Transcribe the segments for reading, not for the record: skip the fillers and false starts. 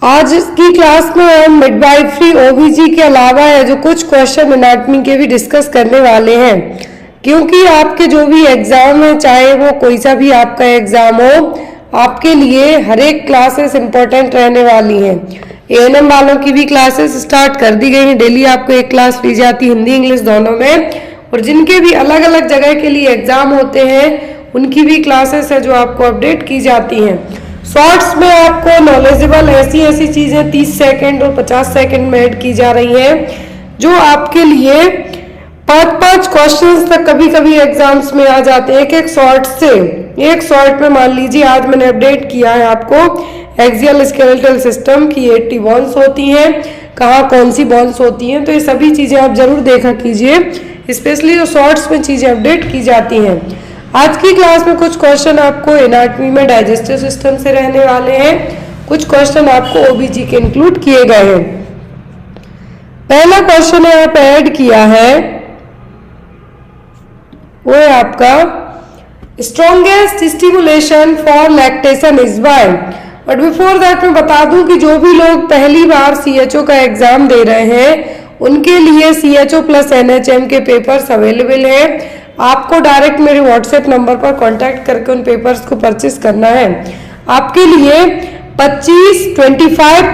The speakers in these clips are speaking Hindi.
आज की क्लास में हम मिडवाइफरी ओबीजी के अलावा है जो कुछ क्वेश्चन एनाटॉमी के भी डिस्कस करने वाले हैं, क्योंकि आपके जो भी एग्जाम है, चाहे वो कोई सा भी आपका एग्जाम हो, आपके लिए हर एक क्लासेस इंपॉर्टेंट रहने वाली हैं। एएनएम वालों की भी क्लासेस स्टार्ट कर दी गई हैं। डेली आपको एक क्लास ली जाती है, हिंदी इंग्लिश दोनों में, और जिनके भी अलग अलग जगह के लिए एग्जाम होते हैं उनकी भी क्लासेस है जो आपको अपडेट की जाती हैं। शॉर्ट्स में आपको नॉलेजेबल ऐसी चीजें 30 सेकंड और 50 सेकंड में ऐड की जा रही हैं, जो आपके लिए 5-5 क्वेश्चंस तक कभी कभी एग्जाम्स में आ जाते हैं एक शॉर्ट से। एक शॉर्ट में मान लीजिए आज मैंने अपडेट किया है आपको एक्सियल स्केलेटल सिस्टम की 80 बोन्स होती हैं, कहाँ कौन सी बोन्स होती हैं, तो ये सभी चीजें आप जरूर देखा कीजिए, स्पेशली जो शॉर्ट्स में चीजें अपडेट की जाती हैं। आज की क्लास में कुछ क्वेश्चन आपको एनाटॉमी में डाइजेस्टिव सिस्टम से रहने वाले हैं, कुछ क्वेश्चन आपको ओबीजी के इंक्लूड किए गए हैं। पहला क्वेश्चन यहाँ पे ऐड किया है वो है आपका strongest stimulation for lactation is by. But before that मैं बता दूं कि जो भी लोग पहली बार सीएचओ का एग्जाम दे रहे हैं उनके लिए सीएचओ प्लस एनएचएम के पेपर्स अवेलेबल हैं। आपको डायरेक्ट मेरे व्हाट्सएप नंबर पर कांटेक्ट करके उन पेपर्स को परचेस करना है। आपके लिए 25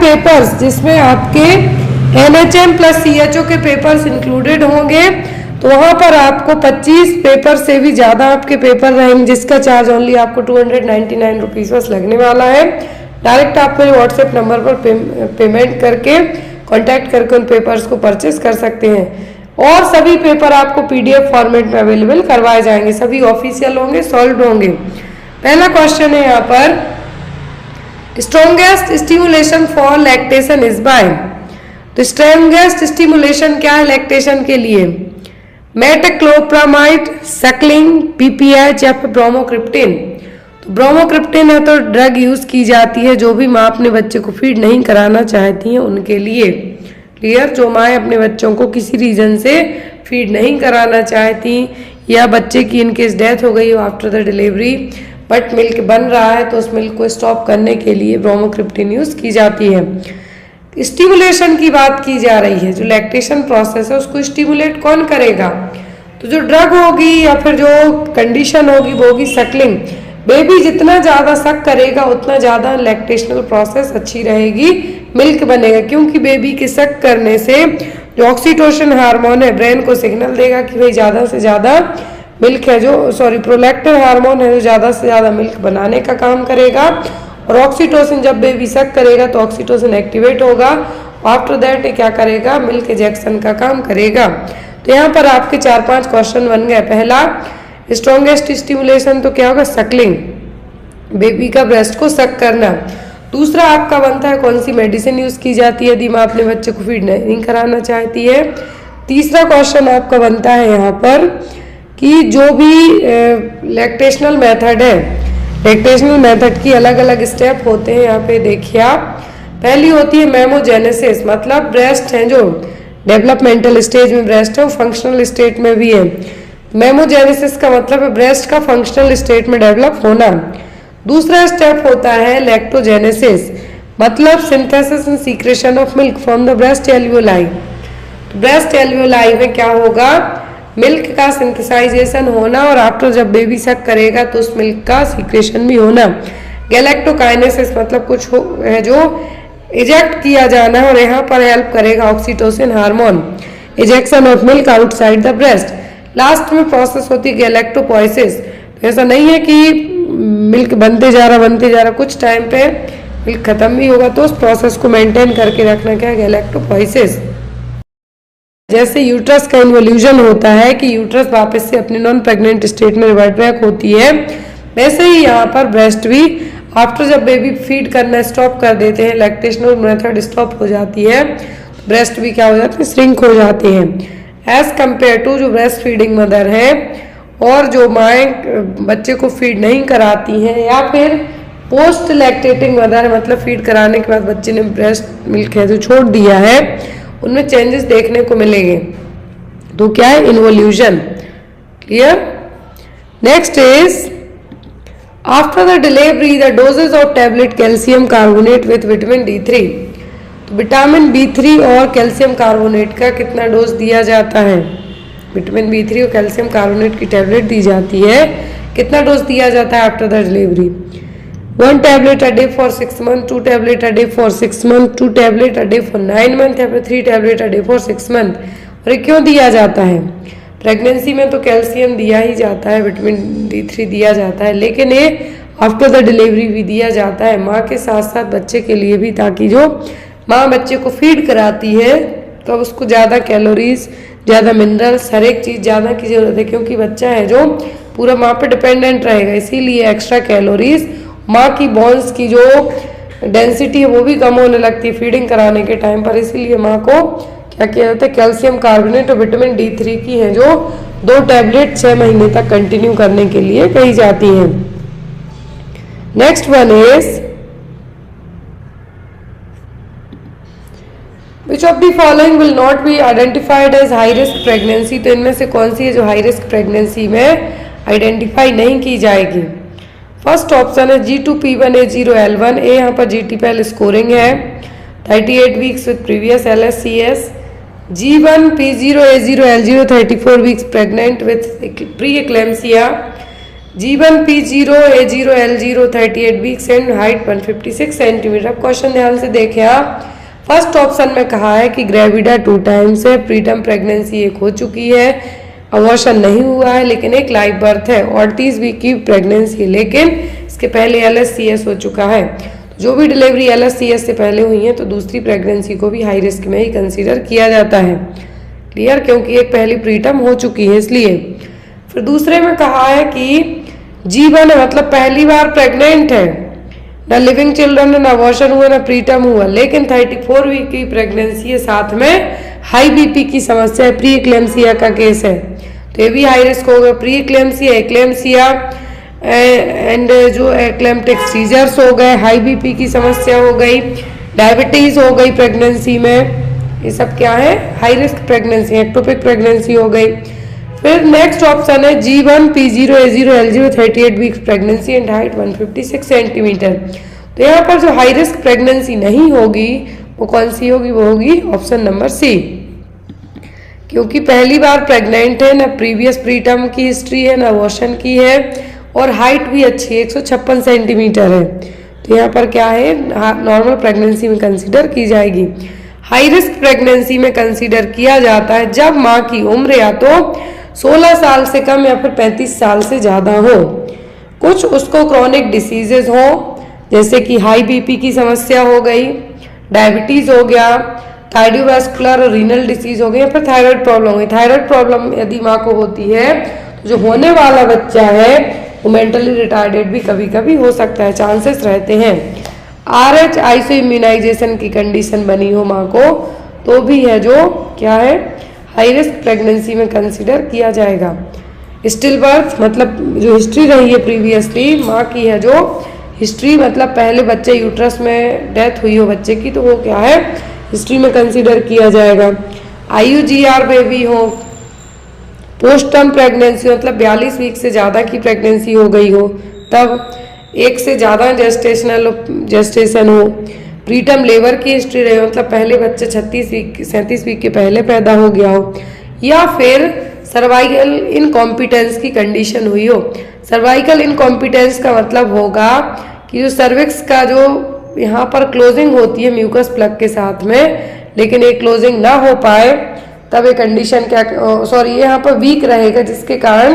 पेपर्स, जिसमें आपके एनएचएम प्लस सीएचओ के पेपर्स इंक्लूडेड होंगे, तो वहां पर आपको 25 पेपर से भी ज्यादा आपके पेपर रहेंगे, जिसका चार्ज ओनली आपको 299 रुपीज बस लगने वाला है। डायरेक्ट आप मेरे व्हाट्सएप नंबर पर पेमेंट करके कांटेक्ट करके उन पेपर्स को परचेस कर सकते हैं, और सभी पेपर आपको पीडीएफ फॉर्मेट में अवेलेबल करवाए जाएंगे, सभी ऑफिशियल होंगे, सॉल्व होंगे। पहला क्वेश्चन है यहाँ पर strongest stimulation for lactation is by. तो स्ट्रॉन्गेस्ट स्टिमुलेशन क्या है लैक्टेशन के लिए? मेटक्लोप्रामाइड, सकलिंग, पीपीएच या फिर ब्रोमोक्रिप्टिन। तो ब्रोमोक्रिप्टिन है तो ड्रग यूज की जाती है जो भी माँ अपने बच्चे को फीड नहीं कराना चाहती है उनके लिए। क्लियर? जो माएँ अपने बच्चों को किसी रीजन से फीड नहीं कराना चाहती, या बच्चे की इनकेस डेथ हो गई हो after the delivery, but milk बन रहा है, तो उस मिल्क को स्टॉप करने के लिए ब्रोमोक्रिप्टिन यूज की जाती है। स्टिमुलेशन की बात की जा रही है, जो लैक्टेशन प्रोसेस है उसको स्टिमुलेट कौन करेगा? तो जो ड्रग होगी या फिर जो कंडीशन होगी वो होगी सकलिंग। बेबी जितना ज्यादा सक करेगा उतना ज्यादा लैक्टेशनल प्रोसेस अच्छी रहेगी, मिल्क बनेगा, क्योंकि बेबी के सक करने से जो ऑक्सीटोसिन हार्मोन है ब्रेन को सिग्नल देगा कि भाई ज्यादा से ज्यादा मिल्क है, जो प्रोलैक्टिन हार्मोन है जो ज्यादा से ज्यादा मिल्क बनाने का काम करेगा, और ऑक्सीटोसिन जब बेबी सक करेगा तो ऑक्सीटोसिन एक्टिवेट होगा, आफ्टर दैट क्या करेगा? मिल्क इजेक्शन का काम करेगा। तो यहाँ पर आपके 4-5 क्वेश्चन बन गए। पहला स्ट्रॉन्गेस्ट स्टिमुलेशन तो क्या होगा? सकलिंग, बेबी का ब्रेस्ट को सक करना। दूसरा आपका बनता है कौन सी मेडिसिन यूज की जाती है यदि माँ अपने बच्चे को फीड नहीं कराना चाहती है। तीसरा क्वेश्चन आपका बनता है यहाँ पर कि जो भी लैक्टेशनल मेथड है, लैक्टेशनल मेथड की अलग अलग स्टेप होते हैं। यहाँ पे देखिए आप, पहली होती है मेमोजेनेसिस, मतलब ब्रेस्ट है जो डेवलपमेंटल स्टेज में ब्रेस्ट है वो फंक्शनल स्टेट में भी है। मेमोजेनेसिस का मतलब है ब्रेस्ट का फंक्शनल स्टेट में डेवलप होना। दूसरा स्टेप होता है लैक्टोजेनेसिस, मतलब synthesis and secretion of milk from the breast alveoli. Breast alveoli में क्या होगा? मिल्क का सिंथेसाइजेशन होना, और आफ्टर जब बेबी सक करेगा तो उस मिल्क का सीक्रेशन भी होना। गैलेक्टोकाइनेसिस मतलब कुछ है जो इजेक्ट किया जाना है, और यहाँ पर हेल्प करेगा oxytocin hormone, ejection of milk outside the breast. Last में प्रोसेस होती है गैलेक्टोपोइसिस। तो ऐसा नहीं है कि मिल्क बनते जा रहा, कुछ टाइम पे मिल्क खत्म भी होगा, तो उस प्रोसेस को मेंटेन करके रखना क्या है? गैलेक्टोपोइसिस। जैसे यूट्रस का इन्वोल्यूशन होता है कि यूट्रस वापस से अपने नॉन प्रेग्नेंट स्टेट में रिवर्ट बैक होती है, वैसे ही यहाँ पर ब्रेस्ट भी आफ्टर जब बेबी फीड करना स्टॉप कर देते हैं, लैक्टेशनल मेथड स्टॉप हो जाती है, ब्रेस्ट भी क्या हो जाते हैं? श्रिंक हो जाते हैं, एज कम्पेयर टू जो ब्रेस्ट फीडिंग मदर है। और जो माएँ बच्चे को फीड नहीं कराती हैं, या फिर पोस्ट लैक्टेटिंग मदर है, मतलब फीड कराने के बाद बच्चे ने ब्रेस्ट मिल्क है जो छोड़ दिया है, उनमें चेंजेस देखने को मिलेंगे। तो क्या है? Involution. Clear? Next is after the delivery the doses of tablet calcium carbonate with vitamin D3। तो विटामिन B3 और कैल्शियम कार्बोनेट का कितना डोज दिया जाता है? विटामिन B3 और कैल्शियम कार्बोनेट की टैबलेट दी जाती है, कितना डोज दिया जाता है after the delivery? 1 tablet a day for 6 months, 2 tablet a day for 6 months, 2 tablet a day for 9 months या फिर 3 tablet a day for 6 months। और ये क्यों दिया जाता है? प्रेगनेंसी में तो कैल्शियम दिया ही जाता है, विटामिन D3 दिया जाता है, लेकिन ये आफ्टर द डिलीवरी भी दिया जाता है माँ के साथ साथ बच्चे के लिए भी, ताकि जो माँ बच्चे को फीड कराती है तो उसको ज़्यादा कैलोरीज, ज़्यादा मिनरल्स, हर एक चीज़ ज़्यादा की ज़रूरत है, क्योंकि बच्चा है जो पूरा माँ पे डिपेंडेंट रहेगा, इसीलिए एक्स्ट्रा कैलोरीज, माँ की बोन्स की जो डेंसिटी है वो भी कम होने लगती है फीडिंग कराने के टाइम पर, इसीलिए माँ को क्या किया जाता है? कैल्शियम कार्बोनेट और विटामिन D3 की है जो 2 टैबलेट 6 महीने तक कंटिन्यू करने के लिए कही जाती हैं। Next one is which of the following will not be identified as high risk pregnancy. तो इनमें से कौन सी है जो हाई रिस्क प्रेगनेंसी में आइडेंटिफाई नहीं की जाएगी? फर्स्ट ऑप्शन है G2P1A0L1। ए यहाँ पर GTPL स्कोरिंग है 38 weeks with previous LSCS। G1P0A0L0 34 weeks pregnant with pre eclampsia. G1P0A0L0 38 weeks and height 156 centimetre. अब क्वेश्चन ध्यान से देखें आप। फर्स्ट ऑप्शन में कहा है कि ग्रेविडा 2 टाइम्स है, प्रीटर्म प्रेगनेंसी एक हो चुकी है, अबॉर्शन नहीं हुआ है, लेकिन एक लाइव बर्थ है, 38 वीक की प्रेगनेंसी, लेकिन इसके पहले LSCS हो चुका है। जो भी डिलीवरी LSCS से पहले हुई है तो दूसरी प्रेगनेंसी को भी हाई रिस्क में ही कंसीडर किया जाता है। क्लियर? क्योंकि एक पहली प्रीटर्म हो चुकी है इसलिए। फिर दूसरे में कहा है कि G1 है, मतलब पहली बार प्रेग्नेंट है, ना लिविंग चिल्ड्रन है, ना अबॉर्शन हुआ, ना प्रीटर्म हुआ, लेकिन 34 वीक की प्रेगनेंसी है, साथ में हाई BP की समस्या है, प्री एक्लेम्सिया का केस है, तो ये भी हाई रिस्क होगा। प्री एक्लेम्सिया, एक्लेम्सिया एंड जो एक्लेम्प्टिक सीजर्स हो गए, हाई BP की समस्या हो गई, डायबिटीज हो गई प्रेगनेंसी में, ये सब क्या है? High risk pregnancy, ectopic pregnancy हो गई। फिर नेक्स्ट ऑप्शन है G1P0A0L0 38 weeks pregnancy and height 156 centimetre. तो यहाँ पर जो हाई रिस्क प्रेगनेंसी नहीं होगी वो कौन सी होगी? वो होगी ऑप्शन नंबर C, क्योंकि पहली बार प्रेग्नेंट है, ना प्रीवियस प्रीटर्म की हिस्ट्री है, ना अबॉर्शन की है, और हाइट भी अच्छी है, 156 सेंटीमीटर है। तो यहाँ पर क्या है? नॉर्मल प्रेगनेंसी में कंसीडर की जाएगी। हाई रिस्क प्रेगनेंसी में कंसीडर किया जाता है जब माँ की उम्र या तो 16 साल से कम या फिर 35 साल से ज़्यादा हो, कुछ उसको क्रॉनिक डिसीजेज हो, जैसे कि हाई BP की समस्या हो गई, डायबिटीज़ हो गया, कार्डियोवैस्कुलर और रीनल डिसीज हो गई, या फिर थायराइड प्रॉब्लम हो गई। थायराइड प्रॉब्लम यदि माँ को होती है तो जो होने वाला बच्चा है वो मेंटली रिटार्डेड भी कभी कभी हो सकता है, चांसेस रहते हैं। RH आइसो इम्यूनाइजेशन की कंडीशन बनी हो माँ को तो भी है जो क्या है? हाई रिस्क प्रेगनेंसी में कंसीडर किया जाएगा। स्टिल बर्थ, मतलब जो हिस्ट्री रही है प्रीवियसली माँ की है जो हिस्ट्री, मतलब पहले बच्चे यूट्रस में डेथ हुई हो बच्चे की, तो वो क्या है? हिस्ट्री में कंसीडर किया जाएगा। IUGR बेबी हो, पोस्ट टर्म प्रेगनेंसी, मतलब 42 वीक से ज़्यादा की प्रेगनेंसी हो गई हो, तब एक से ज़्यादा जेस्टेशन हो, प्रीटर्म लेबर की हिस्ट्री रही हो, मतलब पहले बच्चे 37 वीक के पहले पैदा हो गया हो, या फिर सर्वाइकल इनकॉम्पिटेंस की कंडीशन हुई हो। सर्वाइकल इनकॉम्पिटेंस का मतलब होगा कि जो सर्विक्स का जो यहाँ पर क्लोजिंग होती है म्यूकस प्लग के साथ में, लेकिन एक क्लोजिंग ना हो पाए, तब ये कंडीशन क्या, सॉरी, ये यहाँ पर वीक रहेगा, जिसके कारण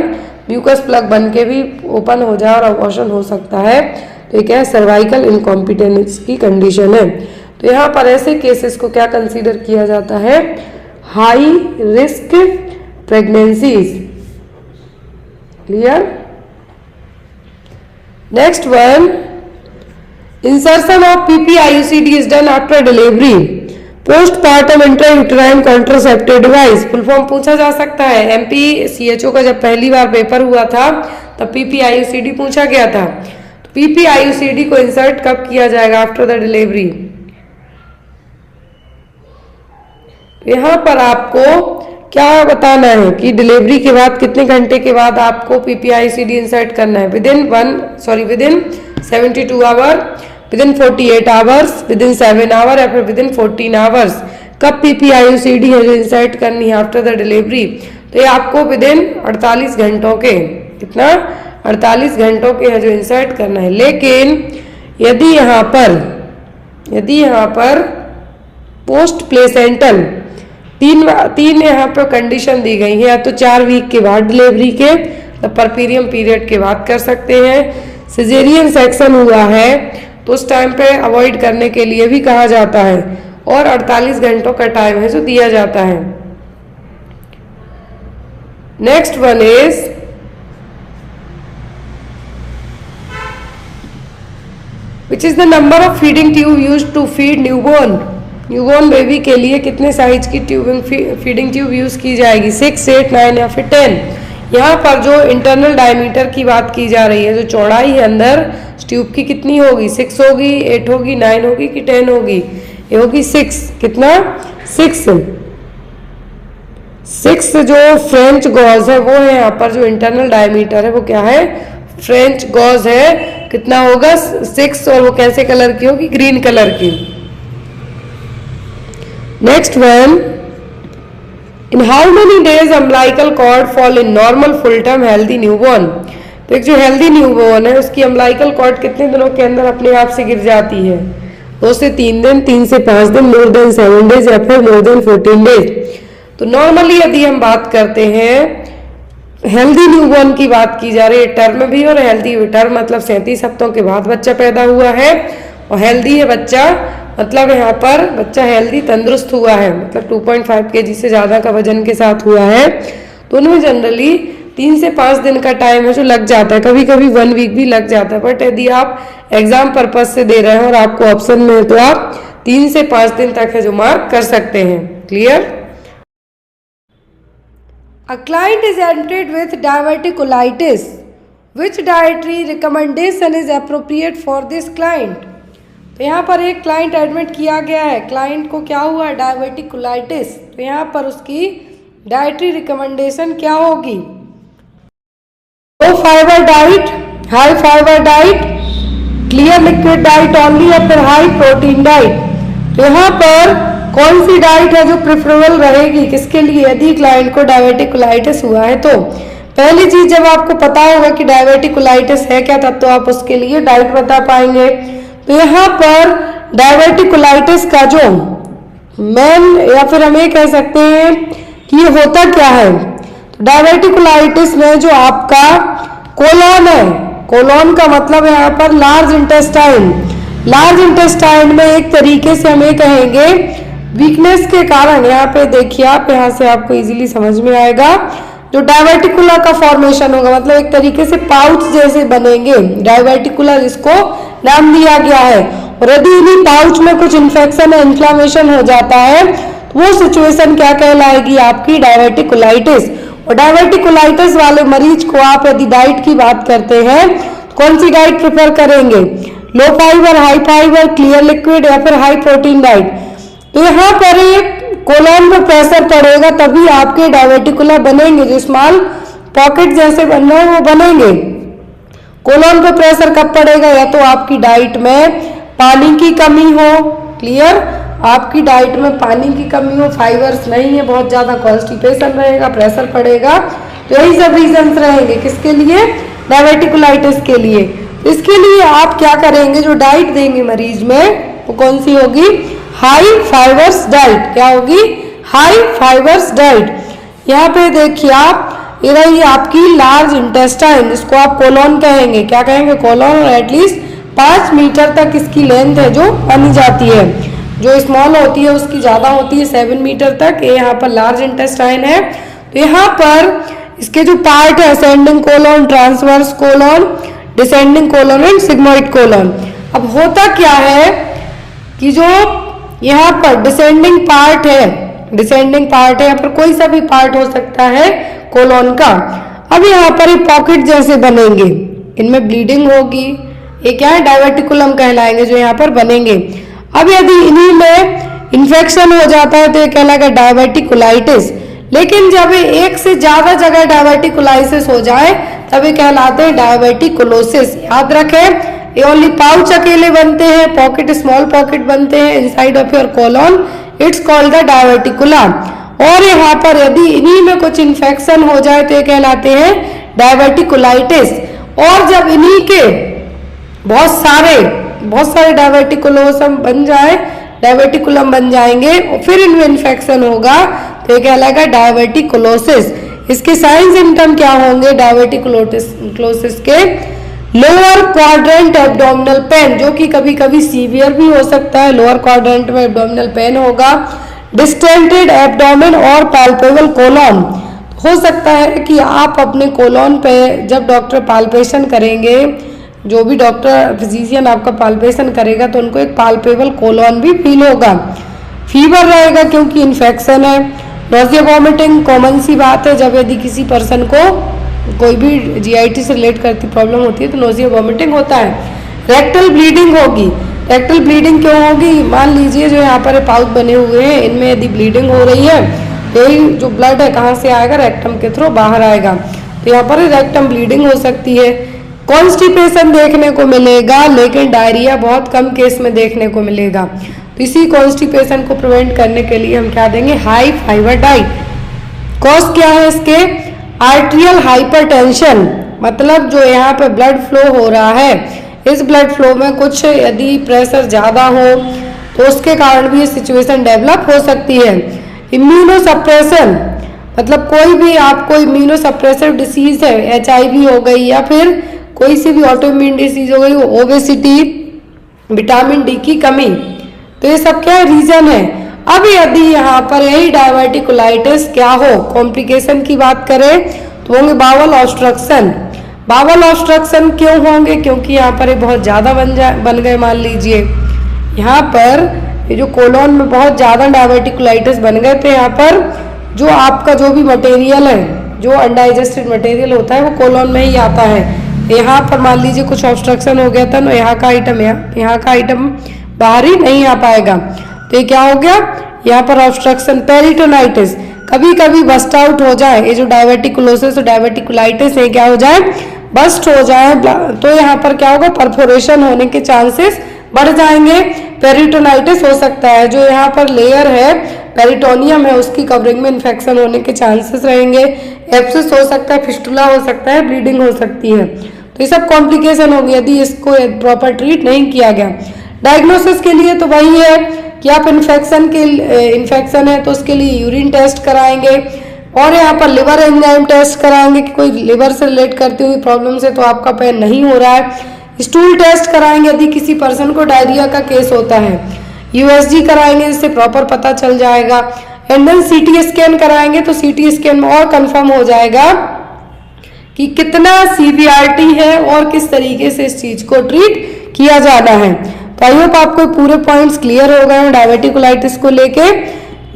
म्यूकस प्लग बन के भी ओपन हो जाए और अबॉर्शन हो सकता है। तो ये क्या है? सर्वाइकल इनकॉम्पिटेंस की कंडीशन है। तो यहाँ पर ऐसे केसेस को क्या कंसीडर किया जाता है? High risk pregnancies. Clear? Next one, insertion of PPIUCD is done after delivery, postpartum intrauterine contraceptive device. Full form पूछा जा सकता है। MPCHO का जब पहली बार पेपर हुआ था तब PPIUCD पूछा गया था। तो PPIUCD को इंसर्ट कब किया जाएगा? After the delivery. यहाँ पर आपको क्या बताना है कि डिलीवरी के बाद कितने घंटे के बाद आपको पीपीआईसीडी इंसर्ट करना है, within 72 hour, within 48 hours, within 7 hour या फिर विदिन 14 आवर्स। कब पीपीआईसीडी है जो इंसर्ट करनी है आफ्टर द डिलीवरी, तो ये आपको विदिन 48 घंटों के, कितना 48 घंटों के है जो इंसर्ट करना है। लेकिन यदि यहाँ पर पोस्ट प्लेसेंटल तीन यहाँ पर कंडीशन दी गई है, या तो 4 वीक के बाद डिलीवरी के, तो परपीरियम पीरियड के बाद कर सकते हैं। सिजेरियन सेक्शन हुआ है तो उस टाइम पे अवॉइड करने के लिए भी कहा जाता है, और 48 घंटों का टाइम है जो दिया जाता है। Next one is which is the number of feeding tube used to feed newborn baby के लिए कितने साइज की फीडिंग ट्यूब यूज की जाएगी, 6, 8, 9 या फिर 10। यहाँ पर जो इंटरनल डायमीटर की बात की जा रही है, जो चौड़ाई है अंदर ट्यूब की कितनी होगी, 6 होगी, 8 होगी, 9 होगी कि 10 होगी, ये होगी 6। कितना 6 जो फ्रेंच गॉज है वो है, यहाँ पर जो इंटरनल डायमीटर है वो क्या है, फ्रेंच गॉज है, कितना होगा 6, और वो कैसे कलर की होगी, ग्रीन कलर की। Next one, in how many days umbilical cord fall in normal full term healthy newborn. तो एक जो हेल्दी न्यूबॉर्न है उसकी अम्बिलिकल कॉर्ड कितने दिनों के अंदर अपने आप से गिर जाती है, 2 से 3 दिन, 3 से 5 दिन, मोर देन 7 डेज या फिर मोर देन 14 डेज। तो नॉर्मली यदि हम बात करते हैं हेल्दी न्यूबॉर्न की बात की जा रही है, टर्म भी और हेल्दी भी। टर्म मतलब 37 हफ्तों के बाद बच्चा पैदा हुआ है, और हेल्दी है बच्चा मतलब यहाँ पर बच्चा हेल्दी तंदुरुस्त हुआ है, मतलब 2.5 kg से ज़्यादा का वजन के साथ हुआ है। तो उनमें जनरली 3 से 5 दिन का टाइम है जो लग जाता है, कभी कभी 1 वीक भी लग जाता है। बट यदि आप एग्जाम पर्पज से दे रहे हैं और आपको ऑप्शन में है तो आप 3 से 5 दिन तक है जो मार्क कर सकते हैं। Clear? A client is admitted with diverticulitis. Which dietary recommendation is appropriate for this client? तो यहाँ पर एक क्लाइंट एडमिट किया गया है, क्लाइंट को क्या हुआ है, डायवर्टिकुलाइटिस। तो यहाँ पर उसकी डाइटरी रिकमेंडेशन क्या होगी, low fibre diet, high fibre diet, clear liquid diet only, या फिर हाई प्रोटीन डाइट। तो यहाँ पर कौन सी डाइट है जो प्रेफरेबल रहेगी किसके लिए, यदि क्लाइंट को डायवर्टिकुलाइटिस हुआ है। तो पहली चीज, जब आपको पता होगा कि डायवर्टिकुलाइटिस है क्या, तब तो आप उसके लिए डाइट बता पाएंगे। तो यहाँ पर डायवर्टिकुलाइटिस का जो मेन, या फिर हम ये कह सकते हैं कि ये होता क्या है, तो डायवर्टिकुलाइटिस में जो आपका कोलोन है, कोलोन का मतलब यहाँ पर लार्ज इंटेस्टाइन, लार्ज इंटेस्टाइन में एक तरीके से हम ये कहेंगे वीकनेस के कारण, यहाँ पे देखिए आप, यहाँ से आपको इजीली समझ में आएगा, जो डायवर्टिकुला का फॉर्मेशन होगा, मतलब एक तरीके से पाउच जैसे बनेंगे, डायवर्टिकुला जिसको नाम दिया गया है। और यदि इन्हीं पाउच में कुछ इन्फेक्शन या इन्फ्लामेशन हो जाता है तो वो सिचुएशन क्या कहलाएगी, आपकी डायवर्टिकुलाइटिस। और डायवर्टिकुलाइटिस वाले मरीज को आप यदि डाइट की बात करते हैं तो कौन सी डाइट प्रेफर करेंगे, low fibre, high fibre, clear liquid या फिर हाई प्रोटीन डाइट। तो यहाँ पर कोलोन में प्रेशर पड़ेगा तभी आपके डायवर्टिकुला बनेंगे, जो स्मॉल पॉकेट जैसे बन रहे हैं वो बनेंगे। कोलोन पे प्रेशर कब पड़ेगा, या तो आपकी डाइट में पानी की कमी हो, क्लियर, आपकी डाइट में पानी की कमी हो, फाइबर्स नहीं है, बहुत ज्यादा कॉन्स्टिपेशन रहेगा, प्रेशर पड़ेगा। तो यही सब रीजंस रहेंगे किसके लिए, डायवर्टिकुलाइटिस के लिए। इसके लिए आप क्या करेंगे, जो डाइट देंगे मरीज में वो कौन सी होगी, हाई फाइबर्स डाइट। क्या होगी, हाई फाइबर्स डाइट। यहाँ पे देखिए आप, ये रही आपकी लार्ज इंटेस्टाइन, जिसको आप कोलोन कहेंगे, क्या कहेंगे, कोलोन, और एटलीस्ट 5 मीटर तक इसकी लेंथ है जो बनी जाती है। जो स्मॉल होती है उसकी ज्यादा होती है 7 मीटर तक। ये यहाँ पर लार्ज इंटेस्टाइन है। तो यहाँ पर इसके जो पार्ट है, ascending colon, transverse colon, descending colon and sigmoid colon. अब होता क्या है कि जो यहाँ पर डिसेंडिंग पार्ट है, डिसेंडिंग पार्ट है, या फिर कोई सा भी पार्ट हो सकता है कोलोन का। अब यहाँ पर ये पॉकेट जैसे बनेंगे, इनमें ब्लीडिंग होगी, ये क्या है, डायवर्टिकुलम कहलाएंगे जो यहाँ पर बनेंगे। अब यदि इन्हीं में इन्फेक्शन हो जाता है तो ये कहलाएगा डायवर्टिकुलाइटिस। लेकिन जब एक से ज्यादा जगह डायवर्टिकुलाइसिस हो जाए तब ये कहलाते हैं डायवर्टिकुलोसिस। याद रखें, ये ओनली पाउच अकेले बनते हैं, पॉकेट स्मॉल पॉकेट बनते हैं inside of your colon, it's called the diverticula. और यहाँ पर यदि इन्हीं में कुछ इन्फेक्शन हो जाए तो ये कहलाते हैं डायवर्टिकुलाइटिस। और जब इन्हीं के बहुत सारे डायवर्टिकुलोसम बन जाए, डायवर्टिकुलम बन जाएंगे और फिर इनमें इन्फेक्शन होगा तो ये कहलाएगा डायवर्टिकुलोसिस। इसके साइन सिम्टम क्या होंगे डायवर्टिकुलोसिस के? लोअर क्वाड्रेंट एब्डोमिनल पेन, जो कि कभी कभी सीवियर भी हो सकता है। लोअर क्वाड्रेंट में एब्डोमिनल पेन होगा। डिस्टेंटेड एब्डोमेन और पाल्पेबल कोलन, हो सकता है कि आप अपने कोलन पे जब डॉक्टर पाल्पेशन करेंगे, जो भी डॉक्टर फिजिशियन आपका पाल्पेशन करेगा तो उनको एक पाल्पेबल कोलन भी फील होगा। फीवर रहेगा क्योंकि इन्फेक्शन है। नोजिया वॉमिटिंग कॉमन सी बात है, जब यदि किसी पर्सन को कोई भी जीआईटी से रिलेट करती प्रॉब्लम होती है तो नोजिया वॉमिटिंग होता है। रेक्टल ब्लीडिंग होगी। रेक्टल ब्लीडिंग क्यों होगी? मान लीजिए जो यहाँ पर पाउच बने हुए हैं इनमें यदि ब्लीडिंग हो रही है, यही जो ब्लड है कहाँ से आएगा? रेक्टम के थ्रू बाहर आएगा, तो यहाँ पर रेक्टम ब्लीडिंग हो सकती है। कॉन्स्टिपेशन देखने को मिलेगा, लेकिन डायरिया बहुत कम केस में देखने को मिलेगा। तो इसी कॉन्स्टिपेशन को प्रिवेंट करने के लिए हम क्या देंगे? High fibre diet. कॉज क्या है इसके? आर्टेरियल हाइपरटेंशन, मतलब जो यहाँ पे ब्लड फ्लो हो रहा है, इस ब्लड फ्लो में कुछ यदि प्रेशर ज़्यादा हो तो उसके कारण भी ये सिचुएशन डेवलप हो सकती है। इम्यूनोसप्रेशन, मतलब कोई भी आपको इम्यूनोसप्रेसिव डिसीज है, HIV हो गई या फिर कोई सी भी ऑटोइम्यून डिसीज हो गई, ओबेसिटी, विटामिन डी की कमी, तो ये सब क्या रीजन है। अब यदि यहाँ पर यही डायवर्टिकुलाइटिस क्या हो, कॉम्प्लिकेशन की बात करें तो होंगे बावल ऑब्स्ट्रक्शन। बावल ऑब्स्ट्रक्शन क्यों होंगे? क्योंकि यहाँ पर ये बहुत ज़्यादा बन गए। मान लीजिए यहाँ पर ये जो कोलोन में बहुत ज़्यादा डायवर्टिकुलाइटिस बन गए थे, यहाँ पर जो आपका जो भी मटेरियल है, जो अनडाइजेस्टेड मटेरियल होता है वो कोलोन में ही आता है। यहाँ पर मान लीजिए कुछ ऑब्स्ट्रक्शन हो गया था ना, यहाँ का आइटम बाहर ही नहीं आ पाएगा, तो ये क्या हो गया? यहाँ पर ऑब्स्ट्रक्शन। पेरिटोनाइटिस, कभी कभी बस्ट आउट हो जाए, ये जो डायवर्टिकुलोसिस और डायवर्टिकुलाइटिस है क्या हो जाए? बस्ट हो जाए, तो यहाँ पर क्या होगा? परफोरेशन होने के चांसेस बढ़ जाएंगे। पेरिटोनाइटिस हो सकता है, जो यहाँ पर लेयर है पेरिटोनियम है उसकी कवरिंग में इन्फेक्शन होने के चांसेस रहेंगे। एब्सिस हो सकता है, फिस्टुला हो सकता है, ब्लीडिंग हो सकती है। तो ये सब कॉम्प्लिकेशन होगी यदि इसको प्रॉपर ट्रीट नहीं किया गया। डायग्नोसिस के लिए तो वही है कि आप इन्फेक्शन है तो उसके लिए यूरिन टेस्ट कराएंगे और यहाँ पर लिवर एंजाइम टेस्ट कराएंगे कि कोई लिवर से रिलेट करती हुई प्रॉब्लम से तो आपका पेन नहीं हो रहा है। स्टूल टेस्ट कराएंगे यदि किसी पर्सन को डायरिया का केस होता है। USG कराएंगे जिससे प्रॉपर पता चल जाएगा। एंड देन CT स्कैन कराएंगे तो CT स्कैन में और कंफर्म हो जाएगा कि कितना सीवियरिटी है और किस तरीके से इस चीज को ट्रीट किया जाना है। तो आई होप आपको पूरे पॉइंट्स क्लियर हो गए हैं डायवर्टिकुलाइटिस को लेके।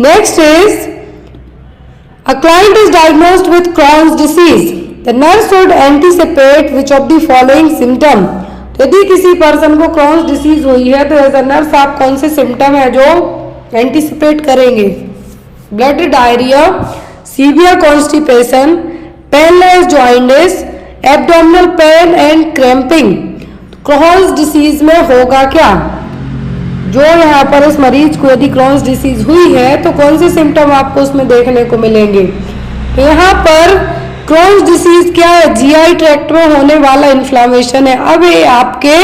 Next is a client is diagnosed with Crohn's disease. The nurse should anticipate which of the following symptom. तो यदि किसी पर्सन को Crohn's disease हुई है तो एज अ नर्स आप कौन से सिम्टम है जो एंटिसिपेट करेंगे? Blood diarrhoea, severe constipation, painless jaundice, abdominal pain and cramping. Crohn's disease में होगा क्या? जो यहाँ पर इस मरीज को यदि Crohn's disease हुई है तो कौन से सिम्टम आपको उसमें देखने को मिलेंगे? तो यहाँ पर Crohn's disease क्या है? GI ट्रैक्ट में होने वाला इन्फ्लामेशन है। अब ये आपके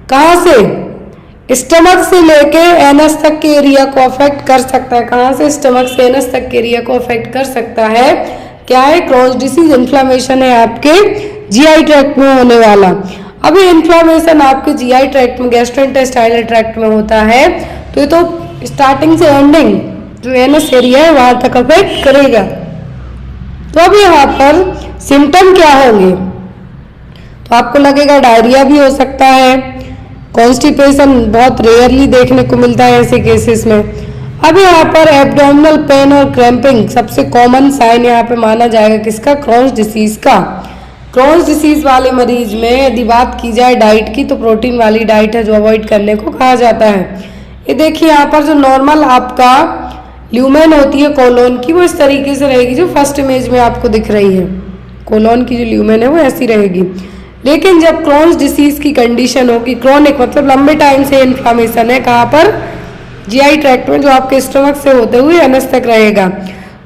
कहाँ से? स्टमक से लेके एनस तक के एरिया को अफेक्ट कर सकता है। कहाँ से? स्टमक से एनस तक के एरिया को अफेक्ट कर सकता है। क्या है? Crohn's disease इन्फ्लामेशन है आपके GI ट्रैक्ट में होने वाला। अब ये इन्फ्लामेशन आपके GI ट्रैक्ट में, गैस्ट्रोइंटेस्टाइनल ट्रैक्ट में होता है तो ये तो स्टार्टिंग से एंडिंग जो एनस एरिया है वहां तक अफेक्ट करेगा। तो अब यहाँ पर सिम्टम क्या होंगे? तो आपको लगेगा डायरिया भी हो सकता है, कॉन्स्टिपेशन बहुत रेयरली देखने को मिलता है ऐसे केसेस में। अब यहाँ पर एब्डोमिनल पेन और क्रैम्पिंग सबसे कॉमन साइन यहाँ पे माना जाएगा किसका? Crohn's disease का। Crohn's disease वाले मरीज में यदि बात की जाए डाइट की तो प्रोटीन वाली डाइट है जो अवॉइड करने को कहा जाता है। ये देखिए यहाँ पर जो नॉर्मल आपका ल्यूमेन होती है कोलोन की, वो इस तरीके से रहेगी जो फर्स्ट इमेज में आपको दिख रही है। कोलोन की जो ल्यूमेन है वो ऐसी रहेगी। लेकिन जब क्रोन्स डिसीज की कंडीशन होगी, क्रोनिक मतलब लंबे टाइम से इन्फ्लामेशन है, कहाँ पर, जीआई ट्रैक्ट में, जो आपके स्टमक से होते हुए एनस तक रहेगा।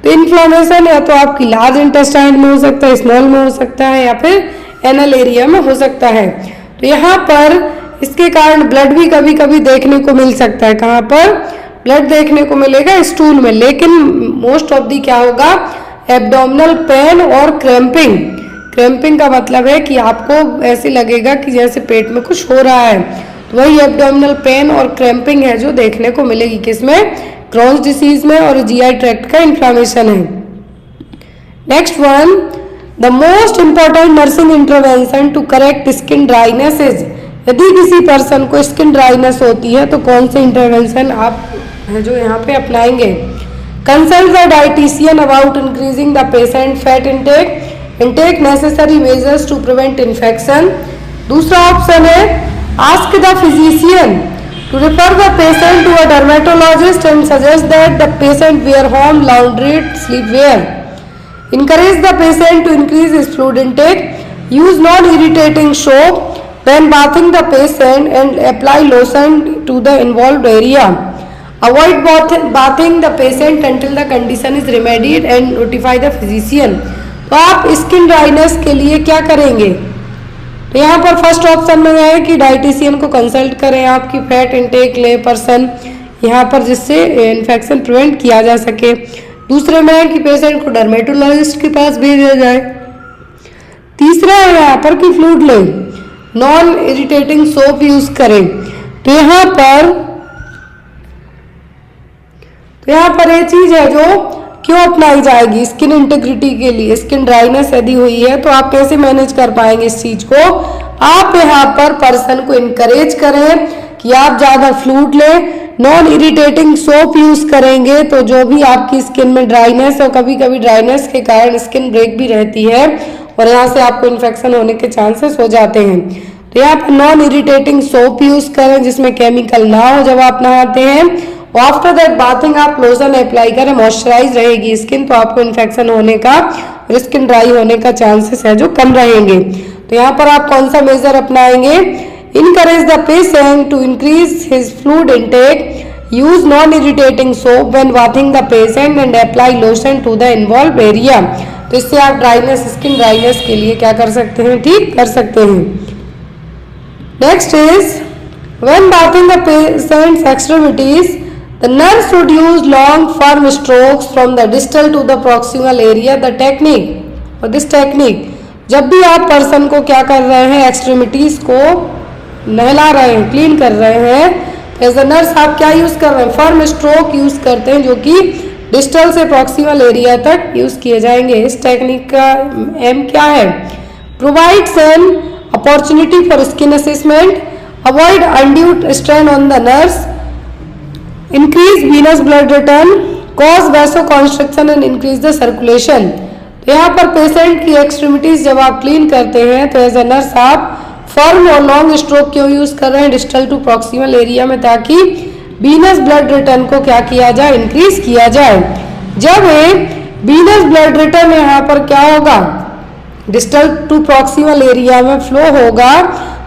तो इन्फ्लामेशन या तो आपकी लार्ज इंटेस्टाइन में हो सकता है, स्मॉल में हो सकता है, या फिर एनल एरिया में हो सकता है। तो यहाँ पर इसके कारण ब्लड भी कभी कभी देखने को मिल सकता है। कहाँ पर ब्लड देखने को मिलेगा, स्टूल में। लेकिन मोस्ट ऑफ दी क्या होगा, एब्डोमिनल पेन और क्रैम्पिंग। क्रैम्पिंग का मतलब है कि आपको ऐसे लगेगा कि जैसे पेट में कुछ हो रहा है, तो वही एब्डोमिनल पेन और क्रैम्पिंग है जो देखने को मिलेगी किसमें, क्रोन्स डिसीज में, और जीआई ट्रैक्ट का इन्फ्लामेशन है। Next one, the most important nursing intervention to correct skin dryness is, यदि किसी पर्सन को स्किन ड्राइनेस होती है तो कौन से इंटरवेंशन आप है जो यहाँ पे अपनाएंगे। Consult the dietitian about increasing the patient fat intake and take necessary measures to prevent infection. दूसरा ऑप्शन है, ask the physician to refer the patient to a dermatologist and suggest that the patient wear home laundered sleepwear. Encourage the patient to increase his fluid intake. Use non-irritating soap when bathing the patient and apply lotion to the involved area. Avoid bathing the patient until the condition is remedied and notify the physician. तो आप स्किन ड्राइनेस के लिए क्या करेंगे, तो यहाँ पर फर्स्ट ऑप्शन में है कि डाइटिशियन को कंसल्ट करें, आपकी फैट इंटेक ले पर्सन यहाँ पर, जिससे इन्फेक्शन प्रिवेंट किया जा सके। दूसरे में है कि पेशेंट को डर्मेटोलॉजिस्ट के पास भेजा जाए। तीसरा है यहाँ पर कि फ्लूइड ले, नॉन इरिटेटिंग सोप यूज करें। तो यहाँ पर ये चीज है जो क्यों अपनाई जाएगी स्किन इंटेग्रिटी के लिए। स्किन ड्राइनेस यदि हुई है तो आप कैसे मैनेज कर पाएंगे इस चीज को, आप यहाँ पर पर्सन को इनकरेज करें कि आप ज्यादा फ्लूइड लें, नॉन इरिटेटिंग सोप यूज करेंगे, तो जो भी आपकी स्किन में ड्राइनेस, और कभी कभी ड्राइनेस के कारण स्किन ब्रेक भी रहती है और यहाँ से आपको इन्फेक्शन होने के चांसेस हो जाते हैं। तो यहाँ पर नॉन इरिटेटिंग सोप यूज करें जिसमें केमिकल ना हो जब आप नहाते हैं। और आफ्टर दैट बाथिंग आप लोशन अप्लाई करें, मॉइस्चराइज रहेगी स्किन, तो आपको इन्फेक्शन होने का और स्किन ड्राई होने का चांसेस है जो कम रहेंगे। तो यहाँ पर आप कौन सा मेजर अपनाएंगे, encourage the patient to increase his fluid intake, use non-irritating soap when bathing the patient and apply lotion to the involved area। तो इससे आप ड्राइनेस, स्किन ड्राइनेस के लिए क्या कर सकते हैं, ठीक कर सकते हैं। Next is when bathing the patient's extremities, the nurse should use long firm strokes from the distal to the proximal area। The technique or this technique, जब भी आप पर्सन को क्या कर रहे हैं, एक्सट्रीमिटीज को नहला रहे हैं, क्लीन कर रहे हैं, एज अ नर्स आप क्या यूज कर रहे हैं, फर्म स्ट्रोक यूज करते हैं जो कि डिस्टल से प्रॉक्सिमल एरिया तक यूज किए जाएंगे। इस टेक्निक का एम क्या है, provides an opportunity for skin assessment, avoid undue strain on the nurse, increase venous blood return, cause vasoconstriction and increase the circulation. तो यहाँ पर पेशेंट की एक्सट्रीमिटीज जब आप क्लीन करते हैं तो एज अ नर्स आप फर्म और लॉन्ग स्ट्रोक क्यों यूज कर रहे हैं डिस्टल टू प्रॉक्सिमल एरिया में, ताकि वीनस ब्लड रिटर्न को क्या किया जाए, इंक्रीज किया जाए। जब वीनस ब्लड रिटर्न यहाँ पर क्या होगा, डिस्टल टू प्रॉक्सिमल एरिया में फ्लो होगा,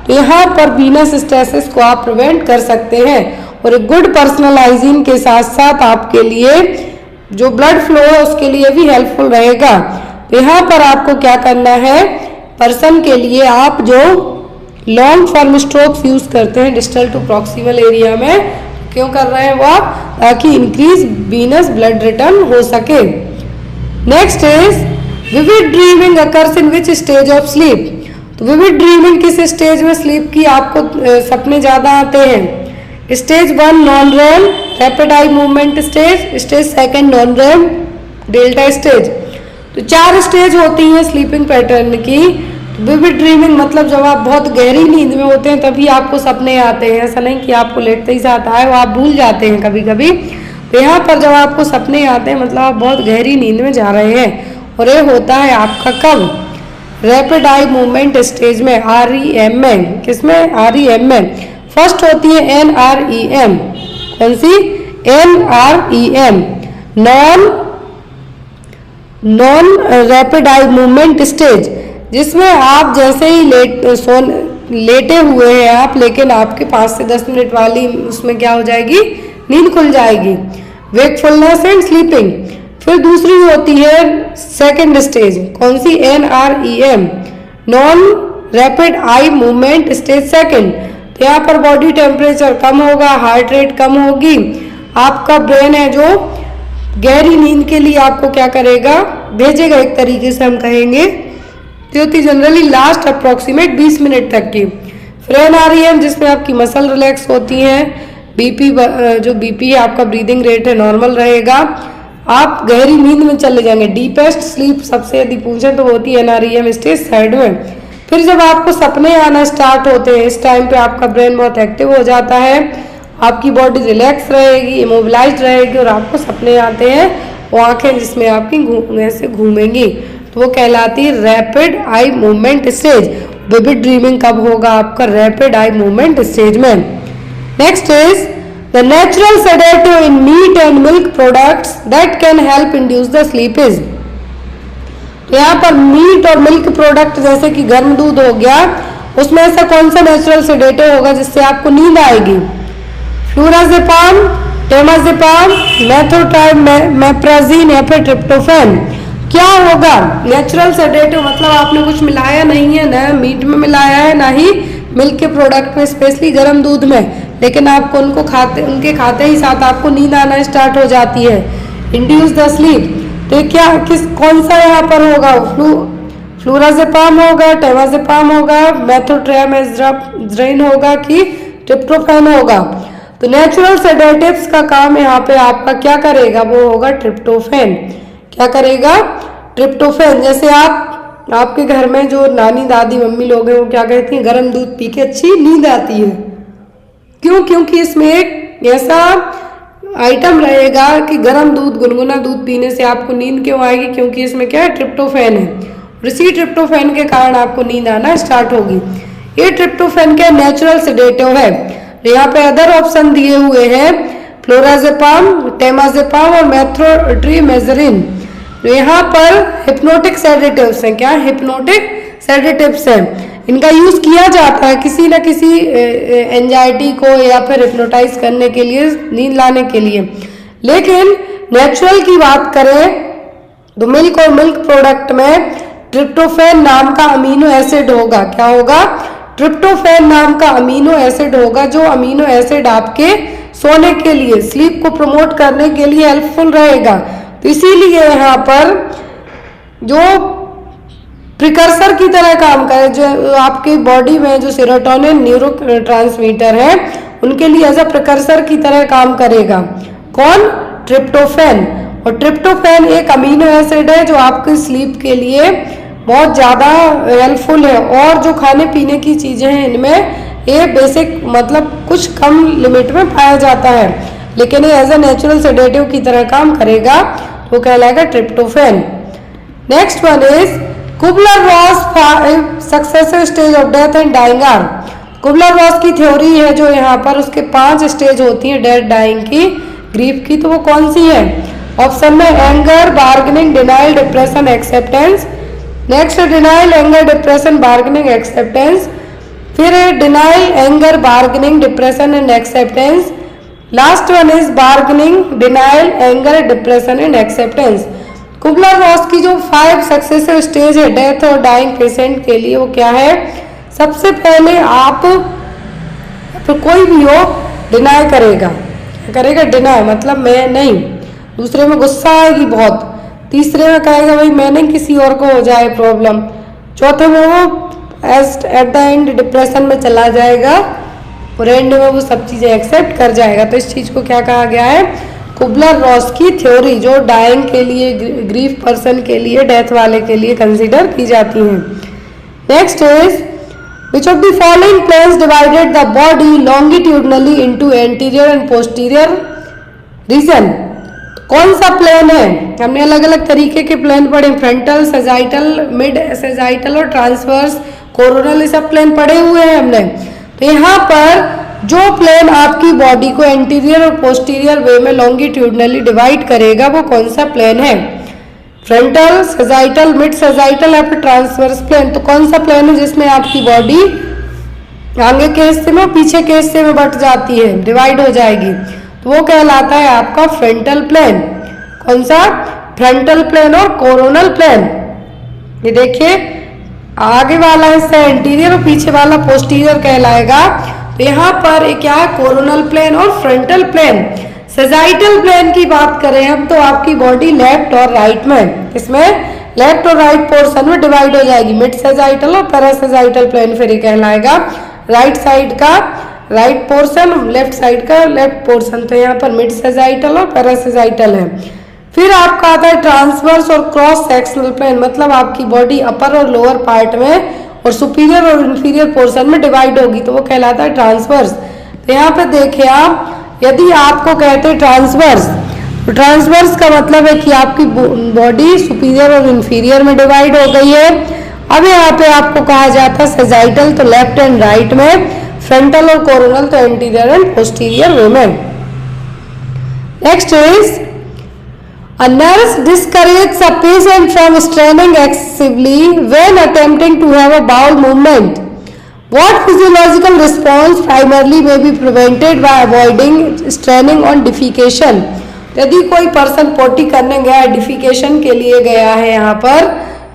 तो यहाँ पर वीनस स्टेसिस को आप प्रिवेंट कर सकते हैं। और एक गुड पर्सनल हाइजीन के साथ साथ आपके लिए जो ब्लड फ्लो है उसके लिए भी हेल्पफुल रहेगा। तो यहाँ पर आपको क्या करना है, पर्सन के लिए आप जो लॉन्ग फर्म स्ट्रोक्स यूज करते हैं डिस्टल टू प्रॉक्सिमल एरिया में, क्यों कर रहे हैं वो आप, ताकि इंक्रीज वीनस ब्लड रिटर्न हो सके। Next is vivid dreaming occurs in which stage of sleep. तो विविड ड्रीमिंग किस स्टेज में स्लीप की आपको सपने ज्यादा आते हैं, stage 1 non RAM rapid eye movement stage, stage 2 non RAM delta stage. तो 4 स्टेज होती हैं स्लीपिंग पैटर्न की। विविड ड्रीमिंग मतलब जब आप बहुत गहरी नींद में होते हैं तभी आपको सपने आते हैं, ऐसा नहीं कि आपको लेटते ही साथ आए, वो आप भूल जाते हैं कभी कभी। तो यहाँ पर जब आपको सपने आते हैं मतलब आप बहुत गहरी नींद में जा रहे हैं, और ये होता है आपका कब, रैपिड आई मूवमेंट स्टेज में, REM में। किसमें, REM में। फर्स्ट होती है NREM, कौन सी, NREM non rapid eye movement stage, जिसमें आप जैसे ही लेटे हुए हैं आप, लेकिन आपके 5 से 10 मिनट वाली उसमें क्या हो जाएगी, नींद खुल जाएगी। Wakefulness and sleeping. फिर दूसरी होती है सेकेंड स्टेज, कौन सी, NREM, non rapid eye movement stage second. तो यहाँ पर बॉडी टेम्परेचर कम होगा, हार्ट रेट कम होगी, आपका ब्रेन है जो गहरी नींद के लिए आपको क्या करेगा, भेजेगा, एक तरीके से हम कहेंगे। तो होती जनरली लास्ट अप्रोक्सीमेट 20 मिनट तक की। फिर NREM, जिसमें आपकी मसल रिलैक्स होती हैं, बीपी जो बीपी है आपका, ब्रीदिंग रेट है नॉर्मल रहेगा, आप गहरी नींद में चले जाएंगे। डीपेस्ट स्लीप सबसे यदि पूछे तो होती है NREM स्टेज थर्ड में। फिर जब आपको सपने आना स्टार्ट होते हैं, इस टाइम पे आपका ब्रेन बहुत एक्टिव हो जाता है, आपकी बॉडी रिलैक्स रहेगी, इमोबिलाइज रहेगी और आपको सपने आते हैं, वो आंखें जिसमें आपकी ऐसे घूमेंगी, तो वो कहलाती है rapid eye movement stage. Vivid dreaming कब होगा आपका, रैपिड आई मूवमेंट स्टेज में। Next is the natural sedative in meat and milk products that can help induce the sleep is. तो यहाँ पर मीट और मिल्क प्रोडक्ट जैसे कि गर्म दूध हो गया, उसमें ऐसा कौन सा नेचुरल सेडेटिव होगा जिससे आपको नींद आएगी। फ्लोराजेपाम, टेमाजेपाम, मेथोट्राइमेप्राज़ोन या फिर ट्रिप्टोफैन। क्या होगा नेचुरल सेडेटिव, मतलब आपने कुछ मिलाया नहीं है, ना मीट में मिलाया है, ना ही मिल्क के प्रोडक्ट में, स्पेशली गर्म दूध में, लेकिन आपको उनके खाते ही साथ आपको नींद आना स्टार्ट हो जाती है। इंड्यूस द स्लीप, तो क्या कौन सा यहाँ पर होगा, फ्लोराजेपाम होगा, टेमाजेपाम होगा, मेथोट्राइमेप्राज़ोन होगा कि ट्रिप्टोफैन होगा। तो नेचुरल सेडेटिव्स का काम यहाँ पे आपका क्या करेगा, वो होगा ट्रिप्टोफैन। क्या करेगा, ट्रिप्टोफैन। जैसे आपके घर में जो नानी दादी मम्मी लोग हैं वो क्या कहती हैं, गर्म दूध पी के अच्छी नींद आती है। क्यों, क्योंकि इसमें एक ऐसा आइटम रहेगा कि गर्म दूध, गुनगुना दूध पीने से आपको नींद क्यों आएगी, क्योंकि इसमें क्या है, ट्रिप्टोफैन है। इसी ट्रिप्टोफैन के कारण आपको नींद आना स्टार्ट होगी। ये ट्रिप्टोफैन क्या नेचुरल सेडेटिव है। यहाँ पे अदर ऑप्शन दिए हुए हैं, फ्लोराजेपाम, टेमाजेपाम और मेथोट्राइमेप्राज़ोन। यहाँ पर हिप्नोटिक सेडेटिव्स हैं। क्या, हिप्नोटिक सेडेटिव्स हैं। इनका यूज किया जाता है किसी न किसी एंजाइटी को या फिर हिप्नोटाइज करने के लिए, नींद लाने के लिए। लेकिन नेचुरल की बात करें तो मिल्क और मिल्क प्रोडक्ट में ट्रिप्टोफैन नाम का अमीनो एसिड होगा। क्या होगा, ट्रिप्टोफैन नाम का अमीनो एसिड होगा, जो अमीनो एसिड आपके सोने के लिए, स्लीप को प्रमोट करने के लिए हेल्पफुल रहेगा। तो इसीलिए यहाँ पर जो प्रिकर्सर की तरह काम करे, जो आपकी बॉडी में जो सेरोटोनिन न्यूरोट्रांसमीटर है, उनके लिए एज अ प्रिकर्सर की तरह काम करेगा। कौन, ट्रिप्टोफैन। और ट्रिप्टोफैन एक अमीनो एसिड है जो आपके स्लीप के लिए बहुत ज़्यादा हेल्पफुल है। और जो खाने पीने की चीज़ें हैं इनमें ये बेसिक, मतलब कुछ कम लिमिट में पाया जाता है, लेकिन ये एज अ नेचुरल सेडेटिव की तरह काम करेगा, तो कहलाएगा tryptophan. Next one is Kubler Ross 5 successive stage of death and dying are. Kubler Ross की थ्योरी है जो यहाँ पर, उसके 5 स्टेज होती है डेथ, डाइंग की, ग्रीफ की। तो वो कौन सी है, ऑप्शन में anger, bargaining, denial, depression, acceptance. Next denial, anger, depression, bargaining, acceptance. फिर denial, anger, bargaining, depression and acceptance. Last one is bargaining, denial, anger, depression and acceptance. Kubler Ross की जो 5 सक्सेसिव स्टेज है डेथ और डाइंग पेशेंट के लिए, वो क्या है, सबसे पहले आप तो कोई भी हो डिनाई करेगा, डिनाई मतलब मैं नहीं, दूसरे में गुस्सा आएगी बहुत, तीसरे में कहेगा भाई मैंने किसी और को हो जाए प्रॉब्लम, चौथे में वो एट द एंड डिप्रेशन में चला जाएगा और एंड में वो सब चीज़ें एक्सेप्ट कर जाएगा। तो इस चीज़ को क्या कहा गया है, कुबलर-रॉस की थ्योरी, जो डाइंग के लिए, ग्रीफ पर्सन के लिए, डेथ वाले के लिए कंसीडर की जाती हैं। Next is which of the following planes divided the body longitudinally into anterior and posterior region. कौन सा प्लेन है, हमने अलग अलग तरीके के प्लेन पढ़े, फ्रंटल, सेजाइटल, मिड सेजाइटल और ट्रांसवर्स, कोरोनल, ये सब प्लेन पढ़े हुए हैं हमने। तो यहाँ पर जो प्लेन आपकी बॉडी को एंटीरियर और पोस्टीरियर वे में लॉन्गिट्यूडनली डिवाइड करेगा वो कौन सा प्लेन है? फ्रंटल, सेजाइटल, मिड सेजाइटल या फिर ट्रांसवर्स प्लेन? तो कौन सा प्लेन है जिसमें आपकी बॉडी आगे के हिस्से में और पीछे के हिस्से में बट जाती है, डिवाइड हो जाएगी? तो वो कहलाता है आपका फ्रंटल प्लेन। कौन सा? फ्रंटल प्लेन और कोरोनल प्लेन। ये देखिए, आगे वाला हिस्सा एंटीरियर और पीछे वाला पोस्टीरियर कहलाएगा। तो यहाँ पर क्या है? कोरोनल प्लेन और फ्रंटल प्लेन। सेजाइटल प्लेन की बात करें हम तो आपकी बॉडी लेफ्ट और राइट में, इसमें लेफ्ट और राइट पोर्शन में डिवाइड हो जाएगी। मिड सेजाइटल और पैरासेजाइटल प्लेन फिर ये कहलाएगा। राइट साइड का राइट पोर्शन, लेफ्ट साइड का लेफ्ट पोर्शन। तो यहाँ पर मिड सेजाइटल और पैरासेजाइटल है। फिर आपका आता है ट्रांसवर्स और क्रॉस सेक्शनल प्लेन, मतलब आपकी बॉडी अपर और लोअर पार्ट में और सुपीरियर और इंफीरियर पोर्शन में डिवाइड होगी, तो वो कहलाता है ट्रांसवर्स। तो यहाँ पे देखिए आप, यदि आपको कहते हैं ट्रांसवर्स, तो ट्रांसवर्स का मतलब है कि आपकी बॉडी सुपीरियर और इंफीरियर में डिवाइड हो गई है। अब यहाँ पे आपको कहा जाता है सेजाइटल, तो लेफ्ट एंड राइट में, फ्रंटल और कोरोनल तो एंटीरियर एंड पोस्टीरियर वे में। Next is a nurse discourages a patient from straining excessively when attempting to have a bowel movement. What physiological response primarily may be prevented by avoiding straining on defecation? यदि कोई पर्सन पोटी करने गया है, डिफिकेशन के लिए गया है यहाँ पर,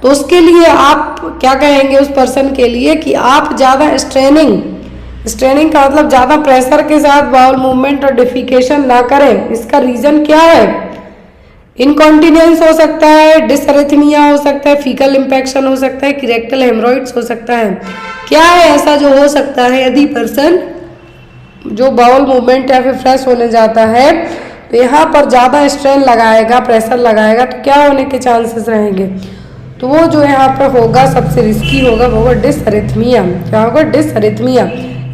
तो उसके लिए आप क्या कहेंगे उस पर्सन के लिए कि आप ज़्यादा स्ट्रेनिंग का मतलब ज़्यादा प्रेशर के साथ बाउल मूवमेंट और डिफिकेशन ना करें। इसका रीज़न क्या है? इनकॉन्टिनेंस हो सकता है, डिसअरिथमिया हो सकता है, फीकल इंफेक्शन हो सकता है, रेक्टल हेमरोइड्स हो सकता है। क्या है ऐसा जो हो सकता है यदि पर्सन जो बाउल मूवमेंट या फिर फ्रेश होने जाता है तो यहाँ पर ज़्यादा स्ट्रेन लगाएगा, प्रेशर लगाएगा, तो क्या होने के चांसेस रहेंगे? तो वो जो यहाँ पर होगा सबसे रिस्की होगा वो होगा डिसअरिथमिया। क्या होगा? डिसअरिथमिया।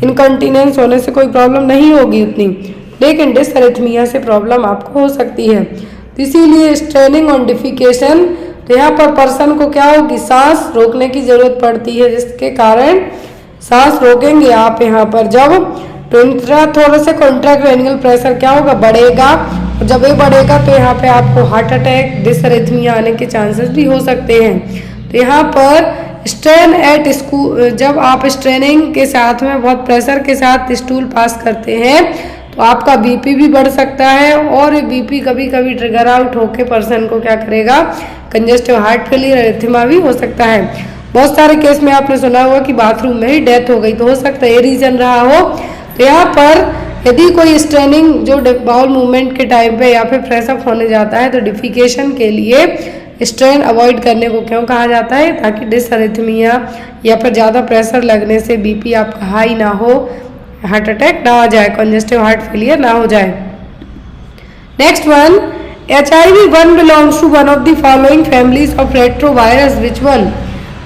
इनकॉन्टिनेंस होने से कोई प्रॉब्लम नहीं होगी उतनी, लेकिन डिसअरिथमिया से प्रॉब्लम आपको हो सकती है। इसीलिए स्ट्रेनिंग ऑन डिफिकेशन, तो यहाँ पर पर्सन को क्या होगी? सांस रोकने की जरूरत पड़ती है, जिसके कारण सांस रोकेंगे आप यहाँ पर जब, तो थोड़ा सा कॉन्ट्रैक्ट प्रेशर क्या होगा? बढ़ेगा। और जब ये बढ़ेगा तो यहाँ पे आपको हार्ट अटैक, डिसअरिथमिया आने के चांसेस भी हो सकते हैं। तो यहाँ पर स्ट्रेन एट स्कूल, जब आप स्ट्रेनिंग के साथ में बहुत प्रेशर के साथ स्टूल पास करते हैं तो आपका बीपी भी बढ़ सकता है, और ये बीपी कभी कभी ट्रिगर आउट होकर पर्सन को क्या करेगा? कंजेस्टिव हार्ट फेलियर, एरिथमिया भी हो सकता है। बहुत सारे केस में आपने सुना होगा कि बाथरूम में ही डेथ हो गई, तो हो सकता है ये रीजन रहा हो। तो यहाँ पर यदि कोई स्ट्रेनिंग जो बाउल मूवमेंट के टाइम पे या फिर फ्रेश अप होने जाता है तो डिफिकेशन के लिए स्ट्रेन अवॉइड करने को क्यों कहा जाता है? ताकि डिसअरिथमिया या फिर ज़्यादा प्रेशर लगने से बीपी आपका हाई ना हो, हार्ट अटैक ना आ जाए, कंजेस्टिव हार्ट फेलियर ना हो जाए। Next one, HIV1 belongs to one of the following families of retrovirus, which one?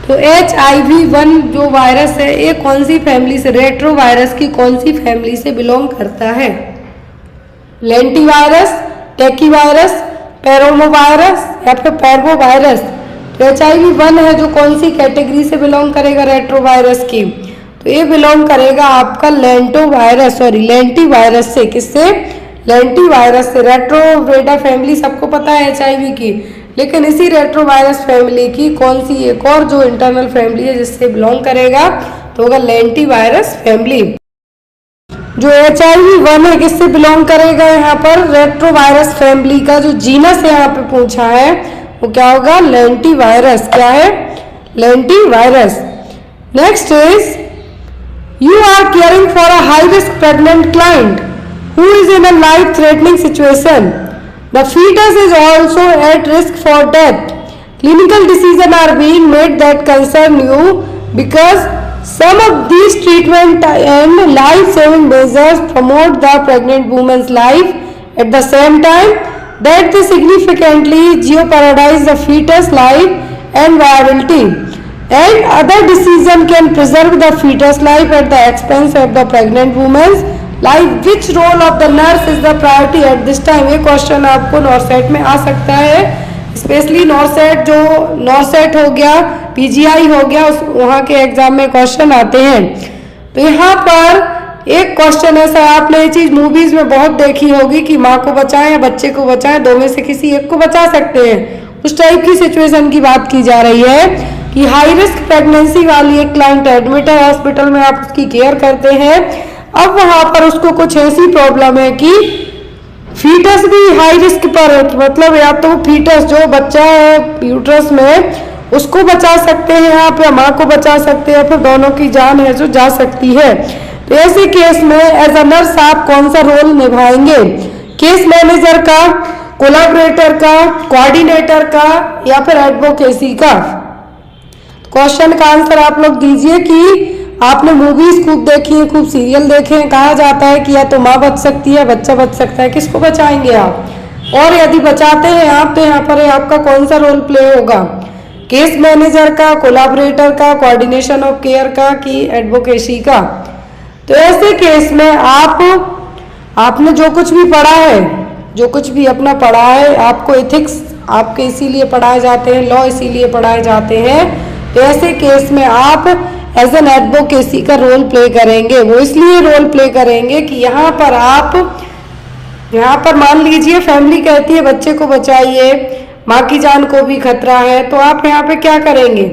तो HIV1 जो वायरस है ये कौन सी फैमिली से, रेट्रोवायरस की कौन सी फैमिली से बिलोंग करता है? लेंटिवायरस, टेकीवायरस, पेरोमोवायरस या फिर पैरवोवायरस? तो HIV1 है जो कौन सी कैटेगरी से बिलोंग करेगा? रेट्रोवायरस की। तो ये बिलोंग करेगा आपका लेंटिवायरस से। किससे? लेंटिवायरस से। रेट्रोवेडा फैमिली सबको पता है HIV की, लेकिन इसी रेट्रोवायरस फैमिली की कौन सी एक और जो इंटरनल फैमिली है जिससे बिलोंग करेगा तो होगा लेंटिवायरस फैमिली। जो HIV1 है किससे बिलोंग करेगा? यहाँ पर रेट्रोवायरस फैमिली का जो जीनस यहाँ पे पूछा है वो क्या होगा? लेंटिवायरस। क्या है? Lentivirus. Next is, you are caring for a high risk pregnant client who is in a life threatening situation. The fetus is also at risk for death. Clinical decisions are being made that concern you because some of these treatment and life saving measures promote the pregnant woman's life at the same time that they significantly jeopardize the fetus life and viability. And other decision can preserve the fetus life at the expense of the pregnant woman's life. Which role of the nurse is the priority at this time? ये क्वेश्चन आपको नॉर्सेट में आ सकता है, स्पेशली नॉर्सेट जो नॉर्सेट हो गया, PGI हो गया, उस वहाँ के एग्जाम में क्वेश्चन आते हैं। तो यहाँ पर एक क्वेश्चन है सर, आपने ये चीज मूवीज में बहुत देखी होगी कि माँ को बचाएं या बच्चे को बचाएं, दो में से किसी एक को बचा सकते हैं। उस टाइप की सिचुएशन की बात की जा रही है कि हाई रिस्क प्रेगनेंसी वाली एक क्लाइंट एडमिट है हॉस्पिटल में, आप उसकी केयर करते हैं। अब वहां पर उसको कुछ ऐसी प्रॉब्लम है कि फीटस भी हाई रिस्क पर है, मतलब या तो फीटस जो बच्चा है यूट्रस में उसको बचा सकते हैं आप, या माँ को बचा सकते हैं, फिर दोनों की जान है जो जा सकती है। तो ऐसे केस में एज अ नर्स आप कौन सा रोल निभाएंगे? केस मैनेजर का, कोलैबोरेटर का, कोऑर्डिनेटर का, या फिर एडवोकेसी का? क्वेश्चन का आंसर आप लोग दीजिए कि आपने मूवीज खूब देखी है, खूब सीरियल देखे हैं, कहा जाता है कि या तो माँ बच सकती है, बच्चा बच सकता है, किसको बचाएंगे आप? और यदि बचाते हैं आप तो यहाँ पर आपका कौन सा रोल प्ले होगा? केस मैनेजर का, कोलैबोरेटर का, कोऑर्डिनेशन ऑफ केयर का, कि एडवोकेसी का? तो ऐसे केस में आपने जो कुछ भी पढ़ा है, जो कुछ भी अपना पढ़ा है, आपको एथिक्स आपके इसीलिए पढ़ाए जाते हैं, लॉ इसीलिए पढ़ाए जाते हैं, तो ऐसे केस में आप एज एन एडवोकेसी का रोल प्ले करेंगे। वो इसलिए रोल प्ले करेंगे कि यहाँ पर मान लीजिए फैमिली कहती है बच्चे को बचाइए, माँ की जान को भी खतरा है, तो आप यहाँ पे क्या करेंगे?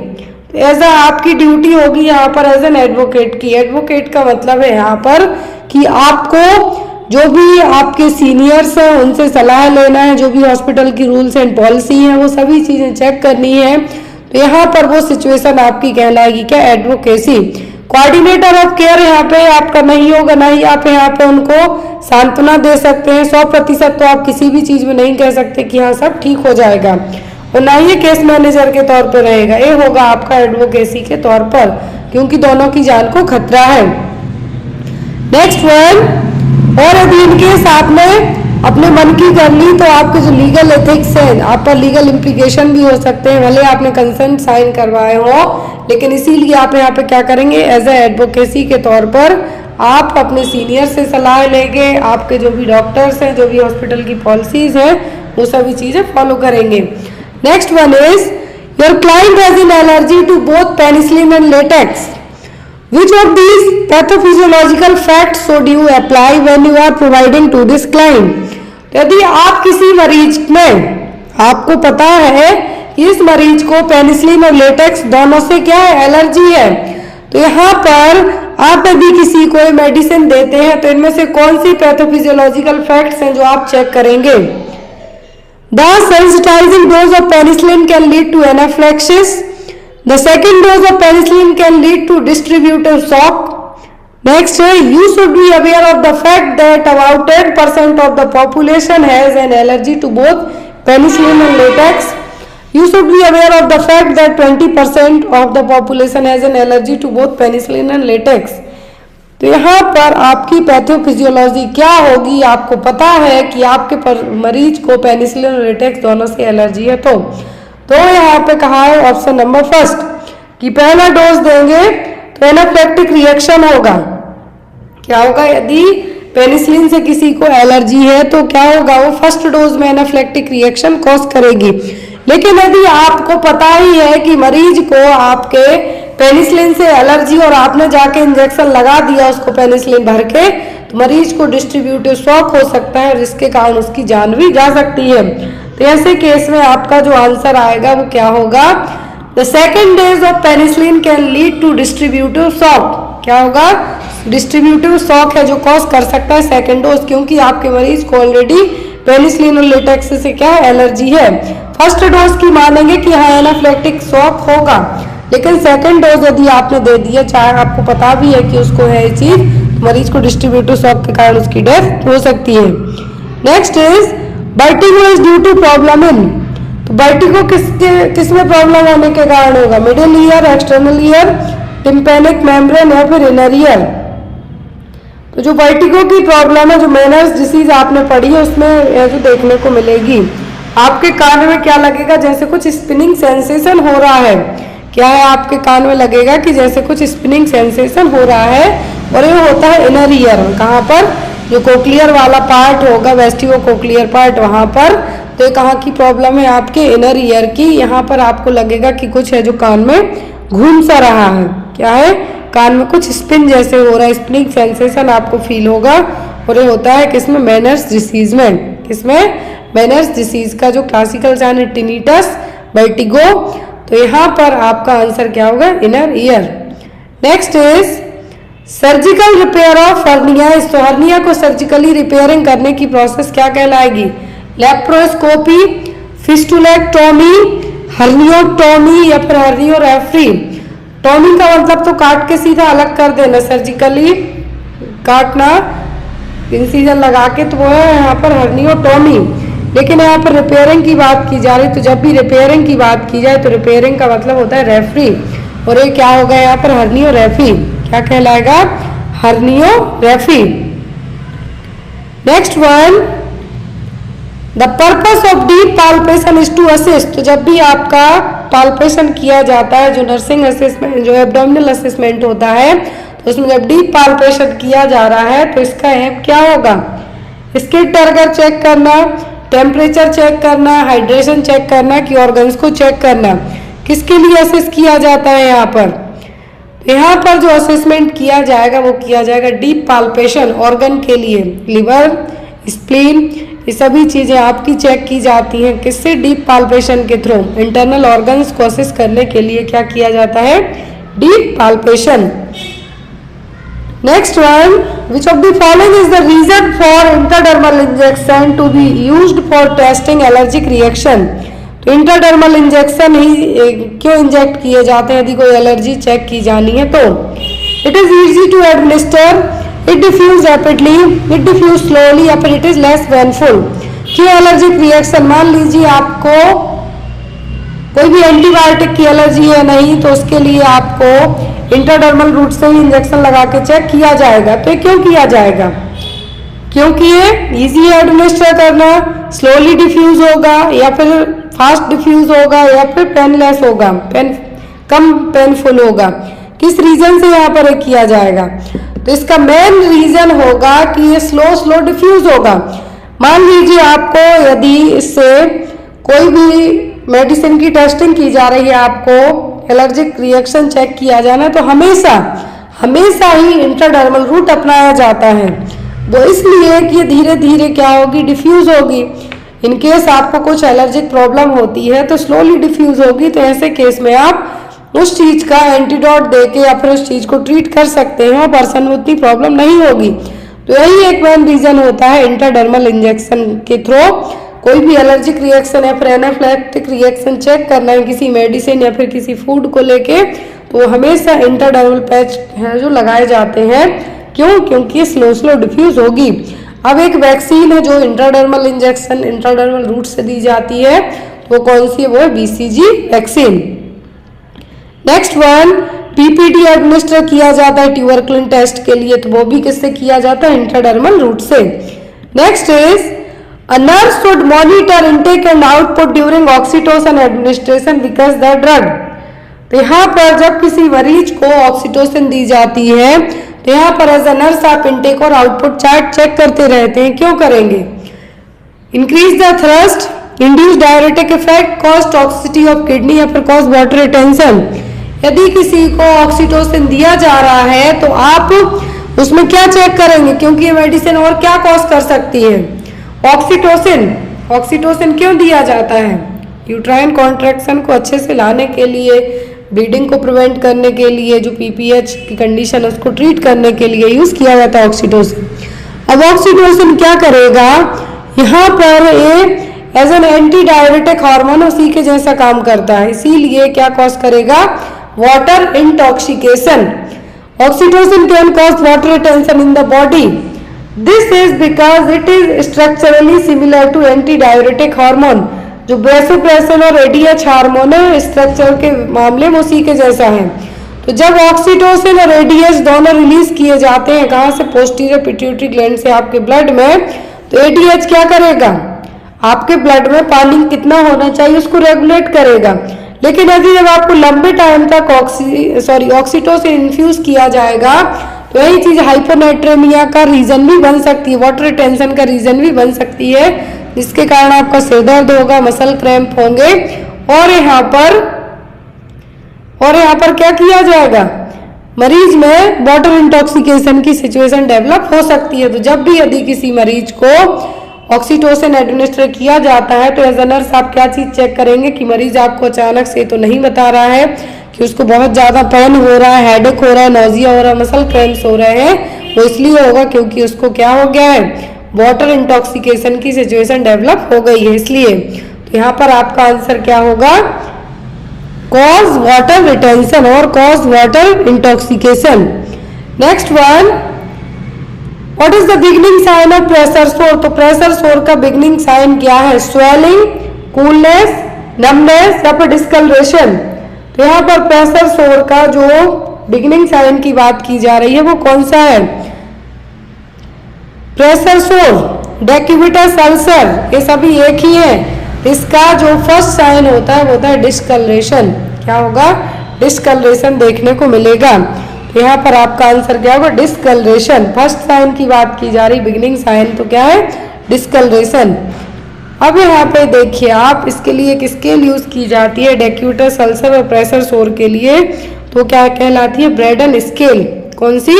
तो एज आपकी ड्यूटी होगी यहाँ पर एज एन एडवोकेट की। एडवोकेट का मतलब है यहाँ पर कि आपको जो भी आपके सीनियर्स हैं उनसे सलाह लेना है, जो भी हॉस्पिटल की रूल्स एंड पॉलिसी हैं वो सभी चीजें चेक करनी है। तो यहाँ पर वो सिचुएशन आपकी कहलाएगी क्या? एडवोकेसी। कोऑर्डिनेटर ऑफ केयर यहाँ पे आपका नहीं होगा, ना ही आप यहाँ पे उनको सांत्वना दे सकते हैं। 100% तो आप किसी भी चीज में नहीं कह सकते कि हाँ सब ठीक हो जाएगा, और ना ही केस मैनेजर के तौर पर रहेगा, ये होगा आपका एडवोकेसी के तौर पर, क्योंकि दोनों की जान को खतरा है। नेक्स्ट वन, और यदि इनकेस आपने अपने मन की कर ली तो आपके जो लीगल एथिक्स है, आप पर लीगल इम्प्लीकेशन भी हो सकते हैं, भले आपने कंसेंट साइन करवाए हो, लेकिन इसीलिए आप यहाँ पे क्या करेंगे? एज ए एडवोकेसी के तौर पर आप अपने सीनियर से सलाह लेंगे, आपके जो भी डॉक्टर्स हैं, जो भी हॉस्पिटल की पॉलिसीज हैं, वो सभी चीजें फॉलो करेंगे। Next one is, your client has an allergy to both penicillin and latex. Which of these pathophysiological facts should you apply when you are providing to this client? यदि आप किसी मरीज में, आपको पता है कि इस मरीज को पेनिसिलिन और लेटेक्स दोनों से क्या है? एलर्जी है, तो यहाँ पर आप यदि किसी को मेडिसिन देते हैं तो इनमें से कौन सी पैथोफिजियोलॉजिकल फैक्ट्स हैं जो आप चेक करेंगे? The sensitizing dose of penicillin can lead to anaphylaxis. The second dose of penicillin can lead to distributive shock. Next, you should be aware of the fact that about 10% of the population has an allergy to both penicillin and latex. You should be aware of the fact that 20% of the population has an allergy to both penicillin and latex. तो यहाँ पर आपकी पैथोफिजियोलॉजी क्या होगी? आपको पता है कि आपके मरीज को पेनिसिलिन और लेटेक्स दोनों से एलर्जी है, तो यहाँ पे कहा है ऑप्शन नंबर फर्स्ट कि पहला डोज देंगे तो एनाफ्लेक्टिक रिएक्शन होगा। क्या होगा? यदि पेनिसिलिन से किसी को एलर्जी है तो क्या होगा? वो फर्स्ट डोज में एनाफ्लेक्टिक रिएक्शन कॉज करेगी। लेकिन यदि आपको पता ही है कि मरीज को आपके पेनिसिलिन से एलर्जी और आपने जाके इंजेक्शन लगा दिया उसको पेनिसिलिन भर के, तो मरीज को डिस्ट्रीब्यूटिव शॉक हो सकता है, जिसके कारण उसकी जान भी जा सकती है। तो ऐसे केस में आपका जो आंसर आएगा वो क्या होगा? The second dose of penicillin can lead to distributive shock. क्या होगा? डिस्ट्रीब्यूटिव शॉक है जो कॉज कर सकता है सेकेंड डोज, क्योंकि आपके मरीज को ऑलरेडी पेनिसिलिन और लेटेक्स से क्या एलर्जी है। फर्स्ट डोज की मानेंगे कि हाँ एनाफ्लेक्टिक शॉक होगा, लेकिन सेकेंड डोज यदि आपने दे दिया, चाहे आपको पता भी है कि उसको है ये चीज, मरीज को डिस्ट्रीब्यूटिव शॉक के कारण उसकी डेथ हो सकती है। Next is vertigo is due to problem in. तो वर्टिगो किसमें प्रॉब्लम होने के कारण होगा? Middle ear, external ear, tympanic membrane या फिर इनर ईयर। तो जो वर्टिगो की प्रॉब्लम है, जो मेनर्स डिसीज आपने पढ़ी है उसमें जो देखने को मिलेगी, आपके कान में क्या लगेगा? जैसे कुछ स्पिनिंग सेंसेशन हो रहा है। क्या है? आपके कान में लगेगा कि जैसे कुछ स्पिनिंग सेंसेशन हो रहा है, और ये होता है इनर ईयर। कहाँ पर? जो कोक्लियर वाला पार्ट होगा, वेस्टिबो कोक्लियर पार्ट, वहां पर। तो ये कहाँ की प्रॉब्लम है? आपके इनर ईयर की। यहाँ पर आपको लगेगा कि कुछ है जो कान में घूम सा रहा है। क्या है? कान में कुछ स्पिन जैसे हो रहा है, स्पिनिंग सेंसेशन आपको फील होगा। और ये होता है किसमें, मेनर्स डिसीज में। किसमें, मेनर्स डिसीज का जो क्लासिकल साइन है टिनिटस, वर्टिगो। तो यहाँ पर आपका आंसर क्या होगा, inner ear. Next is surgical repair of hernia. तो हर्निया को सर्जिकली रिपेयरिंग करने की प्रोसेस क्या कहलाएगी, लेप्रोस्कोपी, फिस्टुलेक्टोमी, हर्नियोटोमी या फिर हर्नियोरेफ्री। टोमी का मतलब तो काट के सीधा अलग कर देना, सर्जिकली काटना, इंसिजन लगा के, तो वो है यहाँ पर हर्नियोटोमी। लेकिन यहाँ पर रिपेयरिंग की बात की जा रही, तो जब भी रिपेयरिंग की बात की जाए तो रिपेयरिंग का मतलब होता है रेफ्री। और ये क्या होगा यहाँ पर, हर्नियोरेफ्री। क्या कहलाएगा, herniorrhaphy. Next one, the purpose of deep palpation is to assist. तो जब भी आपका पाल्पेशन किया जाता है, जो नर्सिंग असेसमेंट, जो एब्डोमिनल असेसमेंट होता है, तो उसमें जब डीप पाल्पेशन किया जा रहा है तो इसका एम क्या होगा, स्किन टर्गर चेक करना, टेम्परेचर चेक करना, हाइड्रेशन चेक करना, कि ऑर्गन्स को चेक करना। किसके लिए असेस किया जाता है यहाँ पर, यहाँ पर जो असेसमेंट किया जाएगा वो किया जाएगा डीप पाल्पेशन ऑर्गन के लिए। लिवर, स्प्लीन, ये सभी चीजें आपकी चेक की जाती हैं किससे, डीप पाल्पेशन के थ्रू। इंटरनल ऑर्गन्स को असेस करने के लिए क्या किया जाता है, deep palpation. Next one, which of the following is the reason for intradermal injection to be used for testing allergic reaction. तो इंट्राडर्मल इंजेक्शन ही क्यों इंजेक्ट किए जाते हैं यदि कोई एलर्जी चेक की जानी है तो। It is easy to administer, it diffuse rapidly, it diffuse slowly या फिर इट इज लेस पेनफुल। क्यों एलर्जिक रिएक्शन, मान लीजिए आपको कोई भी एंटीबायोटिक की एलर्जी है नहीं, तो उसके लिए आपको इंट्राडर्मल रूट से ही इंजेक्शन लगा के चेक किया जाएगा। तो ये क्यों किया जाएगा, क्योंकि ये इजी है एडमिनिस्टर करना, स्लोली डिफ्यूज होगा या फिर फास्ट डिफ्यूज होगा या फिर पेनलेस होगा, कम पेनफुल होगा। किस रीजन से यहाँ पर किया जाएगा, तो इसका मेन रीजन होगा कि ये स्लो डिफ्यूज होगा। मान लीजिए आपको यदि इससे कोई भी मेडिसिन की टेस्टिंग की जा रही है, आपको एलर्जिक रिएक्शन चेक किया जाना, तो हमेशा ही इंट्राडर्मल रूट अपनाया जाता है। वो इसलिए कि ये धीरे धीरे क्या होगी, डिफ्यूज होगी। इनकेस आपको कुछ एलर्जिक प्रॉब्लम होती है तो स्लोली डिफ्यूज होगी, तो ऐसे केस में आप उस चीज का एंटीडोट देके या फिर उस चीज को ट्रीट कर सकते हैं और पर्सन में उतनी प्रॉब्लम नहीं होगी। तो यही एक मेन रीजन होता है इंट्राडर्मल इंजेक्शन के थ्रू कोई भी एलर्जिक रिएक्शन या फिर एनाफिलैक्टिक रिएक्शन चेक करना है किसी मेडिसिन या फिर किसी फूड को लेके, तो हमेशा इंट्राडर्मल पैच है जो लगाए जाते हैं। क्यों, क्योंकि स्लो डिफ्यूज होगी। अब एक वैक्सीन है जो इंट्राडर्मल इंजेक्शन इंट्राडर्मल रूट से दी जाती है, वो कौन सी है, वो है BCG vaccine. Next one, PPT administer किया जाता है ट्यूबरकुलिन टेस्ट के लिए, तो वो भी किससे किया जाता है, इंट्राडर्मल रूट से। Next is a nurse should monitor intake and output during oxytocin administration because the drug. तो यहाँ पर जब किसी मरीज को ऑक्सीटोसिन दी जाती है तो यहाँ पर एज अ नर्स आप इनटेक और आउटपुट चार्ट चेक करते रहते हैं। क्यों करेंगे, increase the thrust, induce diuretic effect, cause toxicity of kidney या फिर कॉज वाटर रिटेंशन। यदि किसी को ऑक्सीटोसिन दिया जा रहा है तो आप उसमें क्या चेक करेंगे, क्योंकि ये मेडिसिन और क्या कॉज कर सकती है। ऑक्सीटोसिन क्यों दिया जाता है, यूट्राइन कॉन्ट्रैक्शन को अच्छे से लाने के लिए, ब्लीडिंग को प्रिवेंट करने के लिए, जो PPH की कंडीशन है उसको ट्रीट करने के लिए यूज किया जाता है ऑक्सीटोसिन। अब ऑक्सीटोसिन क्या करेगा, यहाँ पर ये as an anti diuretic hormone उसी के जैसा काम करता है, इसीलिए क्या कॉज करेगा, water intoxication. Oxytocin can cause water retention in the body, this is because it is structurally similar to anti diuretic hormone. जो ब्रेसोप्रेसिन और ADH हार्मोन है स्ट्रक्चर के मामले में उसी के जैसा है। तो जब ऑक्सीटोसिन और ADH दोनों रिलीज किए जाते हैं कहाँ से, पोस्टीरियर पिट्यूटरी ग्लैंड से आपके ब्लड में, तो ADH क्या करेगा, आपके ब्लड में पानी कितना होना चाहिए उसको रेगुलेट करेगा। लेकिन यदि जब आपको लंबे टाइम तक ऑक्सीटोसिन इन्फ्यूज किया जाएगा तो यही चीज हाइपोनेट्रेमिया का रीजन भी बन सकती है, वाटर रिटेंशन का रीजन भी बन सकती है, जिसके कारण आपका सिर दर्द होगा, मसल क्रैम्प होंगे। और यहाँ पर क्या किया जाएगा, मरीज में वाटर इंटॉक्सिकेशन की सिचुएशन डेवलप हो सकती है। तो जब भी यदि किसी मरीज को ऑक्सीटोसिन एडमिनिस्टर किया जाता है तो एज अ नर्स आप क्या चीज चेक करेंगे कि मरीज आपको अचानक से तो नहीं बता रहा है कि उसको बहुत ज्यादा पेन हो रहा है, हेडेक हो रहा है, नोजिया हो रहा है, मसल क्रैम्प्स हो रहे हैं। वो इसलिए होगा क्योंकि उसको क्या हो गया है, वाटर इंटॉक्सिकेशन की सिचुएशन डेवलप हो गई है इसलिए। तो यहाँ पर आपका आंसर क्या होगा, कॉज वाटर रिटेंशन और cause water intoxication. Next one, what is the beginning sign of pressure sore? तो प्रेशर सोर का बिगनिंग साइन क्या है, स्वेलिंग, कूलनेस, नमनेस या फिर डिस्कलरेशन। तो यहाँ पर प्रेशर सोर का जो बिगनिंग साइन की बात की जा रही है वो कौन सा है, प्रेशर सोर, डेक्यूबिटस अल्सर, ये सभी एक ही है। इसका जो फर्स्ट साइन होता है वो होता है डिस्कलरेशन। क्या होगा, डिस्कलरेशन देखने को मिलेगा। तो यहाँ पर आपका आंसर क्या होगा, डिस्कलरेशन। फर्स्ट साइन की बात की जा रही, बिगिनिंग साइन तो क्या है, डिस्कलरेशन। अब यहाँ पे देखिए आप, इसके लिए एक स्केल यूज की जाती है डेक्यूबिटस अल्सर और प्रेशर सोर के लिए, तो क्या कहलाती है, ब्रेडन स्केल। कौन सी,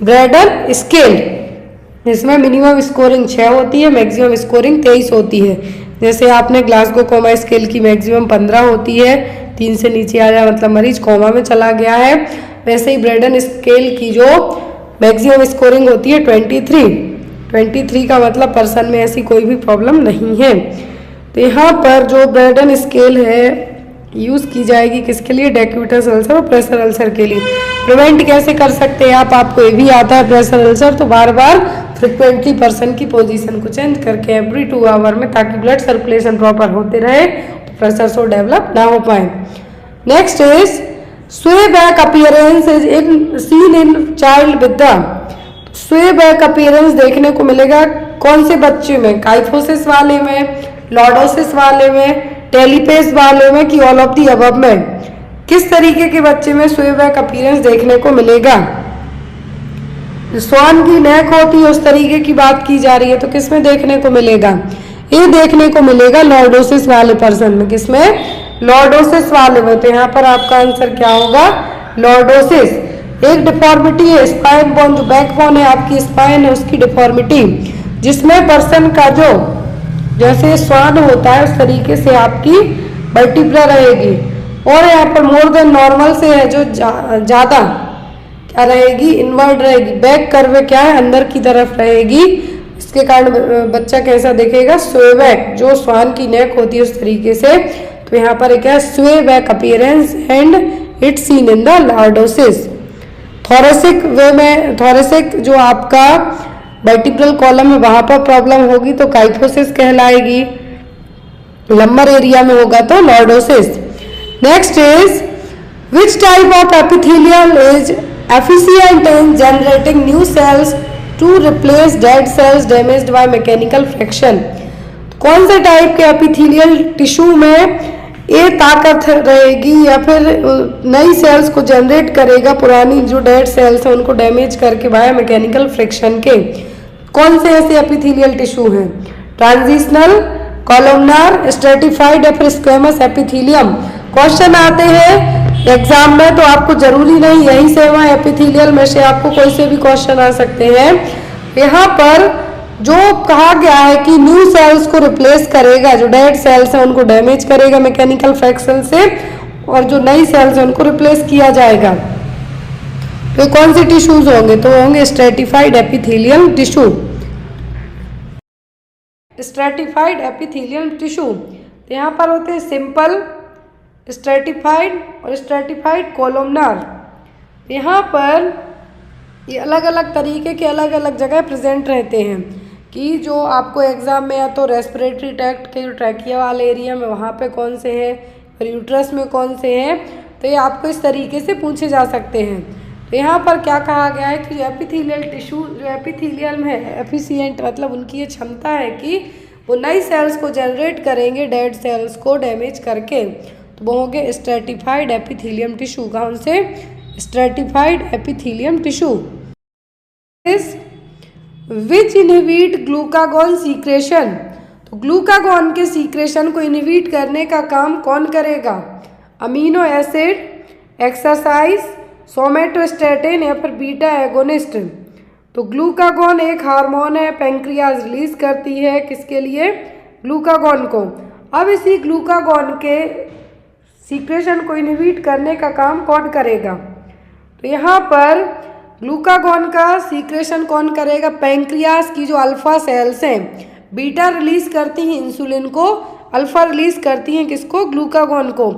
ब्रेडन स्केल। इसमें मिनिमम स्कोरिंग 6 होती है, मैक्सिमम स्कोरिंग 23 होती है। जैसे आपने ग्लासगो कोमा स्केल की मैक्सिमम 15 होती है, 3 से नीचे आ जाए मतलब मरीज कोमा में चला गया है। वैसे ही ब्रेडन स्केल की जो मैक्सिमम स्कोरिंग होती है 23 का मतलब पर्सन में ऐसी कोई भी प्रॉब्लम नहीं है। तो यहाँ पर जो ब्रेडन स्केल है यूज की जाएगी किसके लिए, डेक्यूबिटस अल्सर और प्रेशर अल्सर के लिए। प्रिवेंट कैसे कर सकते हैं आप, आपको ये भी आता है प्रेशर अल्सर, तो बार बार फ्रिक्वेंटली पर्सन की पोजीशन को चेंज करके एवरी 2 आवर में, ताकि ब्लड सर्कुलेशन प्रॉपर होते रहे, तो प्रेशर सोर डेवलप ना हो पाए। नेक्स्ट इज स्वे back appearance is in seen in child with the, स्वे बैक अपीयरेंस देखने को मिलेगा कौन से बच्चे में, काइफोसिस वाले में, लॉर्डोसिस वाले में, टेलीपेस वाले में, कि ऑल ऑफ दी अबव में। किस तरीके के बच्चे में स्वे बैक अपीयरेंस देखने को मिलेगा, स्वान की नेक होती है उस तरीके की बात की जा रही है, तो किसमें देखने को मिलेगा, ये देखने को मिलेगा लॉर्डोसिस वाले पर्सन में। किसमें, लॉर्डोसिस वाले में। तो यहाँ पर आपका आंसर क्या होगा, लॉर्डोसिस। एक डिफॉर्मिटी है स्पाइन बोन, जो बैकबोन है आपकी स्पाइन है उसकी डिफॉर्मिटी, जिसमें पर्सन का जो जैसे स्वान होता है उस तरीके से आपकी वर्टिब्रा रहेगी, और यहाँ पर मोर देन नॉर्मल से है जो ज्यादा क्या रहेगी, इनवर्ड रहेगी। बैक कर्व क्या है, अंदर की तरफ रहेगी, इसके कारण बच्चा कैसा दिखेगा, स्वे बैक, जो स्वान की नेक होती है उस तरीके से। तो यहाँ पर क्या है, sway back appearance and it's seen in the lordosis. Thoracic way में, थोरेसिक जो आपका वर्टिब्रल कॉलम है वहां पर प्रॉब्लम होगी तो काइफोसिस कहलाएगी, लंबर एरिया में होगा तो lordosis. Next is which type of epithelial is efficient in generating new cells to replace dead cells damaged by mechanical friction. कौन से टाइप के एपिथेलियल टिश्यू में ये ताकत रहेगी या फिर नई सेल्स को जनरेट करेगा, पुरानी जो डेड सेल्स है उनको डैमेज करके बाय मैकेनिकल फ्रिक्शन के। कौन से ऐसे एपिथेलियल टिश्यू हैं, ट्रांजिशनल, कॉलमनार, स्ट्रेटिफाइड या फिर स्क्वेमस एपिथेलियम। क्वेश्चन आते हैं एग्जाम में तो आपको जरूरी नहीं यही से वहाँ एपिथेलियल में से आपको कोई से भी क्वेश्चन आ सकते हैं। यहाँ पर जो कहा गया है कि न्यू सेल्स को रिप्लेस करेगा, जो डेड सेल्स है उनको डैमेज करेगा मैकेनिकल फ्रिक्शन से, और जो नई सेल्स है उनको रिप्लेस किया जाएगा। तो कौन से टिश्यूज होंगे, तो होंगे stratified epithelial tissue, stratified epithelial tissue. तो यहाँ पर होते हैं सिंपल, स्ट्रेटिफाइड और स्ट्रेटिफाइड कोलमनार। यहाँ पर ये अलग अलग तरीके के अलग अलग जगह प्रेजेंट रहते हैं, कि जो आपको एग्जाम में या तो रेस्पिरेटरी ट्रैक्ट के जो ट्रैकिया वाले एरिया में वहाँ पे कौन से हैं, और यूट्रस में कौन से हैं, तो ये आपको इस तरीके से पूछे जा सकते हैं। तो यहाँ पर क्या कहा गया है कि जो एपिथेलियल टिश्यू, जो एपिथेलियल में एफिशिएंट मतलब उनकी ये क्षमता है कि वो नई सेल्स को जनरेट करेंगे डेड सेल्स को डैमेज करके, तो वो होंगे स्ट्रेटिफाइड एपिथेलियम टिश्यू। कौन से, stratified epithelium tissue. Which inhibit glucagon secretion, तो ग्लूकागॉन के सीक्रेशन को इनहिबिट करने का काम कौन करेगा, अमीनो एसिड, एक्सरसाइज, सोमेटोस्टैटिन या फिर बीटा एगोनिस्ट। तो ग्लूकागॉन एक हार्मोन है, पैंक्रियाज रिलीज करती है किसके लिए? ग्लूकागॉन को। अब इसी ग्लूकागॉन के सीक्रेशन को इनहिबिट करने का काम कौन करेगा? तो यहाँ पर ग्लूकागॉन का सीक्रेशन कौन करेगा? पैंक्रियाज की जो अल्फा सेल्स हैं, बीटा रिलीज करती हैं इंसुलिन को, अल्फा रिलीज करती हैं किसको? ग्लूकागॉन को।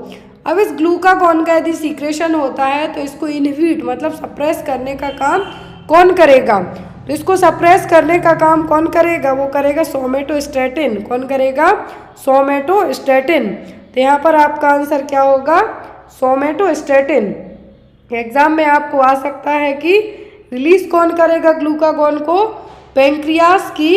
अब इस ग्लूकागॉन का यदि सीक्रेशन होता है तो इसको इनहिबिट मतलब सप्रेस करने का काम कौन करेगा? तो इसको सप्रेस करने का काम कौन करेगा? वो करेगा सोमेटोस्टैटिन। कौन करेगा? सोमेटोस्टैटिन। तो यहाँ पर आपका आंसर क्या होगा? सोमेटोस्टैटिन। एग्जाम में आपको आ सकता है कि रिलीज कौन करेगा ग्लूकागॉन को? पैंक्रियाज की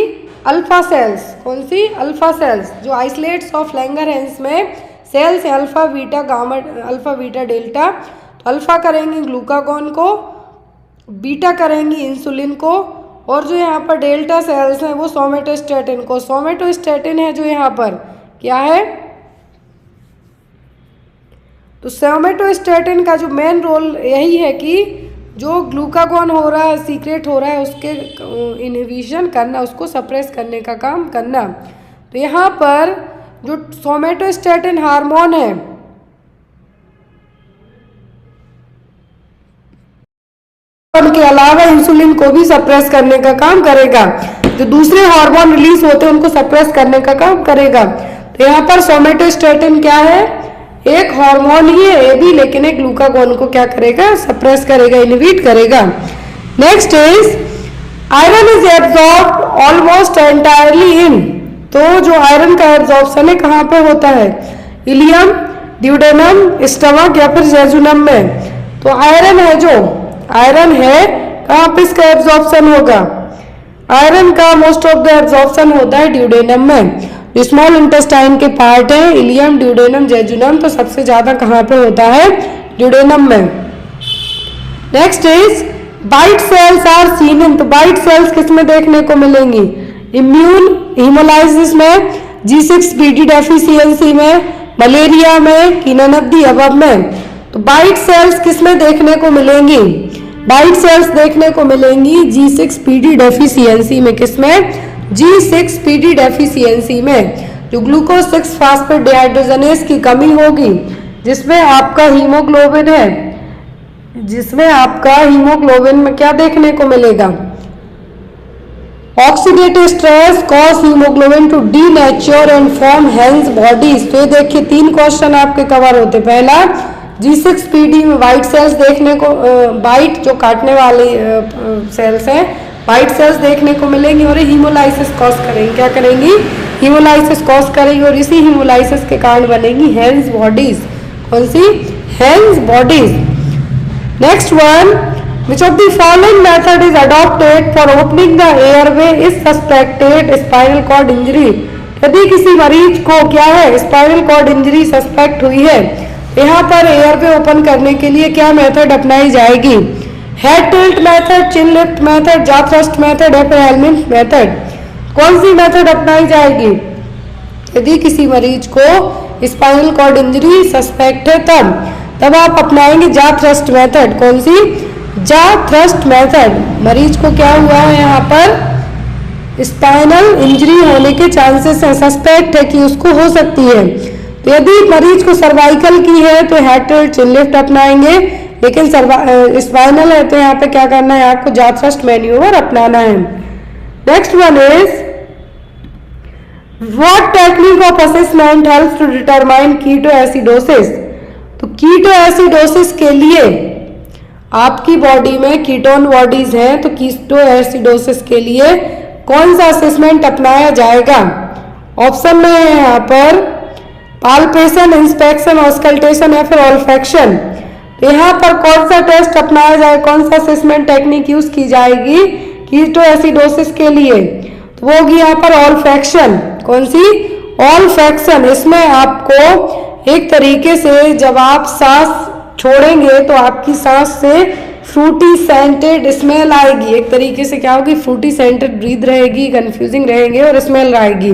अल्फा सेल्स। कौन सी? अल्फा सेल्स, जो आइसोलेट्स ऑफ लैंगरहैंस में सेल्स है, alpha beta gamma, alpha beta delta. तो अल्फा करेंगी ग्लूकागॉन को, बीटा करेंगी इंसुलिन को, और जो यहाँ पर डेल्टा सेल्स हैं वो सोमेटोस्टैटिन को। सोमेटोस्टैटिन है जो यहाँ पर क्या है? तो सोमेटोस्टैटिन का जो मेन रोल यही है कि जो ग्लूकागॉन हो रहा है, सीक्रेट हो रहा है, उसके इनहिबिशन करना, उसको सप्रेस करने का काम करना। तो यहाँ पर जो सोमेटोस्टैटिन हार्मोन है के अलावा इंसुलिन को भी सप्रेस करने का काम करेगा। जो दूसरे हार्मोन रिलीज होते हैं उनको सप्रेस करने का काम करेगा। तो यहाँ पर सोमेटोस्टैटिन क्या है? एक हार्मोन ही है ये भी, लेकिन एक ग्लूकागॉन को क्या करेगा? सप्रेस करेगा, इनहिबिट करेगा। Next is iron is absorbed almost entirely इन। तो जो आयरन का एब्जॉर्प्शन है कहाँ पे होता है? इलियम, ड्यूडेनम, स्टमक या फिर जेजुनम में। तो आयरन है जो आयरन है कहाँ पे इसका एब्जॉर्प्शन होगा? आयरन का मोस्ट ऑफ द एब्जॉर्प्शन होता है ड्यूडेनम में। स्मॉल इंटेस्टाइन के पार्ट है इलियम, ड्यूडेनम, जेजुनम, तो सबसे ज्यादा कहाँ पे होता है? ड्यूडेनम में। Next is bite cells are seen in. तो बाइट सेल्स किसमें देखने को मिलेंगी? इम्यून हीमोलाइसिस में, G6PD डेफिशिएंसी में, मलेरिया में, कीनानब्दी अबब में। तो बाइट सेल्स किसमें देखने को मिलेंगी? बाइट सेल्स देखने को मिलेंगी G6PD डेफिशिएंसी में। किसमें? G6PD डेफिशिएंसी में। जो ग्लूकोज 6 फास्फेट डिहाइड्रोजनेस की कमी होगी, जिसमें आपका हीमोग्लोबिन है, जिसमें आपका हीमोग्लोबिन में क्या देखने को मिलेगा? Oxidative stress cause haemoglobin to denature and form Heinz bodies. तो ये देखिए 3 क्वेश्चन आपके कवर होते। पहला G6PD में वाइट सेल्स देखने को, वाइट जो काटने वाली सेल्स हैं, वाइट सेल्स देखने को मिलेंगी और हीमोलाइसिस कॉज करेंगी। क्या करेंगी? हीमोलाइसिस कॉज करेंगी, और इसी हीमोलाइसिस के कारण बनेंगी हेंस बॉडीज। कौन सी? Heinz bodies. Next one, which of the following method is adopted for opening the airway is suspected spinal cord injury. यदि किसी मरीज को क्या है? स्पाइनल कॉर्ड इंजरी सस्पेक्ट हुई है, यहाँ पर एयरवे ओपन करने के लिए क्या मेथड अपनाई जाएगी? हेड टिल्ट मेथड, चिन लिफ्ट मेथड, जा थ्रस्ट मेथड या फिर हेलमेट मेथड? कौन सी मेथड अपनाई जाएगी? यदि किसी मरीज को स्पाइनल कॉर्ड इंजरी सस्पेक्ट है तब आप अपनाएंगे जा थ्रस्ट मेथड। कौन सी? जा थ्रस्ट मेथड। मरीज को क्या हुआ है? यहाँ पर स्पाइनल इंजरी होने के चांसेस है, सस्पेक्ट है कि उसको हो सकती है। तो यदि मरीज को सर्वाइकल की है तो हेड टिल्ट, चिन लिफ्ट अपनाएंगे, लेकिन स्पाइनल है तो यहाँ पे क्या करना है? आपको जा थ्रस्ट मैन्यूवर अपनाना है। Next one is what technique of assessment helps to determine keto acidosis. तो कीटो एसिडोसिस के लिए आपकी बॉडी में कीटोन बॉडीज हैं, तो कीटो एसिडोसिस के लिए कौन सा असेसमेंट अपनाया जाएगा? ऑप्शन में है यहाँ पर पाल्पेशन, इंस्पेक्शन, ऑस्कल्टेशन या फिर ऑल्फैक्शन। तो यहाँ पर कौन सा टेस्ट अपनाया जाए, कौन सा असेसमेंट टेक्निक यूज की जाएगी कीटो एसिडोसिस के लिए? तो वो होगी यहाँ पर ऑल्फैक्शन। कौन सी? ऑल्फैक्शन। इसमें आपको एक तरीके से जब आप सांस छोड़ेंगे तो आपकी सांस से फ्रूटी सेंटेड स्मेल आएगी। एक तरीके से क्या होगी? फ्रूटी सेंटेड ब्रीथ रहेगी, कंफ्यूजिंग रहेंगे और स्मेल आएगी।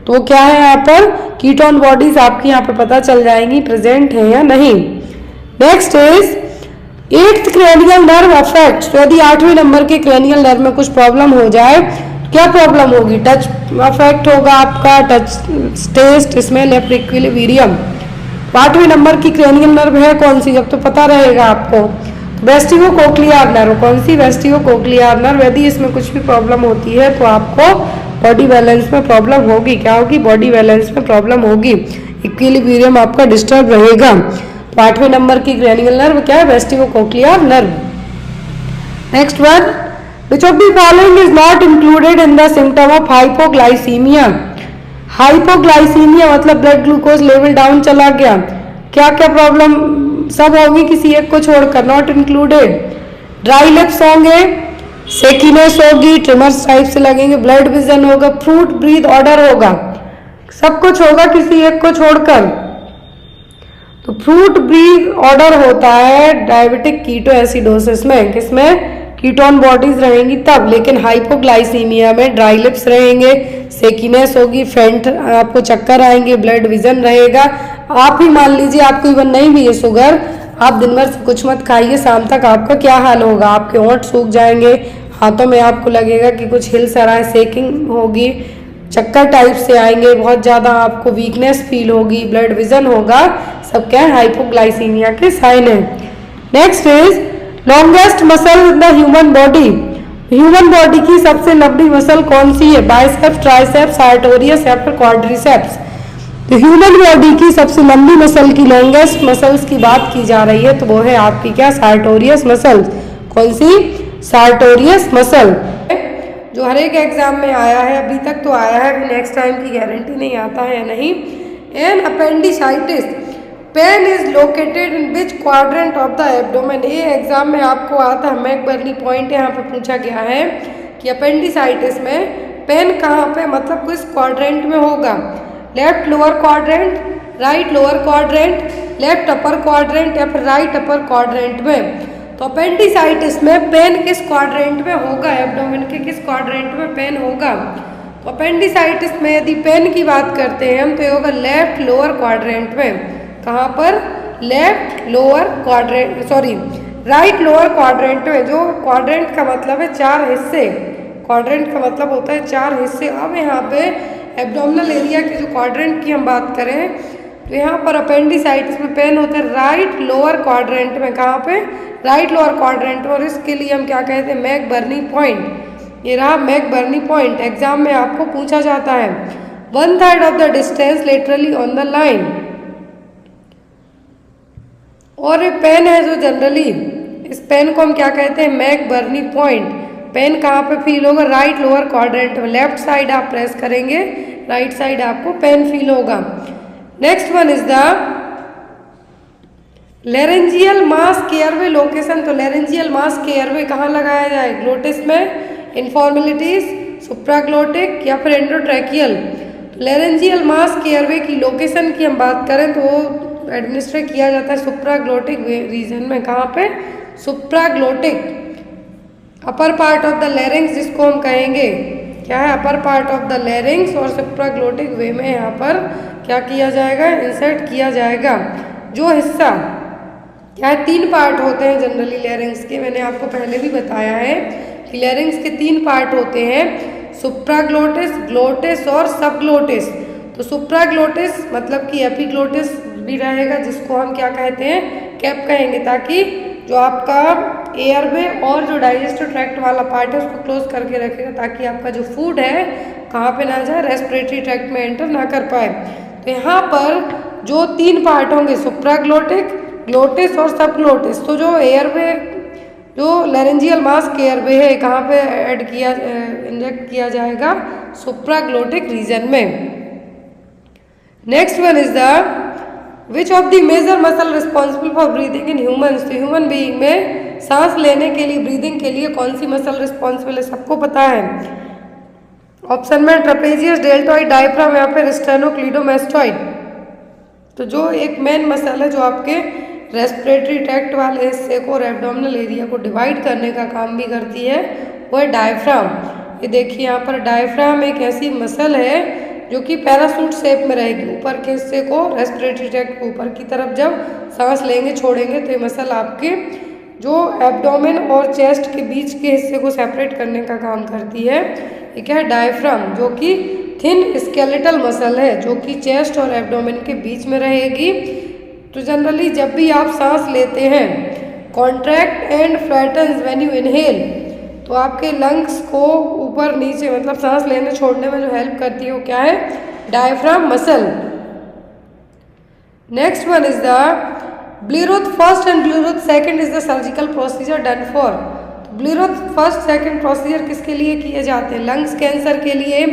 तो क्या है यहाँ पर? कीटोन बॉडीज आपकी यहाँ पे पता चल जाएंगी प्रेजेंट है या नहीं। Next is 8th cranial nerve affect, तो यदि 8वें नंबर के क्रेनियल नर्व में कुछ प्रॉब्लम हो जाए, क्या प्रॉब्लम होगी? टच अफेक्ट होगा आपका, टच, टेस्ट, स्मेल या इक्विलिब्रियम। 8वें नंबर की क्रेनियल नर्व है कौन सी, जब तो पता रहेगा आपको। वेस्टिबो कोक्लियर नर्व, कौन सी? वेस्टिबो कोक्लियर नर्व। यदि इसमें कुछ भी प्रॉब्लम होती है तो आपको बॉडी बैलेंस में प्रॉब्लम होगी। क्या होगी? बॉडी बैलेंस में प्रॉब्लम होगी, इक्विलिब्रियम आपका डिस्टर्ब रहेगा। तो 8वें नंबर की क्रेनियल नर्व क्या है? Vestibulocochlear nerve. Next one, which of the following is not included in the symptom of hypoglycemia? Hypoglycaemia मतलब ब्लड ग्लूकोज लेवल डाउन चला गया। क्या क्या प्रॉब्लम सब होगी, किसी एक को छोड़कर, नॉट इंक्लूडेड। ड्राई लिप्स होंगे, सेकीनेस होगी, ट्रिमर्स टाइप से लगेंगे, ब्लड विजन होगा, फ्रूट ब्रीथ ऑर्डर होगा, सब कुछ होगा किसी एक को छोड़कर। तो फ्रूट ब्रीथ ऑर्डर होता है डायबिटिक कीटो एसिडोसिस में, किसमें? कीटोन बॉडीज रहेंगी तब। लेकिन हाइपोग्लाइसीमिया में ड्राई लिप्स रहेंगे, सेकीनेस होगी, फेंट, आपको चक्कर आएंगे, ब्लड विजन रहेगा। आप ही मान लीजिए आपको इवन नहीं भी है शुगर, आप दिन भर कुछ मत खाइए, शाम तक आपका क्या हाल होगा? आपके होंठ सूख जाएंगे, हाथों में आपको लगेगा कि कुछ हिल सा रहा है, शेकिंग होगी, चक्कर टाइप से आएंगे, बहुत ज़्यादा आपको वीकनेस फील होगी, ब्लड विजन होगा, सब क्या है? हाइपोग्लाइसीमिया के साइन है। Next is longest muscle in the human body. Human body की सबसे लंबी मसल कौन सी है? बाइसेप्स, ट्राइसेप्स, सार्टोरियस या फिर क्वाड्रिसेप्स। तो ह्यूमन बॉडी की सबसे लंबी मसल की, लॉन्गेस्ट मसल्स की बात की जा रही है, तो वो है आपकी क्या? Sartorius muscle. कौन सी? सार्टोरियस मसल, जो हर एक एग्जाम में आया है अभी तक तो आया है, अभी नेक्स्ट टाइम की गारंटी नहीं आता है या नहीं। An appendicitis pain is located in which quadrant of the abdomen. ये एग्जाम में आपको आता है, मैकबर्नी पॉइंट यहाँ पे पूछा गया है कि अपेंडिसाइटिस में पेन कहाँ पे, मतलब किस क्वाड्रेंट में होगा? Left lower quadrant, right lower quadrant, left upper quadrant या फिर राइट अपर क्वाड्रेंट में। तो अपेंडिसाइटिस में पेन किस क्वाड्रेंट में होगा? एब्डोमेन के किस क्वाड्रेंट में पेन होगा? तो अपेंडिसाइटिस में यदि पेन की बात करते हैं हम तो ये होगा लेफ्ट लोअर क्वाड्रेंट में। कहाँ पर? Left lower quadrant, sorry right lower quadrant में। जो क्वाड्रेंट का मतलब है 4 हिस्से, क्वाड्रेंट का मतलब होता है 4 हिस्से। अब यहाँ पे एब्डोमिनल एरिया के जो क्वाड्रेंट की हम बात करें तो यहाँ पर अपेंडिसाइटिस में पेन होता है राइट लोअर क्वाड्रेंट में। कहाँ पे? राइट लोअर क्वाड्रेंट में। और इसके लिए हम क्या कहते हैं? McBurney point. ये रहा मैकबर्नी पॉइंट, एग्जाम में आपको पूछा जाता है। 1/3 of the distance laterally on the line. और ये पेन है जो जनरली, इस पेन को हम क्या कहते हैं? McBurney point. पेन कहाँ पे फील होगा? राइट लोअर क्वाड्रेंट में। लेफ्ट साइड आप प्रेस करेंगे, राइट साइड आपको पेन फील होगा। Next one is the laryngeal mask airway location. तो लेरेंजियल मास के एयरवे कहाँ लगाया जाए? ग्लोटिस में, इनफॉर्मेलिटीज, सुप्राग्लोटिक या फिर endotracheal. Laryngeal mask airway की लोकेशन की हम बात करें तो वो एडमिनिस्ट्रेट किया जाता है सुप्राग्लोटिक रीजन में। कहाँ पे? Supraglottic, upper part of the larynx जिसको हम कहेंगे, क्या है? Upper part of the larynx. और सुप्राग्लोटिक वे में यहाँ पर क्या किया जाएगा? इंसर्ट किया जाएगा। जो हिस्सा क्या है? 3 पार्ट होते हैं जनरली लेरिंग्स के, मैंने आपको पहले भी बताया है कि लेरिंग्स के 3 पार्ट होते हैं, सुप्राग्लोटिस, ग्लोटिस और सबग्लोटिस। तो सुप्राग्लोटिस मतलब कि एपिग्लोटिस भी रहेगा, जिसको हम क्या कहते हैं? कैप कहेंगे, ताकि जो आपका एयरवे और जो डाइजेस्टिव ट्रैक्ट वाला पार्ट है उसको क्लोज करके रखेगा, ताकि आपका जो फूड है कहाँ पे ना जाए? रेस्पिरेटरी ट्रैक्ट में एंटर ना कर पाए। तो यहाँ पर जो 3 पार्ट होंगे, सुप्राग्लोटिक, ग्लोटिस और सबग्लोटिस। तो जो एयरवे, जो लेरेंजियल मास के एयरवे है, कहाँ पे ऐड किया, इंजेक्ट किया जाएगा? सुप्राग्लोटिक रीजन में। Next one is the which of the major muscle responsible for breathing in humans. तो ह्यूमन बीइंग में सांस लेने के लिए, ब्रीदिंग के लिए कौन सी मसल रिस्पॉन्सिबल है? सबको पता है। ऑप्शन में ट्रेपेजियस, डेल्टॉइड, डायफ्राम या फिर स्टेनोक्लीडोमास्टॉइड। तो जो एक मेन मसल है जो आपके रेस्पिरेटरी ट्रैक्ट वाले हिस्से को और एब्डोमिनल एरिया को डिवाइड करने का काम भी करती है, वो है डायफ्राम। ये देखिए यहाँ पर डायफ्राम एक ऐसी मसल है जो कि पैरासूट शेप में रहेगी। ऊपर के हिस्से को, रेस्पिरेटरी ट्रैक्ट को ऊपर की तरफ जब सांस लेंगे छोड़ेंगे तो ये मसल आपके जो एब्डोमेन और चेस्ट के बीच के हिस्से को सेपरेट करने का काम करती है। ये क्या है? डायफ्राम, जो कि थिन स्केलेटल मसल है, जो कि चेस्ट और एब्डोमेन के बीच में रहेगी। तो जनरली जब भी आप सांस लेते हैं, contract and flattens when you inhale, तो आपके लंग्स को ऊपर नीचे मतलब सांस लेने छोड़ने में जो हेल्प करती है वो क्या है? Diaphragm muscle. Next one is the Billroth first and Billroth second is the surgical procedure done for. Billroth first second procedure किसके लिए किए जाते हैं? लंग्स कैंसर के लिए,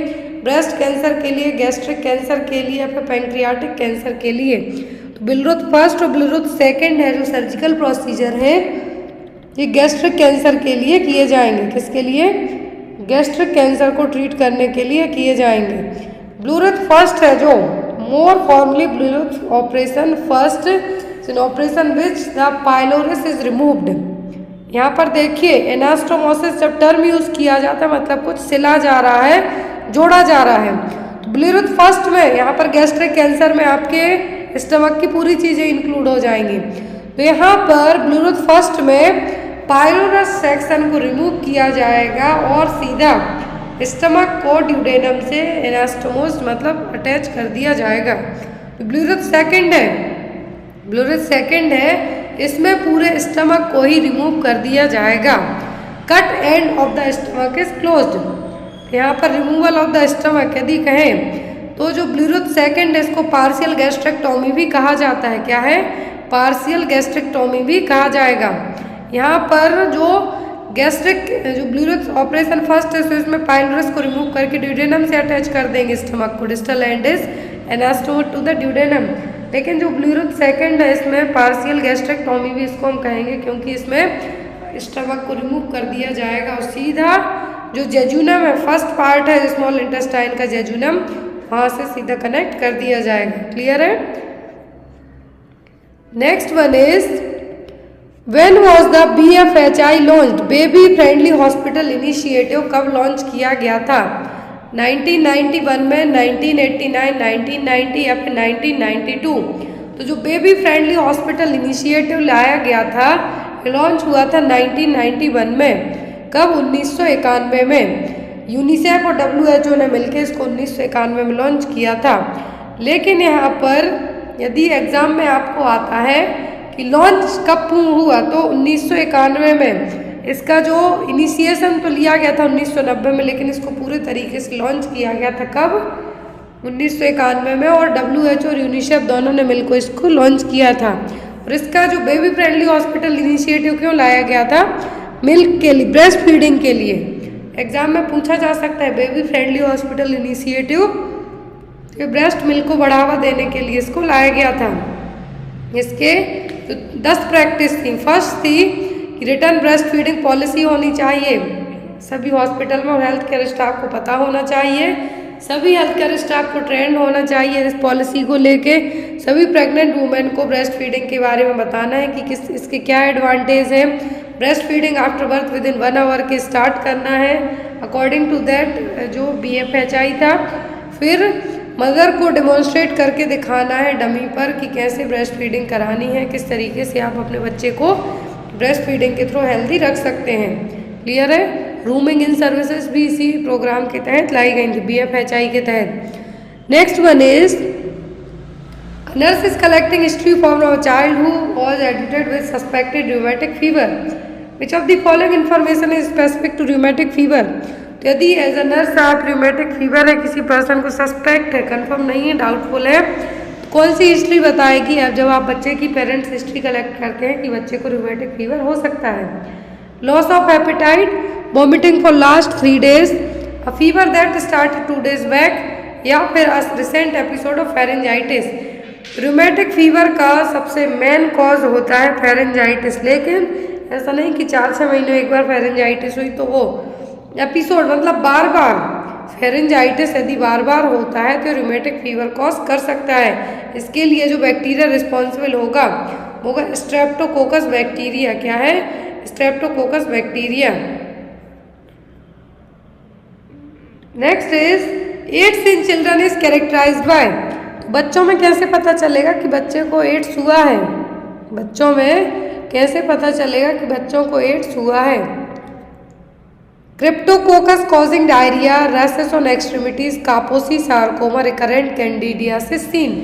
ब्रेस्ट कैंसर के लिए, गैस्ट्रिक कैंसर के लिए या फिर पैंक्रियाटिक कैंसर के लिए। तो ब्लीरूथ फर्स्ट और ब्लीरूथ सेकंड है जो सर्जिकल प्रोसीजर है, ये गैस्ट्रिक कैंसर के लिए किए जाएंगे। किसके लिए? गैस्ट्रिक कैंसर को ट्रीट करने के लिए किए जाएंगे। ब्लीरूथ फर्स्ट है जो more formally Billroth operation first in operation which the pylorus is removed. यहाँ पर देखिए एनास्टोमोसिस जब टर्म यूज किया जाता है मतलब कुछ सिला जा रहा है, जोड़ा जा रहा है। तो ब्लीरूथ फर्स्ट में यहाँ पर गैस्ट्रिक कैंसर में आपके स्टमक की पूरी चीजें इंक्लूड हो जाएंगी। तो यहाँ पर ब्लीरूथ फर्स्ट में पाइलोरस सेक्शन को रिमूव किया जाएगा और सीधा स्टमक को ड्यूडेनम से एनास्टोमोस मतलब अटैच कर दिया जाएगा। तो ब्लीरूथ सेकंड है, ब्लीरूथ सेकंड है, इसमें पूरे स्टमक को ही रिमूव कर दिया जाएगा। Cut end of the stomach is closed. यहाँ पर रिमूवल ऑफ द स्टमक यदि कहें तो जो ब्लीरूथ सेकंड है इसको पार्शियल गैस्ट्रेक्टोमी भी कहा जाता है। क्या है? पार्शियल गैस्ट्रेक्टोमी भी कहा जाएगा। यहाँ पर जो जो ब्लीरूथ ऑपरेशन फर्स्ट है तो इसमें पाइलोरस को रिमूव करके ड्यूडेनम से अटैच कर देंगे स्टमक को। Distal end is anastomose to the duodenum. लेकिन जो ब्लीरूथ सेकंड है इसमें पार्शियल गैस्ट्रेक्टोमी भी इसको हम कहेंगे क्योंकि इसमें स्टमक को रिमूव कर दिया जाएगा और सीधा जो जेजुनम है, फर्स्ट पार्ट है स्मॉल इंटेस्टाइन का जेजुनम, वहाँ से सीधा कनेक्ट कर दिया जाएगा। क्लियर है? Next one is when was the BFHI launched? Baby friendly hospital initiative कब लॉन्च किया गया था? 1991 में, 1989, 1990 या फिर 1992? तो जो बेबी फ्रेंडली हॉस्पिटल इनिशिएटिव लाया गया था लॉन्च हुआ था 1991 में। कब? 1991 में। यूनिसेफ और WHO ने मिलकर इसको 1991 में लॉन्च किया था। लेकिन यहाँ पर यदि एग्जाम में आपको आता है कि लॉन्च कब हुआ तो 1991 में। इसका जो इनिशिएशन तो लिया गया था 1990 में, लेकिन इसको पूरे तरीके से लॉन्च किया गया था कब? 1991 में। और WHO और यूनिसेफ दोनों ने मिलकर इसको लॉन्च किया था। और इसका जो बेबी फ्रेंडली हॉस्पिटल इनिशिएटिव क्यों लाया गया था? मिल्क के लिए, ब्रेस्ट फीडिंग के लिए। एग्जाम में पूछा जा सकता है बेबी फ्रेंडली हॉस्पिटल इनिशिएटिव, तो ब्रेस्ट मिल्क को बढ़ावा देने के लिए इसको लाया गया था। इसके तो 10 प्रैक्टिस थी। फर्स्ट थी कि रिटर्न ब्रेस्ट फीडिंग पॉलिसी होनी चाहिए सभी हॉस्पिटल में और हेल्थ केयर स्टाफ को पता होना चाहिए, सभी हेल्थ केयर स्टाफ को ट्रेंड होना चाहिए इस पॉलिसी को लेके। सभी प्रेग्नेंट वुमेन को ब्रेस्ट फीडिंग के बारे में बताना है कि इसके क्या एडवांटेज है। Breast feeding after birth within 1 hour के स्टार्ट करना है अकॉर्डिंग टू दैट जो BFHI था। फिर मदर को डेमोन्स्ट्रेट करके दिखाना है डमी पर कि कैसे ब्रेस्ट फीडिंग करानी है, किस तरीके से आप अपने बच्चे को ब्रेस्ट फीडिंग के थ्रू हेल्दी रख सकते हैं। क्लियर है? रूमिंग इन सर्विसेज भी इसी प्रोग्राम के तहत लाई गई थी, BFHI के तहत। Next one is nurse is collecting history from a child who was admitted with suspected rheumatic fever. Which of the following information is specific to rheumatic fever? तो यदि एज अ नर्स आप रूमेटिक फीवर है, किसी पर्सन को सस्पेक्ट है, कंफर्म नहीं है, डाउटफुल है, तो कौन सी हिस्ट्री बताएगी? अब जब आप बच्चे की पेरेंट्स हिस्ट्री कलेक्ट करते हैं कि बच्चे को रूमेटिक फीवर हो सकता है। Loss of appetite, vomiting for last 3 days, a fever that started 2 days back, या फिर recent episode of pharyngitis. Rheumatic fever का सबसे मेन कॉज होता है फेरेंजाइटिस, लेकिन ऐसा नहीं कि 4-6 महीने में एक बार फेरेंजाइटिस हुई तो वो एपिसोड मतलब बार बार फेरेंजाइटिस यदि बार बार होता है तो रूमेटिक फीवर कॉज कर सकता है। इसके लिए जो बैक्टीरिया रिस्पॉन्सिबल होगा वो होगा स्ट्रेप्टोकोकस बैक्टीरिया। क्या है? Streptococcus bacteria. Next is AIDS in children is characterised by. तो बच्चों में कैसे पता चलेगा कि बच्चे को एड्स हुआ है? बच्चों में कैसे पता चलेगा कि बच्चों को एड्स हुआ है? Cryptococcus causing diarrhoea, rashes on extremities, Kaposi sarcoma, recurrent candidiasis seen.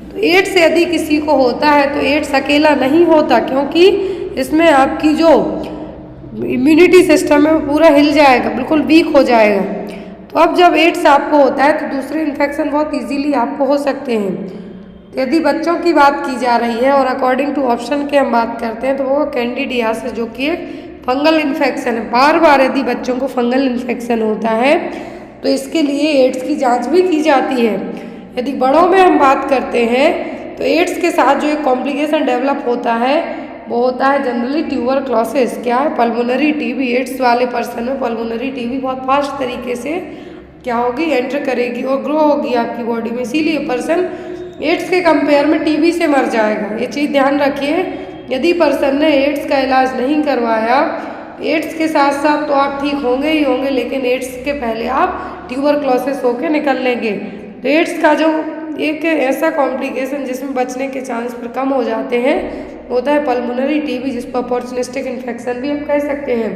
तो एड्स यदि किसी को होता है तो एड्स अकेला नहीं होता, क्योंकि इसमें आपकी जो इम्यूनिटी सिस्टम है वो पूरा हिल जाएगा, बिल्कुल वीक हो जाएगा। तो अब जब एड्स आपको होता है तो दूसरे इन्फेक्शन बहुत इजीली आपको हो सकते हैं। यदि बच्चों की बात की जा रही है और अकॉर्डिंग टू ऑप्शन के हम बात करते हैं तो वो कैंडिडियासिस, जो कि एक फंगल इन्फेक्शन है। बार बार यदि बच्चों को फंगल इन्फेक्शन होता है तो इसके लिए एड्स की जांच भी की जाती है। यदि बड़ों में हम बात करते हैं तो एड्स के साथ जो एक कॉम्प्लिकेशन डेवलप होता है वो होता है जनरली ट्यूबरक्लोसिस। क्या है? Pulmonary TB. एड्स वाले पर्सन में पल्मोनरी टीबी बहुत फास्ट तरीके से क्या होगी, एंटर करेगी और ग्रो होगी आपकी बॉडी में, इसीलिए पर्सन एड्स के कंपेयर में टीबी से मर जाएगा। ये चीज़ ध्यान रखिए। यदि पर्सन ने एड्स का इलाज नहीं करवाया, एड्स के साथ साथ तो आप ठीक होंगे ही होंगे, लेकिन एड्स के पहले आप ट्यूबरक्लोसिस होकर निकल लेंगे। तो एड्स का जो एक ऐसा कॉम्प्लिकेशन जिसमें बचने के चांस पर कम हो जाते हैं होता है पल्मोनरी टीबी, जिसको अपॉर्चुनिस्टिक इन्फेक्शन भी आप कह सकते हैं।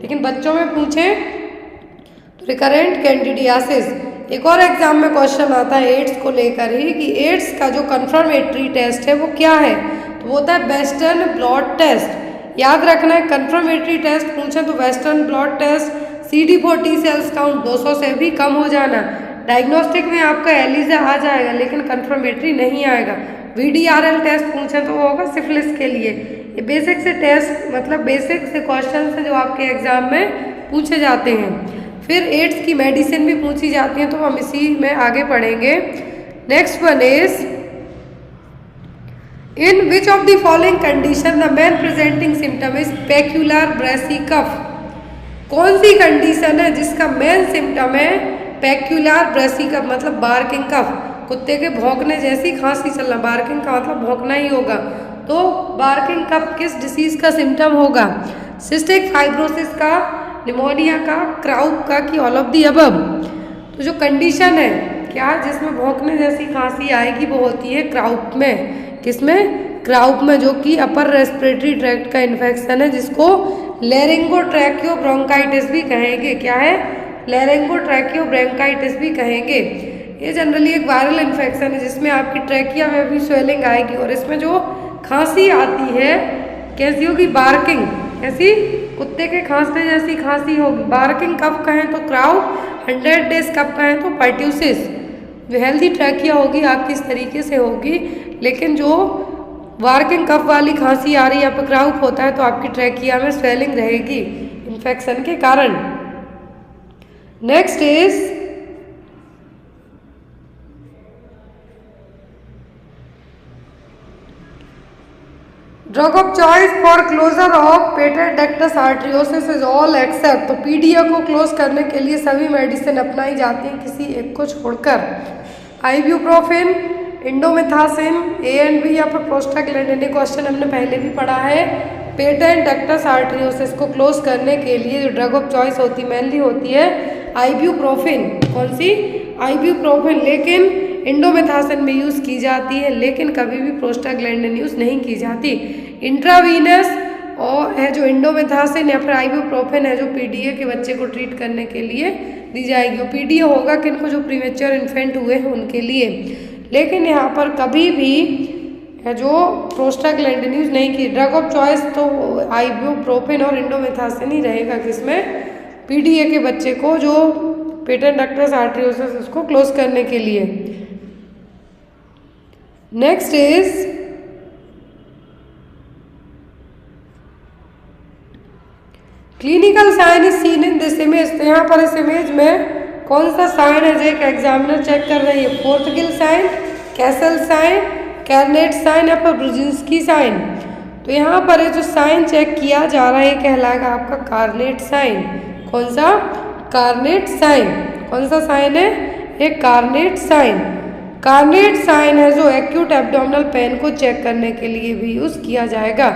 लेकिन बच्चों में पूछें तो रिकरेंट कैंडिडियासिस। एक और एग्जाम में क्वेश्चन आता है एड्स को लेकर ही कि एड्स का जो कंफर्मेटरी टेस्ट है वो क्या है, तो वो होता है वेस्टर्न ब्लॉट टेस्ट। याद रखना है, कंफर्मेटरी टेस्ट पूछे तो western blot test, CD4 T cells count 200 से भी कम हो जाना। डायग्नोस्टिक में आपका एलिजा आ जाएगा लेकिन कंफर्मेटरी नहीं आएगा। VDRL टेस्ट पूछे तो वो होगा सिफिलिस के लिए। ये बेसिक से टेस्ट, मतलब बेसिक से क्वेश्चन है जो आपके एग्जाम में पूछे जाते हैं। फिर एड्स की मेडिसिन भी पूछी जाती है, तो हम इसी में आगे पढ़ेंगे। Next one is in which of the following condition the main presenting symptom is peculiar brassy cough. कौन सी कंडीशन है जिसका मेन सिम्टम है पेक्युलर ब्रेसी कफ, मतलब बार्किंग कफ, कुत्ते के भौंकने जैसी खांसी चलना। बार्किंग का मतलब भौंकना ही होगा। तो बार्किंग कफ किस डिसीज का सिम्टम होगा? सिस्टिक फाइब्रोसिस का, निमोनिया का, क्राउप का, कि ऑल ऑफ दी अबव। तो जो कंडीशन है क्या जिसमें भौंकने जैसी खांसी आएगी वो होती है क्राउप में। किसमें? क्राउप में, जो कि अपर रेस्पिरेटरी ट्रैक्ट का इन्फेक्शन है, जिसको लेरिंगोट्रैकियो ब्रोंकाइटिस भी कहेंगे। क्या है? लेरिंगोट्रैकियो ब्रोंकाइटिस भी कहेंगे। ये जनरली एक वायरल इन्फेक्शन है जिसमें आपकी ट्रैकिया में भी स्वेलिंग आएगी और इसमें जो खांसी आती है कैसी होगी? बार्किंग। ऐसी कुत्ते के खांसने जैसी खांसी होगी। बार्किंग कफ कहें तो क्राउप, 100 डेज कफ कहें तो पर्ट्यूसिस। जो हेल्दी ट्रैकिया होगी आपकी इस तरीके से होगी, लेकिन जो बार्किंग कफ वाली खांसी आ रही है, आपका क्राउप होता है, तो आपकी ट्रैकिया में स्वेलिंग रहेगी इन्फेक्शन के कारण। Next is drug of choice for closure of patent ductus arteriosus is all except. तो पीडीए को क्लोज करने के लिए सभी मेडिसिन अपनाई जाती हैं किसी एक को छोड़कर। आइब्यूप्रोफेन, इंडोमेथासिन, A&B या फिर प्रोस्टाग्लैंडिन। क्वेश्चन हमने पहले भी पढ़ा है। पेटेंट डक्टस आर्टरियोसिस को क्लोज करने के लिए जो ड्रग ऑफ चॉइस होती मेनली होती है आइब्यूप्रोफेन। कौन सी? आइब्यूप्रोफेन। लेकिन इंडोमेथासिन में यूज़ की जाती है, लेकिन कभी भी प्रोस्टाग्लैंडिन यूज़ नहीं की जाती। इंट्रावीनस और है जो इंडोमेथासिन या फिर आइब्यूप्रोफेन है जो पीडीए के बच्चे को ट्रीट करने के लिए दी जाएगी। और पीडीए होगा किनको? जो प्रीमेच्योर इन्फेंट हुए हैं उनके लिए। लेकिन यहाँ पर कभी भी जो प्रोस्टाग्लैंडिन यूज़ नहीं की। ड्रग ऑफ चॉइस तो आइब्यूप्रोफेन और इंडोमेथासिन ही रहेगा। किसमें? पीडीए के बच्चे को जो पेटेंट डक्टस आर्टरियोसिस उसको क्लोज करने के लिए। Next is clinical sign is seen in this image. तो यहाँ पर इस इमेज में कौन सा साइन है जो एक एग्जामिनर चेक कर रही है? फोर्थ गिल sign, Castell sign, Carnett sign या फिर ब्रुजिंस्की साइन। तो यहाँ पर जो साइन चेक किया जा रहा है कहलाएगा आपका कार्नेट साइन। कौन सा? कार्नेट साइन। कौन सा साइन है? एक कार्नेट साइन। कार्नेट साइन है जो एक्यूट एब्डोमिनल पेन को चेक करने के लिए भी यूज़ किया जाएगा।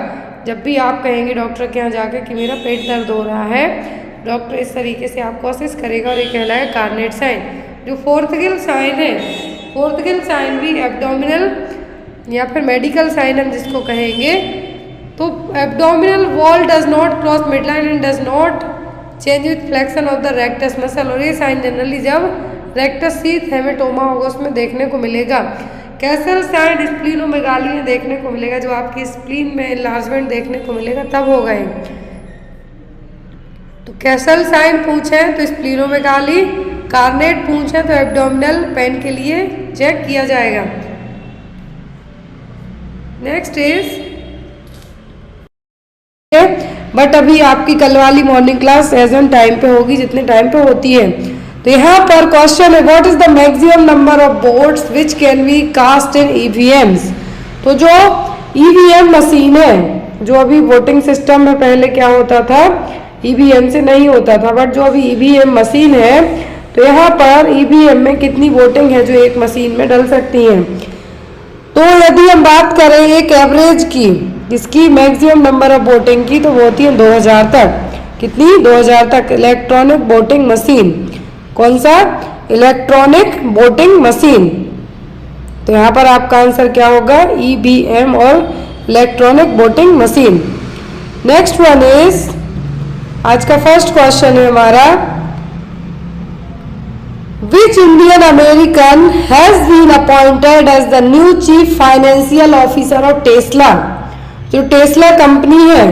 जब भी आप कहेंगे डॉक्टर के यहाँ जाकर कि मेरा पेट दर्द हो रहा है, डॉक्टर इस तरीके से आपको असिस्ट करेगा और ये कहलाएगा कार्नेट साइन। जो फोर्थ गिल साइन है, फोर्थ गिल साइन भी एब्डोमिनल या फिर मेडिकल साइन हम जिसको कहेंगे, तो abdominal wall does not cross mid line and does not change with flexion of the rectus muscle, और ये साइन जनरली जब रेक्टस शीथ हेमेटोमा होगा उसमें देखने को मिलेगा। कैसल साइन स्प्लीनोमेगाली में देखने को मिलेगा, जो आपकी स्प्लीन में इनलार्जमेंट देखने को मिलेगा तब होगा ये। तो कैसल साइन पूछे तो स्प्लीनोमेगाली, कार्नेट पूछे तो एब्डोमिनल पेन के लिए चेक किया जाएगा। नेक्स्ट इज बट अभी आपकी कल वाली morning class as an time पे होगी जितने टाइम पे होती है। तो यहाँ पर क्वेश्चन है what is the maximum number of votes which can be cast in EVMs. तो जो ईवीएम मशीन है, जो अभी वोटिंग सिस्टम में पहले क्या होता था, ईवीएम से नहीं होता था, बट जो अभी ईवीएम मशीन है तो यहाँ पर ईवीएम में कितनी वोटिंग है जो एक मशीन में डल सकती है। तो यदि हम बात करें एक एवरेज की, जिसकी मैक्सिमम नंबर ऑफ वोटिंग की, तो वो होती है 2000 तक। कितनी? 2000 तक। इलेक्ट्रॉनिक वोटिंग मशीन, कौन सा? Electronic voting machine. तो यहाँ पर आपका आंसर क्या होगा? ईवीएम और electronic voting machine. Next one is, आज का फर्स्ट क्वेश्चन है हमारा, Which Indian American has been appointed as the new chief financial officer of Tesla? जो टेस्ला कंपनी है,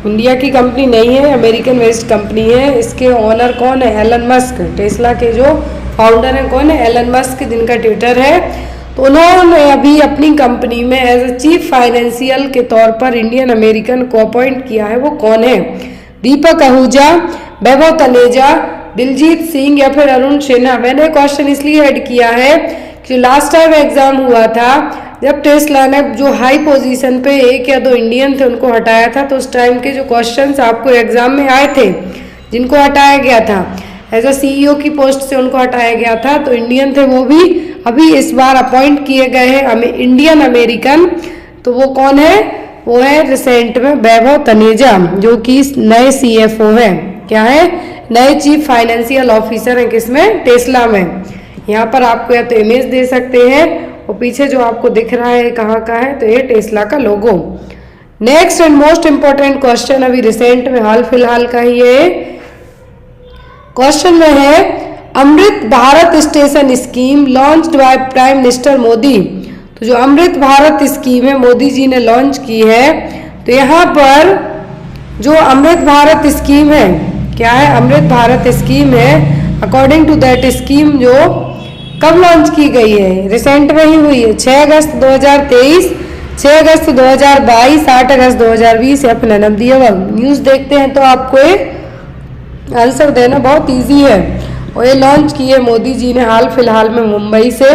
इंडिया की कंपनी नहीं है, अमेरिकन बेस्ड कंपनी है। इसके ओनर कौन है? Elon Musk. टेस्ला के जो फाउंडर हैं कौन है? एलन मस्क, जिनका ट्विटर है। तो उन्होंने अभी अपनी कंपनी में एज ए चीफ फाइनेंशियल के तौर पर इंडियन अमेरिकन को अपॉइंट किया है। वो कौन है? दीपक आहूजा, वैभव तनेजा, दिलजीत सिंह या फिर अरुण सिन्हा। मैंने क्वेश्चन इसलिए ऐड किया है कि लास्ट टाइम एग्जाम हुआ था, जब टेस्ला ने जो हाई पोजीशन पे एक या दो इंडियन थे उनको हटाया था, तो उस टाइम के जो क्वेश्चंस आपको एग्जाम में आए थे, जिनको हटाया गया था एज अ सीईओ की पोस्ट से, उनको हटाया गया था, तो इंडियन थे वो भी अभी इस बार अपॉइंट किए गए हैं इंडियन अमेरिकन। तो वो कौन है? वो है रिसेंट में वैभव तनेजा, जो कि नए CFO है। क्या है? नए चीफ फाइनेंशियल ऑफिसर है। किसमें? टेस्ला में। यहाँ पर आपको या तो इमेज दे सकते हैं, और पीछे जो आपको दिख रहा है कहाँ का है, तो ये टेस्ला का logo. Next and most important question, अभी रिसेंट में हाल फिलहाल का ही है। क्वेश्चन में है Amrit Bharat station scheme launched by prime minister Modi. तो जो अमृत भारत स्कीम है मोदी जी ने लॉन्च की है, तो यहाँ पर जो अमृत भारत स्कीम है, क्या है? अमृत भारत स्कीम है। अकॉर्डिंग टू दैट स्कीम जो कब लॉन्च की गई है? रिसेंट में ही हुई है, 6 अगस्त 2023, 6 अगस्त 2022, 8 अगस्त 2020 या फिर नन दिया। न्यूज़ देखते हैं तो आपको आंसर देना बहुत इजी है। और ये लॉन्च की है मोदी जी ने हाल फिलहाल में मुंबई से।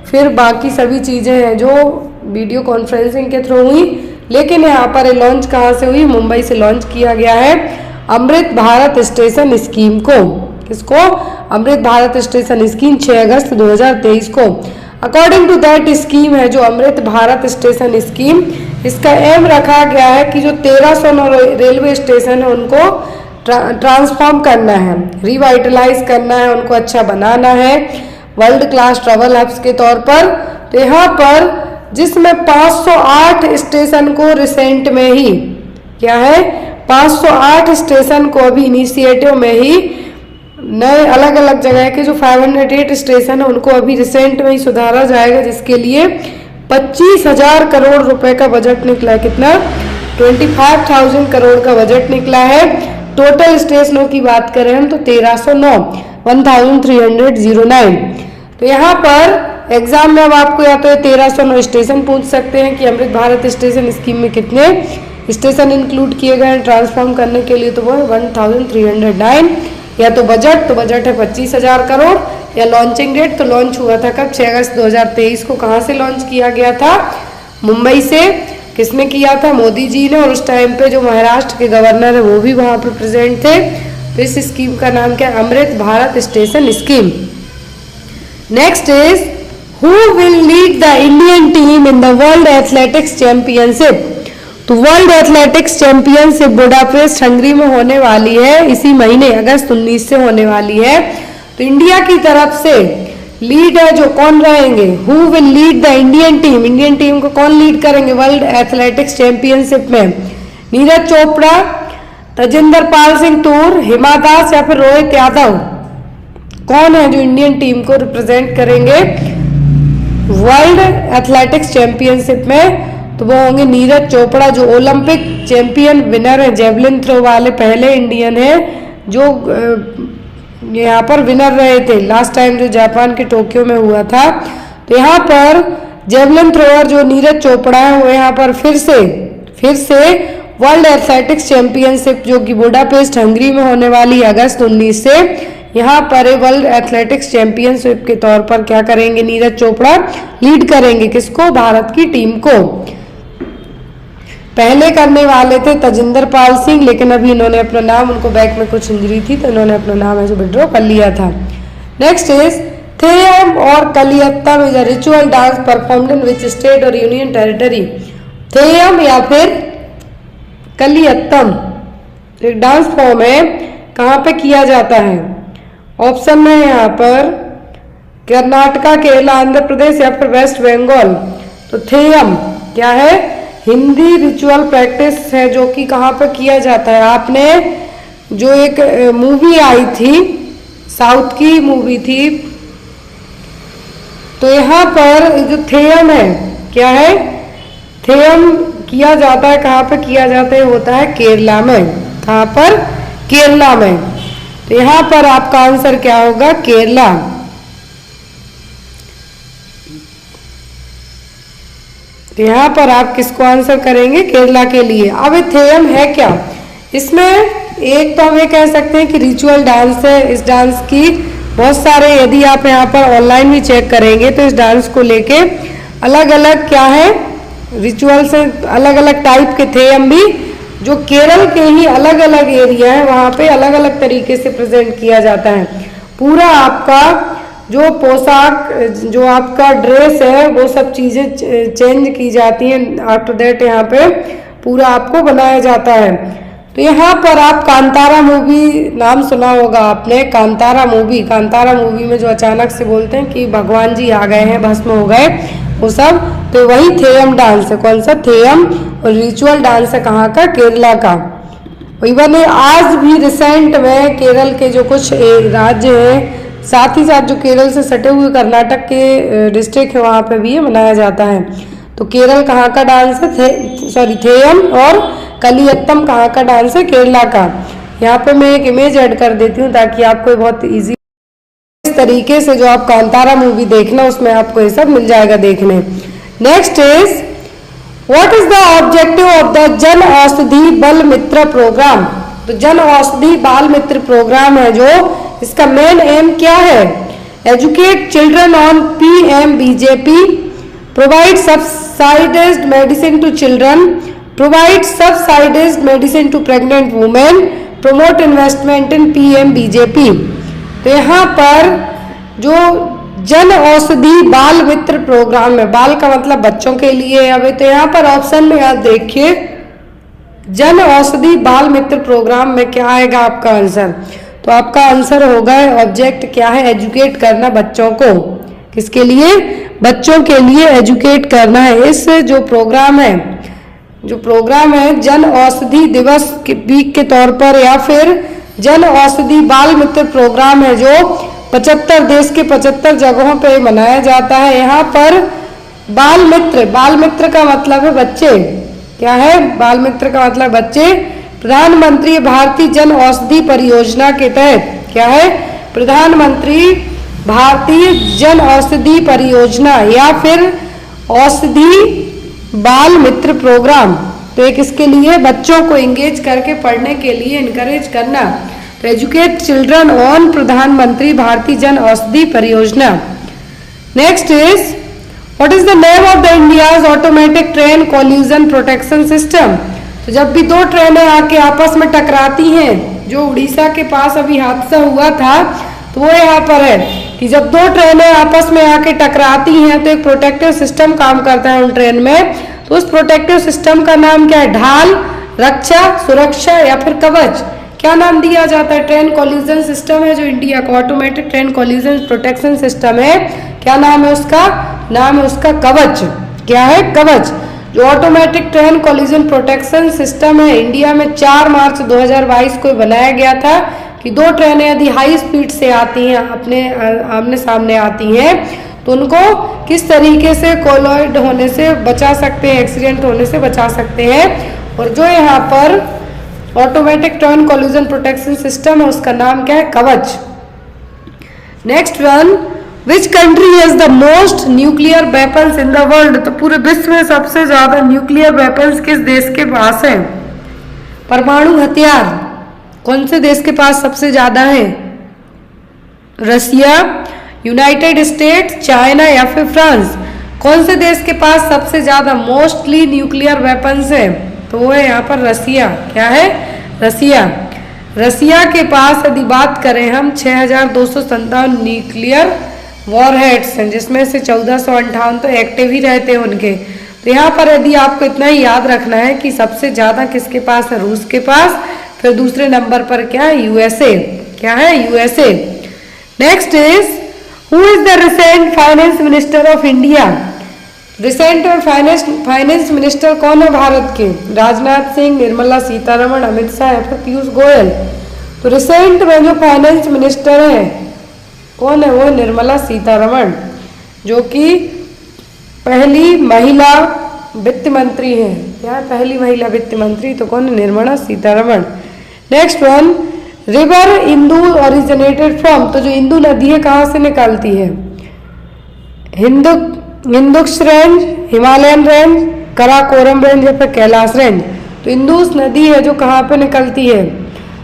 फिर बाकी सभी चीज़ें हैं जो वीडियो कॉन्फ्रेंसिंग के थ्रू हुई, लेकिन यहाँ पर लॉन्च कहाँ से हुई? मुंबई से लॉन्च किया गया है अमृत भारत स्टेशन स्कीम को। किसको? अमृत भारत स्टेशन स्कीम 6 अगस्त 2023 को। अकॉर्डिंग टू दैट स्कीम है जो अमृत भारत स्टेशन स्कीम, इसका एम रखा गया है कि जो 1300 रेलवे स्टेशन है उनको ट्रांसफॉर्म करना है, रिवाइटलाइज करना है, उनको अच्छा बनाना है वर्ल्ड क्लास ट्रैवल हब्स के तौर पर। तो यहाँ पर जिसमें 508 स्टेशन को रिसेंट में ही, क्या है? 508 स्टेशन को अभी इनिशिएटिव में ही नए अलग अलग जगह के जो 508 स्टेशन है उनको अभी रिसेंट में ही सुधारा जाएगा, जिसके लिए 25,000 करोड़ रुपए का बजट निकला है। कितना? 25,000 करोड़ का बजट निकला है। टोटल स्टेशनों की बात करें हम तो 1309, 1309। तो यहाँ पर एग्जाम में अब आपको या तो 1309 स्टेशन पूछ सकते हैं कि अमृत भारत स्टेशन स्कीम में कितने स्टेशन इंक्लूड किए गए हैं ट्रांसफॉर्म करने के लिए, तो वो है 1309। या तो बजट है 25,000 करोड़, या लॉन्चिंग डेट, तो लॉन्च हुआ था कब? 6 अगस्त 2023 को। कहाँ से लॉन्च किया गया था? मुंबई से। किसने किया था? मोदी जी ने। और उस टाइम पे जो महाराष्ट्र के गवर्नर है वो भी वहाँ पर प्रेजेंट थे। तो इस स्कीम का नाम क्या है? Amrit Bharat station scheme. Next is who will lead the Indian team in the world athletics championship. तो world athletics championship Budapest Hungary में होने वाली है इसी महीने, अगस्त 19 से होने वाली है। तो इंडिया की तरफ से लीड है जो कौन रहेंगे? Who will lead the Indian team. Indian team को कौन लीड करेंगे वर्ल्ड एथलेटिक्स चैंपियनशिप में? नीरज चोपड़ा, तजिंदर पाल सिंह तूर, हिमा दास या फिर रोहित यादव, कौन है जो इंडियन टीम को रिप्रेजेंट करेंगे वर्ल्ड एथलेटिक्स चैंपियनशिप में? तो वो होंगे नीरज चोपड़ा, जो ओलंपिक चैंपियन विनर है, जेवलिन थ्रो वाले पहले इंडियन है जो यहाँ पर विनर रहे थे लास्ट टाइम जो जापान के टोक्यो में हुआ था। तो यहाँ पर जेवलिन थ्रोअर जो नीरज चोपड़ा है वो यहाँ पर फिर से वर्ल्ड एथलेटिक्स चैंपियनशिप जो कि बुडापेस्ट हंगरी में होने वाली अगस्त 19 से, यहाँ पर वर्ल्ड एथलेटिक्स चैंपियनशिप के तौर पर क्या करेंगे? नीरज चोपड़ा लीड करेंगे किसको? भारत की टीम को। पहले करने वाले थे तजिंदर पाल सिंह, लेकिन अभी इन्होंने अपना नाम, उनको बैक में कुछ इंजरी थी तो इन्होंने अपना नाम ऐसे विड्रॉ कर लिया था। नेक्स्ट इज थेयम और Kaliyattam is a ritual dance performed in which state और यूनियन टेरिटरी? थेयम या फिर कलियत्तम एक डांस फॉर्म है, कहाँ पे किया जाता है? ऑप्शन में यहाँ पर कर्नाटका, केरला, आंध्र प्रदेश या फिर वेस्ट बंगाल। तो थेयम क्या है? हिंदी रिचुअल प्रैक्टिस है जो कि कहाँ पर किया जाता है? आपने जो एक मूवी आई थी, साउथ की मूवी थी, तो यहाँ पर जो थेयम है क्या है? थेयम किया जाता है, कहाँ पे किया जाता है? होता है केरला में। कहाँ पर? केरला में। तो यहाँ पर आपका आंसर क्या होगा? केरला। तो यहाँ पर आप किसको आंसर करेंगे? केरला के लिए। अब ये थेयम है क्या? इसमें एक तो हम ये कह सकते हैं कि रिचुअल डांस है। इस डांस की बहुत सारे, यदि आप यहाँ पर ऑनलाइन भी चेक करेंगे तो इस डांस को लेके अलग अलग क्या है रिचुअल से, अलग अलग टाइप के थेयम भी जो केरल के ही अलग अलग एरिया है वहाँ पे अलग अलग तरीके से प्रेजेंट किया जाता है। पूरा आपका जो पोशाक, जो आपका ड्रेस है, वो सब चीज़ें चेंज की जाती हैं। आफ्टर दैट यहाँ पे पूरा आपको बनाया जाता है। तो यहाँ पर आप कांतारा मूवी नाम सुना होगा आपने, कांतारा मूवी में जो अचानक से बोलते हैं कि भगवान जी आ गए हैं, भस्म हो गए, वो सब, तो वही थेयम डांस है। कौन सा? थेयम। और रिचुअल डांस है कहाँ का? केरला का। इवन आज भी रिसेंट में केरल के जो कुछ राज्य हैं, साथ ही साथ जो केरल से सटे हुए कर्नाटक के डिस्ट्रिक्ट है, वहाँ पे भी ये मनाया जाता है। तो केरल कहाँ का डांस है? थेयम। और कलियत्तम कहाँ का डांस है? केरला का। यहाँ पे मैं एक इमेज ऐड कर देती हूँ ताकि आपको बहुत इजी इस तरीके से जो आप कांतारा मूवी देखना, उसमें आपको ये सब मिल जाएगा देखने। Next is what is the objective of the Jan Aushadhi बल मित्र प्रोग्राम? तो जन औषधि बाल मित्र प्रोग्राम है जो, इसका मेन एम क्या है? Educate children on PMBJP, provide subsidised medicine to children, provide subsidised medicine to pregnant women, promote investment in PMBJP। तो यहाँ पर जो जन औषधि बाल मित्र प्रोग्राम है, बाल का मतलब बच्चों के लिए। अब तो यहाँ पर ऑप्शन में आप देखिए, जन औषधि बाल मित्र प्रोग्राम में क्या आएगा आपका आंसर? तो आपका आंसर होगा, ऑब्जेक्ट क्या है? एजुकेट करना बच्चों को। किसके लिए? बच्चों के लिए एजुकेट करना है। इस जो प्रोग्राम है जन औषधि दिवस वीक के तौर पर, या फिर जन औषधि बाल मित्र प्रोग्राम है जो 75 देश के 75 जगहों पे मनाया जाता है। यहाँ पर बाल मित्र का मतलब है बच्चे। क्या है? बाल मित्र का मतलब बच्चे। प्रधानमंत्री भारतीय जन औषधि परियोजना के तहत क्या है? प्रधानमंत्री भारतीय जन औषधि परियोजना या फिर औषधि बाल मित्र प्रोग्राम। तो एक इसके लिए बच्चों को एंगेज करके पढ़ने के लिए इनकरेज करना। तो एजुकेट चिल्ड्रन ऑन प्रधानमंत्री भारतीय जन औषधि परियोजना। Next is what is the name of the India's automatic train collision protection system? तो जब भी दो ट्रेनें आके आपस में टकराती हैं, जो उड़ीसा के पास अभी हादसा हुआ था, तो वो यहाँ पर है कि जब दो ट्रेनें आपस में आके टकराती हैं तो एक प्रोटेक्टिव सिस्टम काम करता है उन ट्रेन में। तो उस प्रोटेक्टिव सिस्टम का नाम क्या है? ढाल, रक्षा, सुरक्षा या फिर कवच। क्या नाम दिया जाता है? ट्रेन कोलिजन सिस्टम है जो इंडिया का automatic train collision protection system है। क्या नाम है उसका? नाम है उसका कवच। क्या है? कवच। जो automatic train collision protection system है इंडिया में 4 मार्च 2022 को बनाया गया था कि दो ट्रेनें यदि हाई स्पीड से आती हैं, अपने आमने सामने आती हैं, तो उनको किस तरीके से कोलाइड होने से बचा सकते हैं, एक्सीडेंट होने से बचा सकते हैं। और जो यहाँ पर automatic train collision protection system है उसका नाम क्या है, कवच। Next one, which country has the most nuclear weapons in the world. तो पूरे विश्व में सबसे ज्यादा न्यूक्लियर वेपन्स किस देश के पास है, परमाणु हथियार कौन से देश के पास सबसे ज्यादा है, रसिया, यूनाइटेड स्टेट्स, चाइना या फिर फ्रांस। कौन से देश के पास सबसे ज्यादा मोस्टली न्यूक्लियर वेपन्स है, तो वो है यहाँ पर रसिया। क्या है, रसिया। रसिया के पास यदि बात करें हम 6257 न्यूक्लियर वॉरहेड्स हैं, जिसमें से 1458 तो एक्टिव ही रहते हैं उनके। तो यहाँ पर यदि आपको इतना ही याद रखना है कि सबसे ज्यादा किसके पास है, रूस के पास, फिर दूसरे नंबर पर क्या है, यूएसए। क्या है, USA. Next is, who is the recent finance minister of India. Recent और फाइनेंस मिनिस्टर कौन है भारत के, राजनाथ सिंह, निर्मला सीतारमण, अमित शाह या फिर पीयूष गोयल। तो रिसेंट में जो फाइनेंस मिनिस्टर है कौन है, वो निर्मला सीतारमण, जो कि पहली महिला वित्त मंत्री है। क्या पहली महिला वित्त मंत्री, तो कौन है, Nirmala Sitharaman. Next one, river Indu originated from. तो जो इंदू नदी है कहाँ से निकलती है, हिंदुक्स range, Himalayan range, Karakoram range या फिर कैलाश रेंज। तो इंदुस नदी है जो कहाँ पे निकलती है,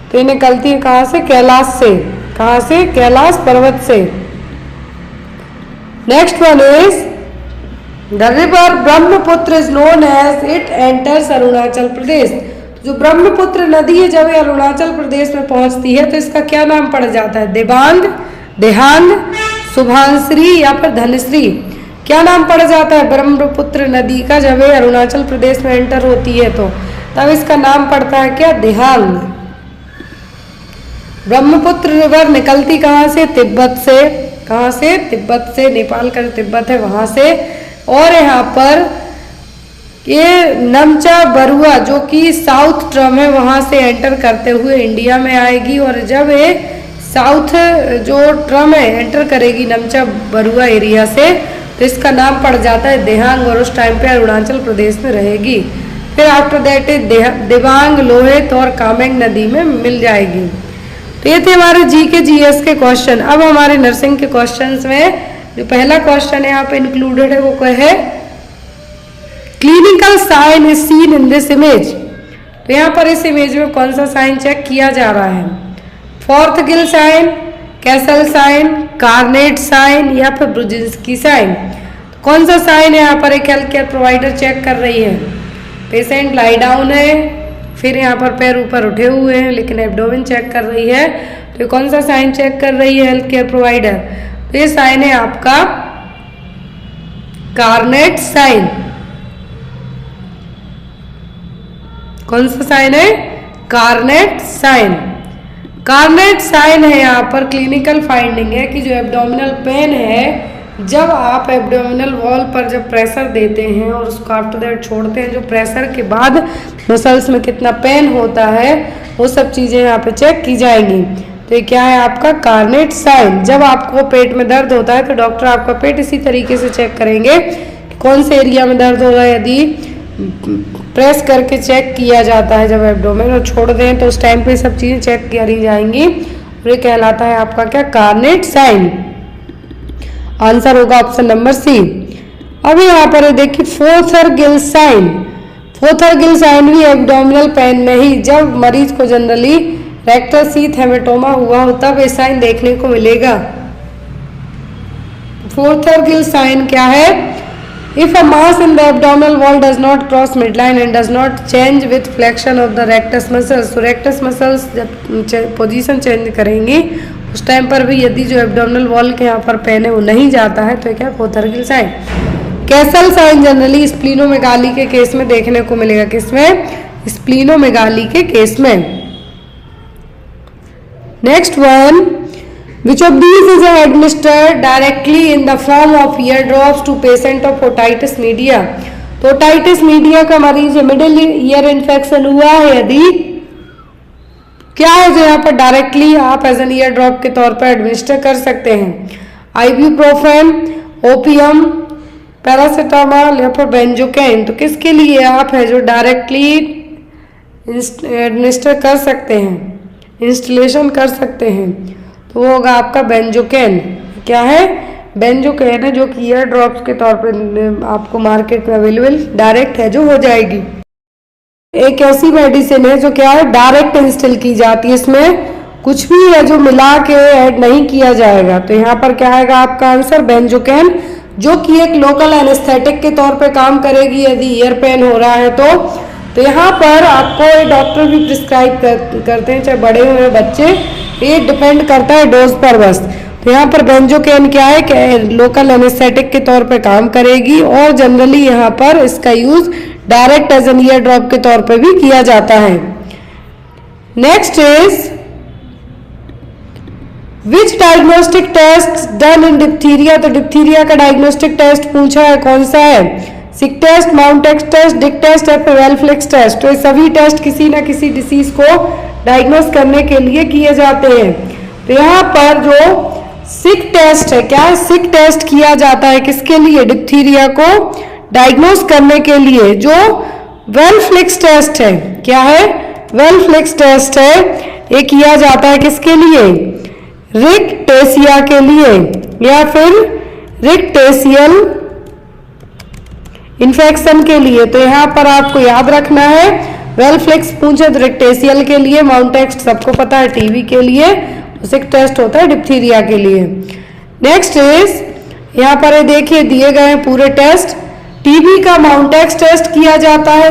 तो ये निकलती है कहाँ से, कैलाश से। कहाँ से, कैलाश पर्वत से। Next one is, the river Brahmaputra is known as it enters Arunachal Pradesh. जो ब्रह्मपुत्र नदी है जब ये अरुणाचल प्रदेश में पहुंचती है तो इसका क्या नाम पड़ जाता है, देवांग, देहांग, शुभांश्री या फिर धनश्री। क्या नाम पड़ जाता है ब्रह्मपुत्र नदी का जब ये अरुणाचल प्रदेश में एंटर होती है, तो तब इसका नाम पड़ता है क्या, देहांग। ब्रह्मपुत्र रिवर निकलती कहाँ से, तिब्बत से। कहाँ से, तिब्बत से। नेपाल का तिब्बत है वहां से। और यहाँ पर ये नमचा बरुआ जो कि साउथ ट्रम है वहां से एंटर करते हुए इंडिया में आएगी। और जब ये साउथ जो ट्रम है एंटर करेगी नमचा बरुआ एरिया से, तो इसका नाम पड़ जाता है देहांग, और उस टाइम पे अरुणाचल प्रदेश में रहेगी। फिर आफ्टर दैट देवांग, लोहित और कामेंग नदी में मिल जाएगी। तो ये थे हमारे जी के जीएस के क्वेश्चन। अब हमारे नर्सिंग के क्वेश्चंस में जो पहला क्वेश्चन है यहाँ पे इंक्लूडेड है वो क्या है, clinical sign is seen in this image. तो यहाँ पर इस इमेज में कौन सा साइन चेक किया जा रहा है, फोर्थ गिल sign, Castell sign, Carnett sign या फिर ब्रुजिंस्की साइन। कौन सा साइन है यहाँ पर एक हेल्थ केयर प्रोवाइडर चेक कर रही है, पेशेंट लाई डाउन है, फिर यहाँ पर पैर ऊपर उठे हुए हैं लेकिन एब्डोमेन चेक कर रही है। तो ये कौन सा साइन चेक कर रही है हेल्थ केयर प्रोवाइडर, तो ये साइन है आपका कार्नेट साइन। कौन सा साइन है, कार्नेट साइन। कार्नेट साइन है यहाँ पर क्लिनिकल फाइंडिंग है कि जो एब्डोमिनल पेन है, जब आप एब्डोमिनल वॉल पर जब प्रेशर देते हैं और उसको आफ्टर दैट छोड़ते हैं, जो प्रेशर के बाद मसल्स में कितना पेन होता है वो सब चीज़ें यहाँ पे चेक की जाएंगी। तो ये क्या है आपका कार्नेट साइन। जब आपको पेट में दर्द होता है तो डॉक्टर आपका पेट इसी तरीके से चेक करेंगे कि कौन से एरिया में दर्द होगा। यदि प्रेस करके चेक किया जाता है जब एब्डोमेन, और छोड़ दें तो उस टाइम पे सब चीज़ें चेक करी जाएंगी। और ये कहलाता है आपका क्या, कार्नेट साइन। आंसर होगा ऑप्शन नंबर सी। अब यहाँ पर देखिए फोर्थर गिल साइन। फोर्थर गिल साइन भी एब्डोमिनल पेन में ही, जब मरीज को जनरली रेक्टल सीथ हेमेटोमा हुआ हो तब ये साइन देखने को मिलेगा। फोर्थर गिल साइन क्या है, if a mass in the abdominal wall does not cross midline and does not change with flexion of the rectus muscles. तो रेक्टस मसल्स जब पोजीशन चेंज करेंगी उस टाइम पर भी यदि जो एब्डोमिनल वॉल के यहाँ पर पेन है वो नहीं जाता है तो क्या, Fothergill sign. Castell sign generally splenomegaly के केस में देखने को मिलेगा, किसमें, स्प्लीनोमेगाली के केस में। Next one, which of these is administered directly in the form of ear drops to patient of otitis media। तो ओटाइटिस मीडिया का मरीज है, मिडिल ईयर इन्फेक्शन हुआ है यदि, क्या है जो यहाँ पर डायरेक्टली आप एज एन ईयर ड्रॉप के तौर पर एडमिनिस्टर कर सकते हैं। आइब्यूप्रोफेन, ओपियम, पैरासीटामोल या फिर बेंजोकेन, तो किसके लिए आप है जो डायरेक्टली एडमिनिस्टर कर सकते हैं, इंस्टॉलेशन कर सकते हैं, तो वो होगा आपका बेंजोकेन। क्या है? बेंजोकेन है, जो कि ईयर ड्रॉप्स के तौर पर आपको मार्केट में अवेलेबल डायरेक्ट है जो हो जाएगी। एक ऐसी मेडिसिन है जो क्या है डायरेक्ट इंस्टॉल की जाती है, इसमें कुछ भी है जो मिला के ऐड नहीं किया जाएगा। तो यहाँ पर क्या आएगा आपका आंसर बेंजोकेन, जो कि एक लोकल एनेस्थेटिक के तौर पे काम करेगी यदि ईयर पेन हो रहा है तो यहाँ पर आपको डॉक्टर भी प्रिस्क्राइब करते हैं, चाहे बड़े हुए बच्चे, ये डिपेंड करता है डोज पर बस। तो यहाँ पर बेंजोकेन क्या है कि लोकल एनेस्थेटिक के तौर पे काम करेगी और जनरली यहाँ पर इसका use direct as an ear drop के तौर पे भी किया जाता है। Next is which diagnostic test done in diphtheria, तो डिप्थीरिया का डायग्नोस्टिक टेस्ट पूछा है, कौन सा है? Schick test, Mantoux test, Dick test या फिर वेलफ्लेक्स टेस्ट। तो ये सभी टेस्ट किसी ना किसी डिसीज को डायग्नोस करने के लिए किए जाते हैं। तो यहाँ पर जो सिक टेस्ट है, क्या सिक टेस्ट किया जाता है किसके लिए? डिप्थीरिया को डायग्नोस करने के लिए। जो वेलफ्लेक्स टेस्ट है, क्या है? वेलफ्लेक्स टेस्ट है, ये किया जाता है किसके लिए? रिक्टेशिया के लिए या फिर रिक्टेशियल इन्फेक्शन के लिए। तो यहाँ पर आपको याद रखना है, वेलफ्लेक्स पूछे तो रिक्टेशियल के लिए, माउंटेक्स सबको पता है टीबी के लिए, सिक टेस्ट होता है डिप्थीरिया के लिए। नेक्स्ट इज यहाँ पर देखिए दिए गए हैं पूरे टेस्ट। टीबी का माउंटेक्स टेस्ट किया जाता है,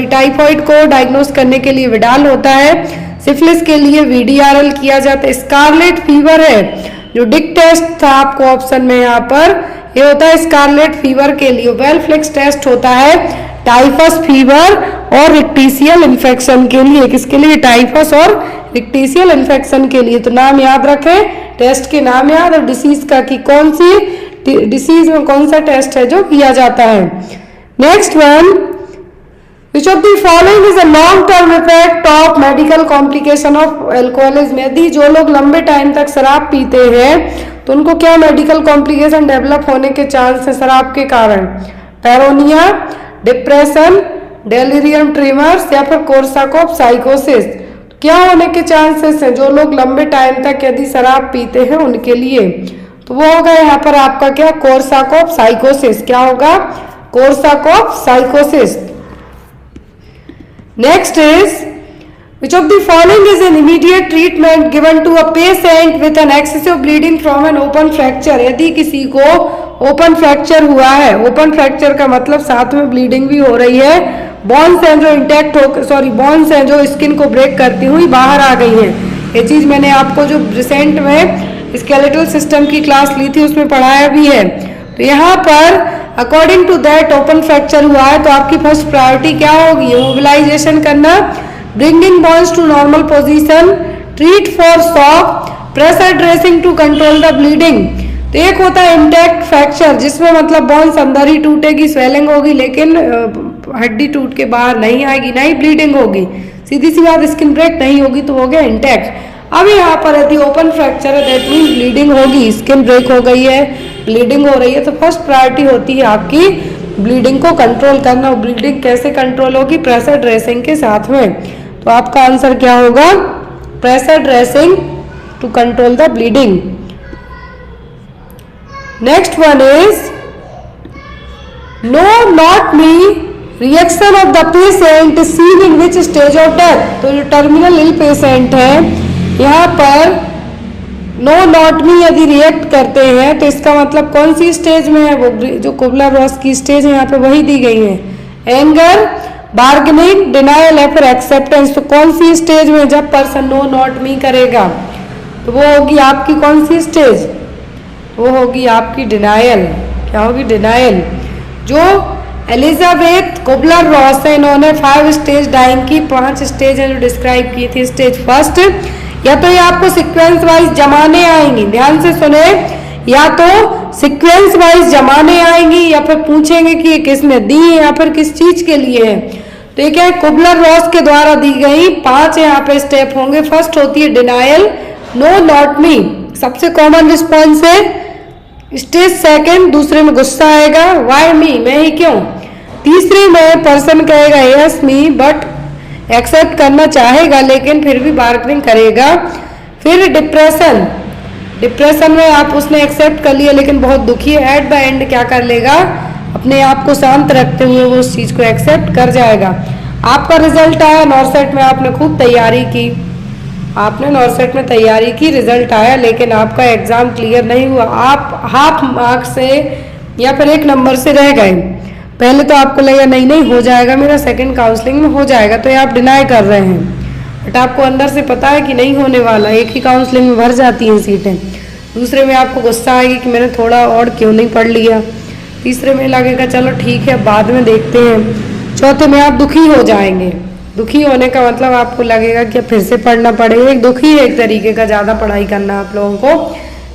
टाइफाइड को डायग्नोस करने के लिए विडाल होता है, सिफिलिस के लिए वीडीआरएल किया जाता है। स्कारलेट फीवर है, जो डिक टेस्ट था आपको ऑप्शन में यहाँ पर, ये होता है स्कारलेट फीवर के लिए। वेलफ्लेक्स टेस्ट होता है टाइफस फीवर और रिक्टीशियल इन्फेक्शन के लिए। किसके लिए? टाइफस और रिक्टीशियल इन्फेक्शन के लिए। तो नाम याद रखें, टेस्ट के नाम याद, और डिसीज का कि कौन सी डिसीज में कौन सा टेस्ट है जो किया जाता है। Next one, Which of the following is a long-term effect of medical complication of alcoholism? यदि जो लोग लंबे टाइम तक शराब पीते हैं तो उनको क्या मेडिकल कॉम्प्लिकेशन डेवलप होने के चांस है शराब के कारण? पैरोनिया, डिप्रेशन, डेलिरियम ट्रीमर्स या फिर कोर्साकॉफ साइकोसिस। क्या होने के चांसेस हैं जो लोग लंबे टाइम तक यदि शराब पीते हैं उनके लिए? तो वो होगा यहाँ पर आपका क्या? कोर्साकॉफ साइकोसिस। क्या होगा? Korsakoff साइकोसिस। Next is, which of the following is an immediate treatment given to a patient with an excessive bleeding from an open fracture? यदि किसी को ओपन फ्रैक्चर हुआ है, ओपन फ्रैक्चर का मतलब साथ में ब्लीडिंग भी हो रही है, बोन्स हैं जो इंटैक्ट हो बोन्स हैं जो स्किन को ब्रेक करती हुई बाहर आ गई हैं। ये चीज मैंने आपको जो रिसेंट में स्केलेटल सिस्टम की क्लास ली थी उसमें पढ़ाया भी है। तो यहाँ पर according to that open fracture हुआ है तो आपकी फर्स्ट प्रायोरिटी क्या होगी? मोबिलाइजेशन करना, bringing bones to normal position, treat for shock, pressure dressing to control the bleeding. तो एक होता है इंटैक्ट फ्रैक्चर, जिसमें मतलब बोन्स अंदर ही टूटेगी, स्वेलिंग होगी, लेकिन हड्डी टूट के बाहर नहीं आएगी, नहीं ब्लीडिंग होगी, सीधी सी बात, स्किन ब्रेक नहीं होगी, तो हो गया इंटैक्ट। अब यहाँ पर यदि ओपन फ्रैक्चर है दैट मीन्स ब्लीडिंग होगी, स्किन ब्रेक हो गई है, ब्लीडिंग हो रही है, तो फर्स्ट प्रायोरिटी होती है आपकी ब्लीडिंग को कंट्रोल करना। ब्लीडिंग कैसे कंट्रोल होगी? प्रेशर ड्रेसिंग के साथ में। तो आपका आंसर क्या होगा? Pressure dressing to control the bleeding. Next one is no not me reaction of the patient seen in which stage of death. तो जो टर्मिनल इल पेशेंट है यहाँ पर नो नॉट मी यदि रिएक्ट करते हैं तो इसका मतलब कौन सी स्टेज में है? वो जो कुबलर-रॉस की स्टेज है यहाँ पे वही दी गई है, एंगर, बार्गेनिंग, डिनायल या फिर एक्सेप्टेंस। तो कौन सी स्टेज में जब पर्सन नो नॉट मी करेगा तो वो होगी आपकी कौन सी स्टेज? वो होगी आपकी डिनायल। क्या होगी? डिनायल। जो एलिजाबेथ कुबलर-रॉस है इन्होंने 5 स्टेज डाइंग की 5 स्टेज है जो डिस्क्राइब की थी। स्टेज फर्स्ट, या तो ये आपको सीक्वेंस वाइज जमाने आएंगी, ध्यान से सुने, या तो सीक्वेंस वाइज जमाने आएंगी या फिर पूछेंगे कि ये किसने दी है या फिर किस चीज के लिए है। तो ये क्या है, कुबलर रॉस के द्वारा दी गई 5 यहाँ पे स्टेप होंगे। फर्स्ट होती है डिनायल, नो नॉट मी, सबसे कॉमन रिस्पॉन्स है। स्टेज सेकंड, दूसरे में गुस्सा आएगा, वाई मी, मैं ही क्यों। तीसरे में पर्सन कहेगा यस मी, बट एक्सेप्ट करना चाहेगा लेकिन फिर भी बार्गेनिंग करेगा। फिर डिप्रेशन, डिप्रेशन में आप उसने एक्सेप्ट कर लिया लेकिन बहुत दुखी है, एट द एंड क्या कर लेगा, अपने आप को शांत रखते हुए वो उस चीज को एक्सेप्ट कर जाएगा। आपका रिजल्ट आया, नॉर्सेट में आपने खूब तैयारी की, आपने नॉर्सेट में तैयारी की, रिजल्ट आया, लेकिन आपका एग्जाम क्लियर नहीं हुआ, आप हाफ मार्क्स से या फिर 1 नंबर से रह गए। पहले तो आपको लगा नहीं नहीं हो जाएगा मेरा, सेकंड काउंसलिंग में हो जाएगा, तो ये आप डिनाई कर रहे हैं, बट आपको अंदर से पता है कि नहीं होने वाला, एक ही काउंसलिंग में भर जाती हैं सीटें। दूसरे में आपको गुस्सा आएगी कि मैंने थोड़ा और क्यों नहीं पढ़ लिया। तीसरे में लगेगा चलो ठीक है बाद में देखते हैं। चौथे में आप दुखी हो जाएंगे। दुखी होने का मतलब आपको लगेगा कि फिर से पढ़ना पड़ेगा, एक दुखी है एक तरीके का, ज़्यादा पढ़ाई करना आप लोगों को।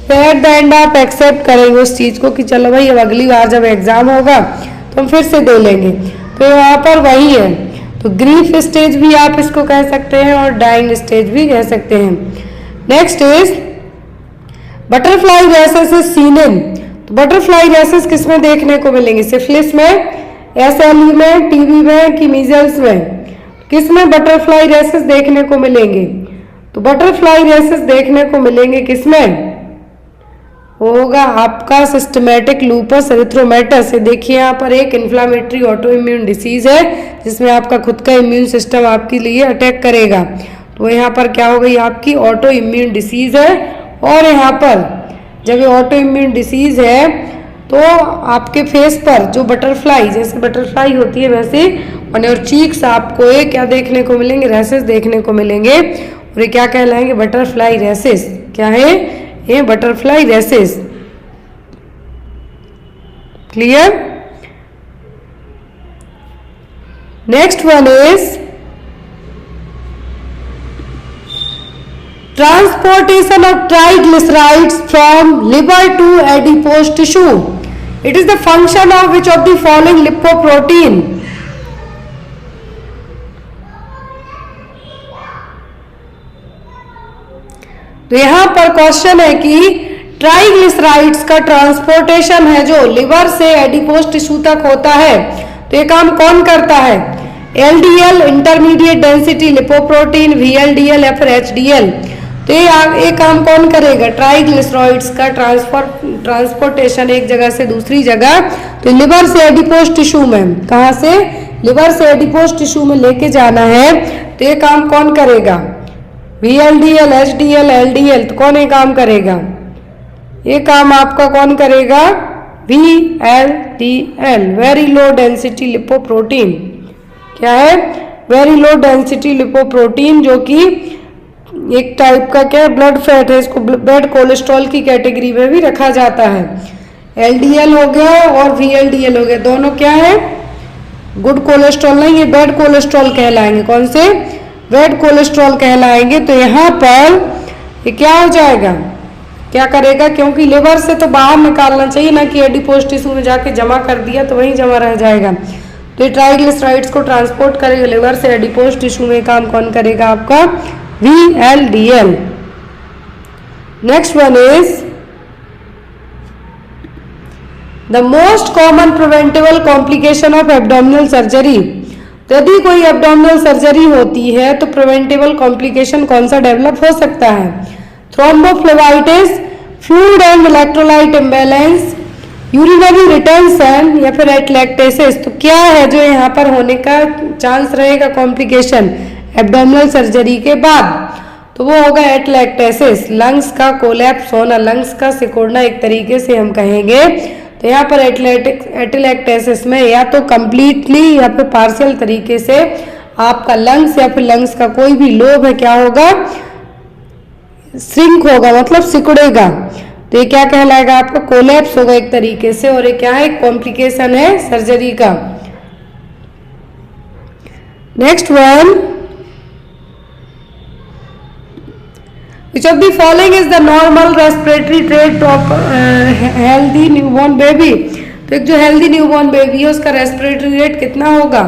फिर एट द एंड आप एक्सेप्ट करेंगे उस चीज़ को कि चलो भाई अब अगली बार जब एग्जाम होगा तो हम फिर से दे लेंगे। तो यहाँ पर वही है, तो ग्रीफ स्टेज भी आप इसको कह सकते हैं और डाइंग स्टेज भी कह सकते हैं। Next is butterfly rashes is seen in. तो बटरफ्लाई रैसेस किस में देखने को मिलेंगे, सिफिलिस में, SLE में, TB में कि मीजल्स में, किस में बटरफ्लाई रेसेस देखने को मिलेंगे। तो बटरफ्लाई रेसेस देखने को मिलेंगे किस में, होगा आपका सिस्टमेटिक लूपस एरिथ्रोमेटस। ये देखिए यहाँ पर एक इन्फ्लामेटरी ऑटो इम्यून डिसीज है जिसमें आपका खुद का इम्यून सिस्टम आपके लिए अटैक करेगा। तो यहाँ पर क्या हो गई, आपकी ऑटो इम्यून डिसीज है। और यहाँ पर जब ये ऑटो इम्यून डिसीज है तो आपके फेस पर जो बटरफ्लाई, जैसे बटरफ्लाई होती है वैसे ऑन योर चीक्स आपको ये क्या देखने को मिलेंगे, रैसेस देखने को मिलेंगे। और ये क्या कहलाएंगे, बटरफ्लाई रैसेस। क्या है ये, butterfly rashes. Clear. Next one is transportation of triglycerides from liver to adipose tissue. It is the function of which of the following lipoprotein? तो यहां पर क्वेश्चन है कि ट्राइग्लिसराइड्स का ट्रांसपोर्टेशन है जो लिवर से एडिपोज टिश्यू तक होता है, तो ये काम कौन करता है, LDL intermediate density lipoprotein, VLDL या फिर HDL। तो ये काम कौन करेगा, ट्राइग्लिसराइड्स का ट्रांसपोर्टेशन एक जगह से दूसरी जगह, तो लिवर से एडिपोज टिश्यू में, कहां से, लिवर से एडिपोज टिश्यू में लेके जाना है, तो ये काम कौन करेगा, VLDL, HDL, LDL। तो कौन ये काम करेगा, ये काम आपका कौन करेगा, VLDL, very low density lipoprotein. क्या है, वेरी लो डेंसिटी लिपोप्रोटीन, जो कि एक टाइप का क्या ब्लड फैट है, इसको बैड कोलेस्ट्रॉल की कैटेगरी में भी रखा जाता है। LDL हो गया और VLDL हो गया, दोनों क्या है, गुड कोलेस्ट्रॉल नहीं, ये बैड कोलेस्ट्रॉल कहलाएंगे। कौन से, बैड कोलेस्ट्रॉल कहलाएंगे। तो यहाँ पर ये क्या हो जाएगा, क्या करेगा, क्योंकि लिवर से तो बाहर निकालना चाहिए ना कि एडिपोज टिश्यू में जाके जमा कर दिया तो वहीं जमा रह जाएगा। तो ये ट्राइग्लिसराइड्स को ट्रांसपोर्ट करेगा लिवर से एडिपोज टिश्यू में, काम कौन करेगा, आपका VLDL। Next one is the most common preventable complication of abdominal surgery. तो यदि कोई एब्डोमिनल सर्जरी होती है तो प्रिवेंटेबल कॉम्प्लिकेशन कौन सा डेवलप हो सकता है, thrombophlebitis, fluid and electrolyte imbalance, urinary retention या फिर एटलैक्टेसिस। तो क्या है जो यहाँ पर होने का चांस रहेगा कॉम्प्लिकेशन एब्डोमिनल सर्जरी के बाद, तो वो होगा एटलैक्टेसिस, लंग्स का कोलैप्स होना, लंग्स का सिकुड़ना एक तरीके से हम कहेंगे। तो यहाँ पर एटलैक्टेसिस में या तो कंप्लीटली या फिर पार्शियल तरीके से आपका लंग्स या फिर लंग्स का कोई भी लोब है क्या होगा, श्रिंक होगा, मतलब सिकुड़ेगा। तो ये क्या कहलाएगा, आपका कोलैप्स होगा एक तरीके से, और ये क्या है, कॉम्प्लिकेशन है सर्जरी का। Next one, which of the following is the normal respiratory rate of healthy newborn baby. तो एक जो हेल्दी न्यूबॉर्न बेबी है उसका रेस्पिरेटरी रेट कितना होगा?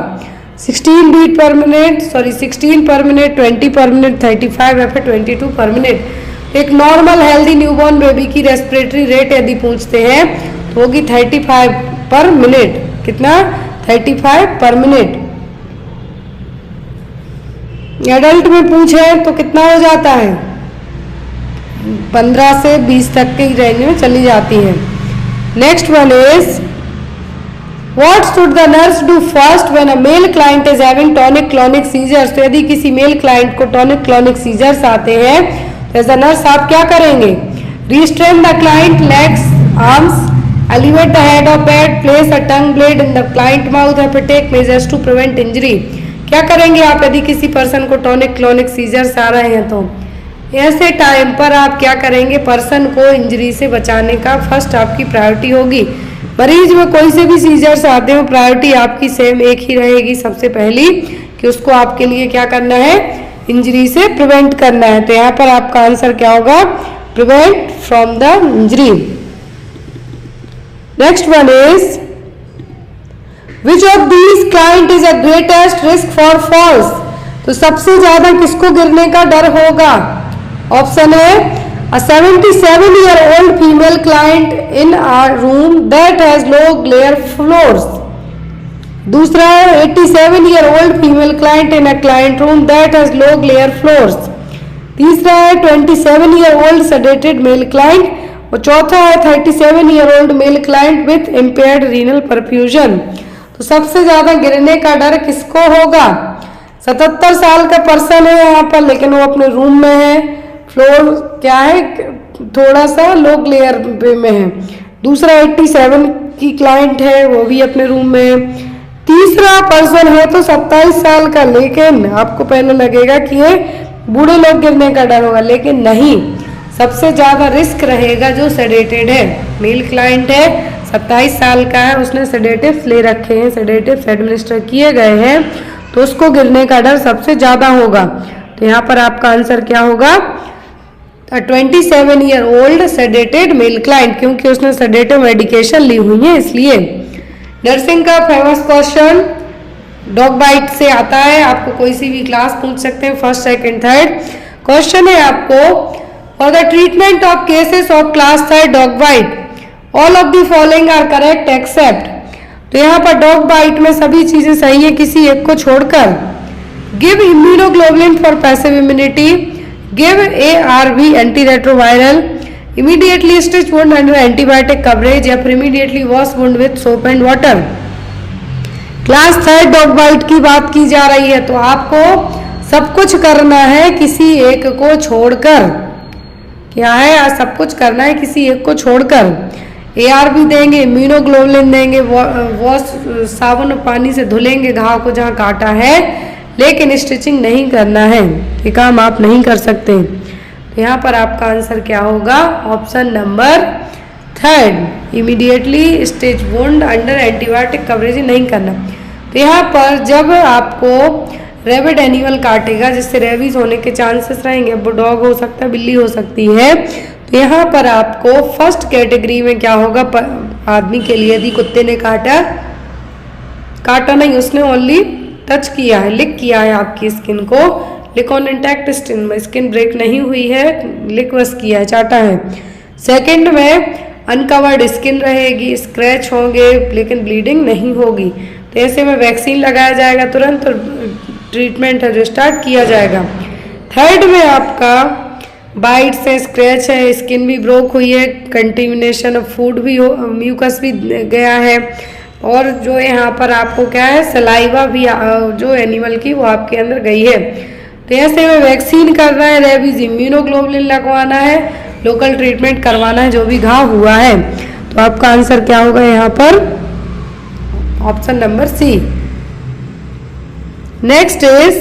16 बीट पर मिनट, 16 पर मिनट, 20 पर मिनट, 35 या फिर 22 पर मिनट। एक नॉर्मल हेल्दी न्यूबॉर्न बेबी की रेस्पिरेटरी रेट यदि पूछते हैं तो होगी 35 पर मिनट। कितना? 35 पर मिनट। एडल्ट में पूछे तो कितना हो जाता है? 15 से 20 तक के रेंज में चली जाती है। Next one is What should the nurse do first when a male client is having tonic-clonic seizures? तो यदि किसी मेल क्लाइंट को tonic-clonic seizures आते हैं तो एज अ नर्स आप क्या करेंगे? Restrain the client legs, arms, elevate the head of bed, place a tongue blade in the client mouth और take measures to prevent injury। क्या करेंगे आप यदि किसी पर्सन को tonic-clonic seizures आ रहे हैं तो ऐसे टाइम पर आप क्या करेंगे? पर्सन को इंजरी से बचाने का फर्स्ट आपकी प्रायोरिटी होगी। मरीज में कोई से भी सीजर्स आते हो प्रायोरिटी आपकी सेम एक ही रहेगी, सबसे पहली कि उसको आपके लिए क्या करना है? इंजरी से प्रिवेंट करना है। तो यहाँ पर आपका आंसर क्या होगा? Prevent from the injury. Next one is which of these client is a greatest risk for falls. तो सबसे ज्यादा किसको गिरने का डर होगा? ऑप्शन है A 77-year-old female client in a room that has low glare floors। दूसरा है 87-year-old female client in a client room that has low glare floors। तीसरा है 27-year-old sedated male client और चौथा है 37-year-old male client with impaired renal perfusion। तो सबसे ज्यादा गिरने का डर किसको होगा? 77 साल का पर्सन है यहाँ पर लेकिन वो अपने रूम में है, फ्लोर क्या है? थोड़ा सा लो ग्लेयर में है। दूसरा 87 की क्लाइंट है वो भी अपने रूम में है। तीसरा पर्सन है तो 27 साल का, लेकिन आपको पहले लगेगा कि ये बूढ़े लोग गिरने का डर होगा, लेकिन नहीं, सबसे ज्यादा रिस्क रहेगा जो सेडेटेड है। मेल क्लाइंट है, 27 साल का है, उसने सेडेटिव्स ले रखे हैं, सेडेटिव्स एडमिनिस्टर किए गए हैं, तो उसको गिरने का डर सबसे ज्यादा होगा। तो यहाँ पर आपका आंसर क्या होगा? 27-year-old सेडेटेड मेल क्लाइंट, क्योंकि उसने सेडेटिव मेडिकेशन ली हुई है इसलिए। नर्सिंग का फेमस क्वेश्चन डॉग बाइट से आता है, आपको कोई सी भी क्लास पूछ सकते हैं, फर्स्ट सेकंड थर्ड। क्वेश्चन है आपको for the treatment of cases of class 3 dog bite all of the following are correct except. तो यहाँ पर डॉग बाइट में सभी चीजें सही है किसी एक को छोड़कर। Give immunoglobulin for passive immunity, give ARV antiretroviral, immediately stitch wound under antibiotic coverage या फिर immediately wash wound with soap and water. Class 3 dog bite की बात की जा रही है तो आपको सब कुछ करना है किसी एक को छोड़कर। क्या है? सब कुछ करना है किसी एक को छोड़कर। ARV देंगे, इम्यूनोग्लोबुलिन देंगे, वॉश साबुन और पानी से धुलेंगे घाव को जहाँ काटा है, लेकिन स्टिचिंग नहीं करना है, ये काम आप नहीं कर सकते। तो यहाँ पर आपका आंसर क्या होगा? Option number 3, immediately stitch wound under antibiotic coverage नहीं करना। तो यहाँ पर जब आपको रेबिड एनिमल काटेगा जिससे रेबीज होने के चांसेस रहेंगे, वो डॉग हो सकता है, बिल्ली हो सकती है, तो यहाँ पर आपको फर्स्ट कैटेगरी में क्या होगा? आदमी के लिए यदि कुत्ते ने काटा नहीं, उसने ओनली टच किया है, लिक किया है आपकी स्किन को, लिक ऑन इंटैक्ट स्किन ब्रेक नहीं हुई है, लिक बस किया है, चाटा है। सेकंड में अनकवर्ड स्किन रहेगी, स्क्रैच होंगे लेकिन ब्लीडिंग नहीं होगी, तो ऐसे में वैक्सीन लगाया जाएगा तुरंत और ट्रीटमेंट है जो स्टार्ट किया जाएगा। थर्ड में आपका बाइट से स्क्रैच है, स्किन भी ब्रोक हुई है, कंटेमिनेशन ऑफ फूड भी हो, म्यूकस भी गया है, और जो यहाँ पर आपको क्या है? सलाइवा भी जो एनिमल की वो आपके अंदर गई है। तो ऐसे में वैक्सीन करना है, रेबीज इम्यूनोग्लोबुलिन लगवाना है, लोकल ट्रीटमेंट करवाना है जो भी घाव हुआ है। तो आपका आंसर क्या होगा यहाँ पर? Option number C. Next is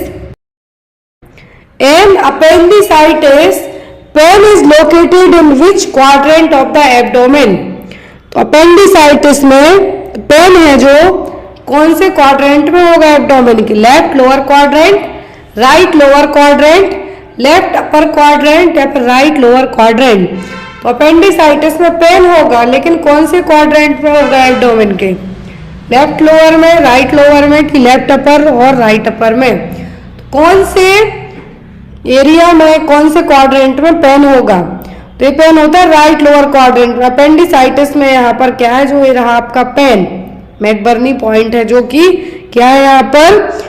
an appendicitis pain is located in which quadrant of the abdomen. तो अपेंडिसाइटिस में पेन है जो कौन से क्वाड्रेंट में होगा एब्डोमेन की? Left lower quadrant, right lower quadrant, left upper quadrant या फिर राइट लोअर क्वाड्रेंट। तो अपेंडिसाइटिस में पेन होगा, लेकिन कौन से क्वाड्रेंट में होगा एब्डोमेन के? लेफ्ट लोअर में, राइट लोअर में कि लेफ्ट अपर और राइट अपर में? तो कौन से एरिया में, कौन से क्वाड्रेंट में पेन होगा? तो ये पेन होता है राइट लोअर क्वाड्रेंट में। अपेंडिसाइटिस में यहाँ पर क्या है, जो ये रहा आपका पेन, मैकबर्नी पॉइंट है, जो कि क्या है यहाँ पर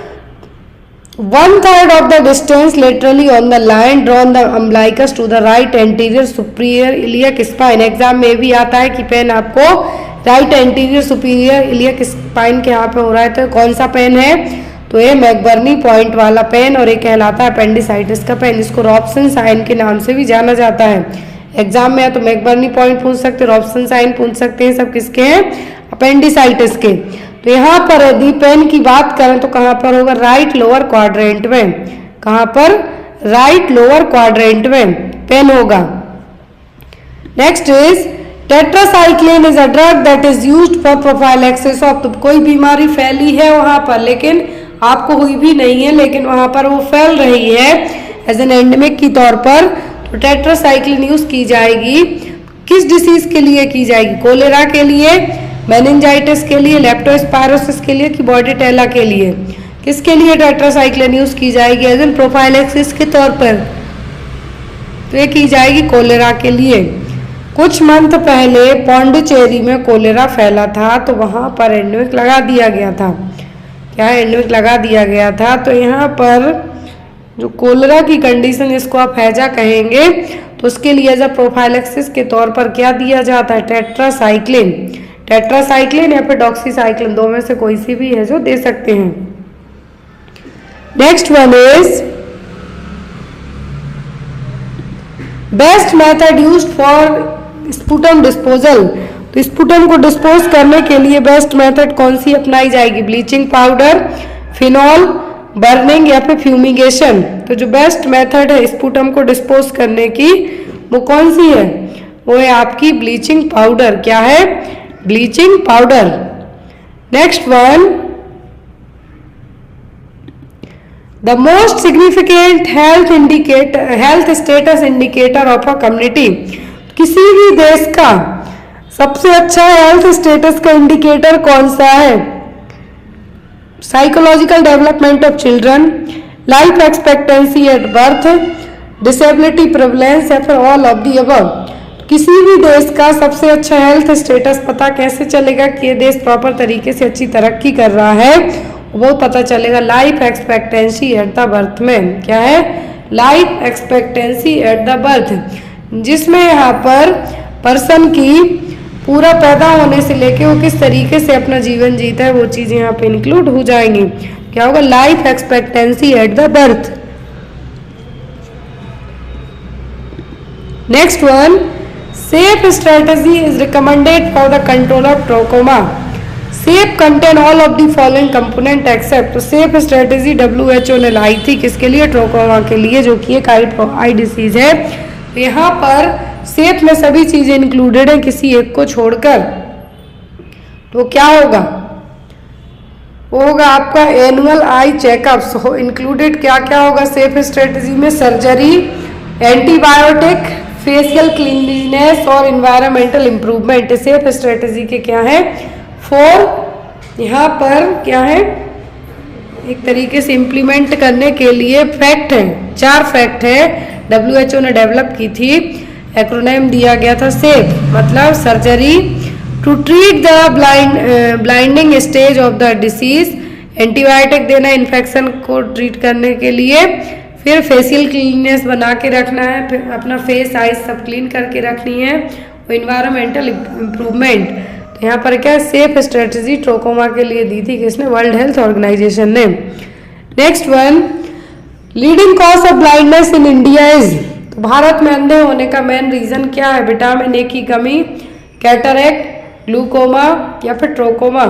1/3 of the distance laterally on the line drawn the umbilicus to the right anterior superior iliac spine। Exam में भी आता है कि पेन आपको right anterior superior iliac spine के यहाँ पे हो रहा है, तो कौन सा पेन है? तो ये मैकबर्नी पॉइंट वाला पेन, और ये कहलाता है अपेंडिसाइटिस का पेन। इसको रॉबसन साइन के नाम से भी जाना जाता है। एग्जाम में या तो मैकबर्नी पॉइंट पूछ सकते हैं, रॉबसन साइन पूछ सकते हैं, सब किसके हैं? अपेंडिसाइटिस के। तो यहाँ पर यदि पेन की बात करें तो कहाँ पर होगा? राइट लोअर क्वाड्रेंट में। कहाँ पर? राइट लोअर क्वाड्रेंट में पेन होगा। Next is tetracycline is a drug that is used for prophylaxis of. तो कोई बीमारी फैली है वहां पर, लेकिन आपको हुई भी नहीं है, लेकिन वहां पर वो फैल रही है एज एन एंडेमिक की तौर पर, तो टेट्रासाइक्लिन यूज की जाएगी। किस डिसीज के लिए की जाएगी? कोलेरा के लिए, मेनिंजाइटिस के लिए, लेप्टोस्पायरोसिस के लिए कि बॉर्डेटेला के लिए? किसके लिए टेट्रासाइक्लिन यूज की जाएगी एज एन प्रोफाइलैक्सिस के तौर पर? तो ये की जाएगी कोलेरा के लिए। कुछ मंथ पहले पौंडीचेरी में कोलेरा फैला था, तो वहां पर एंडेमिक लगा दिया गया था। क्या एंडेमिक लगा दिया गया था? तो यहाँ पर जो कोलेरा की कंडीशन, इसको आप हैजा कहेंगे, तो उसके लिए एज अ प्रोफाइलैक्सिस के तौर पर क्या दिया जाता है? टेट्रासाइक्लिन। टेट्रासाइक्लिन या फिर डॉक्सीसाइक्लिन, दो में से कोई सी भी है जो दे सकते हैं। Next one is best method used for sputum disposal. तो स्पुटम को डिस्पोज करने के लिए बेस्ट मेथड कौन सी अपनाई जाएगी? ब्लीचिंग पाउडर, फिनॉल, बर्निंग या फिर फ्यूमिगेशन। तो जो बेस्ट मेथड है स्पुटम को डिस्पोज करने की, वो कौन सी है? वो है आपकी ब्लीचिंग पाउडर। क्या है? Bleaching powder. Next one, the most significant health status indicator of a community. किसी भी देश का सबसे अच्छा हेल्थ स्टेटस का इंडिकेटर कौन सा है? Psychological development of children, life expectancy at birth, disability prevalence या फिर ऑल ऑफ दी अबव। किसी भी देश का सबसे अच्छा हेल्थ स्टेटस पता कैसे चलेगा कि ये देश प्रॉपर तरीके से अच्छी तरक्की कर रहा है? वो पता चलेगा life expectancy at the birth में। क्या है? Life expectancy at the birth, जिसमें यहाँ पर पर्सन की पूरा पैदा होने से लेके वो किस तरीके से अपना जीवन जीता है, वो चीजें यहाँ पे इंक्लूड हो जाएंगी। क्या होगा? Life expectancy at the birth. Next one, SAFE strategy is recommended for the control of trachoma. SAFE contain all of the following component except. तो सेफ स्ट्रेटेजी WHO ने लाई थी किसके लिए? ट्रोकोमा के लिए, जो कि एक आई डिसीज है। तो यहाँ पर सेफ में सभी चीजें इंक्लूडेड है, किसी एक को छोड़कर। तो क्या होगा? वो होगा आपका एनुअल आई चेकअप्स इंक्लूडेड। क्या क्या होगा सेफ स्ट्रेटेजी में? सर्जरी, एंटीबायोटिक, फेशियल क्लीनलीनेस और इन्वायरमेंटल इम्प्रूवमेंट। सेफ स्ट्रेटेजी के क्या है? 4 यहाँ पर क्या है? एक तरीके से इम्प्लीमेंट करने के लिए फैक्ट है, 4 फैक्ट है WHO ने डेवलप की थी। एक्रोनिम दिया गया था सेफ, मतलब surgery to treat the blinding stage of the disease, antibiotic देना इन्फेक्शन को ट्रीट करने के लिए, फिर फेशियल क्लीननेस बना के रखना है, फिर अपना फेस आइज सब क्लीन करके रखनी है, और इन्वायरमेंटल इम्प्रूवमेंट। तो यहाँ पर क्या सेफ स्ट्रेटजी ट्रोकोमा के लिए दी थी किसने? वर्ल्ड हेल्थ ऑर्गेनाइजेशन ने। Next one, leading cause of blindness in India is. तो भारत में अंधे होने का मेन रीजन क्या है? विटामिन ए की कमी, कैटरेक्ट, ग्लूकोमा या फिर ट्रोकोमा।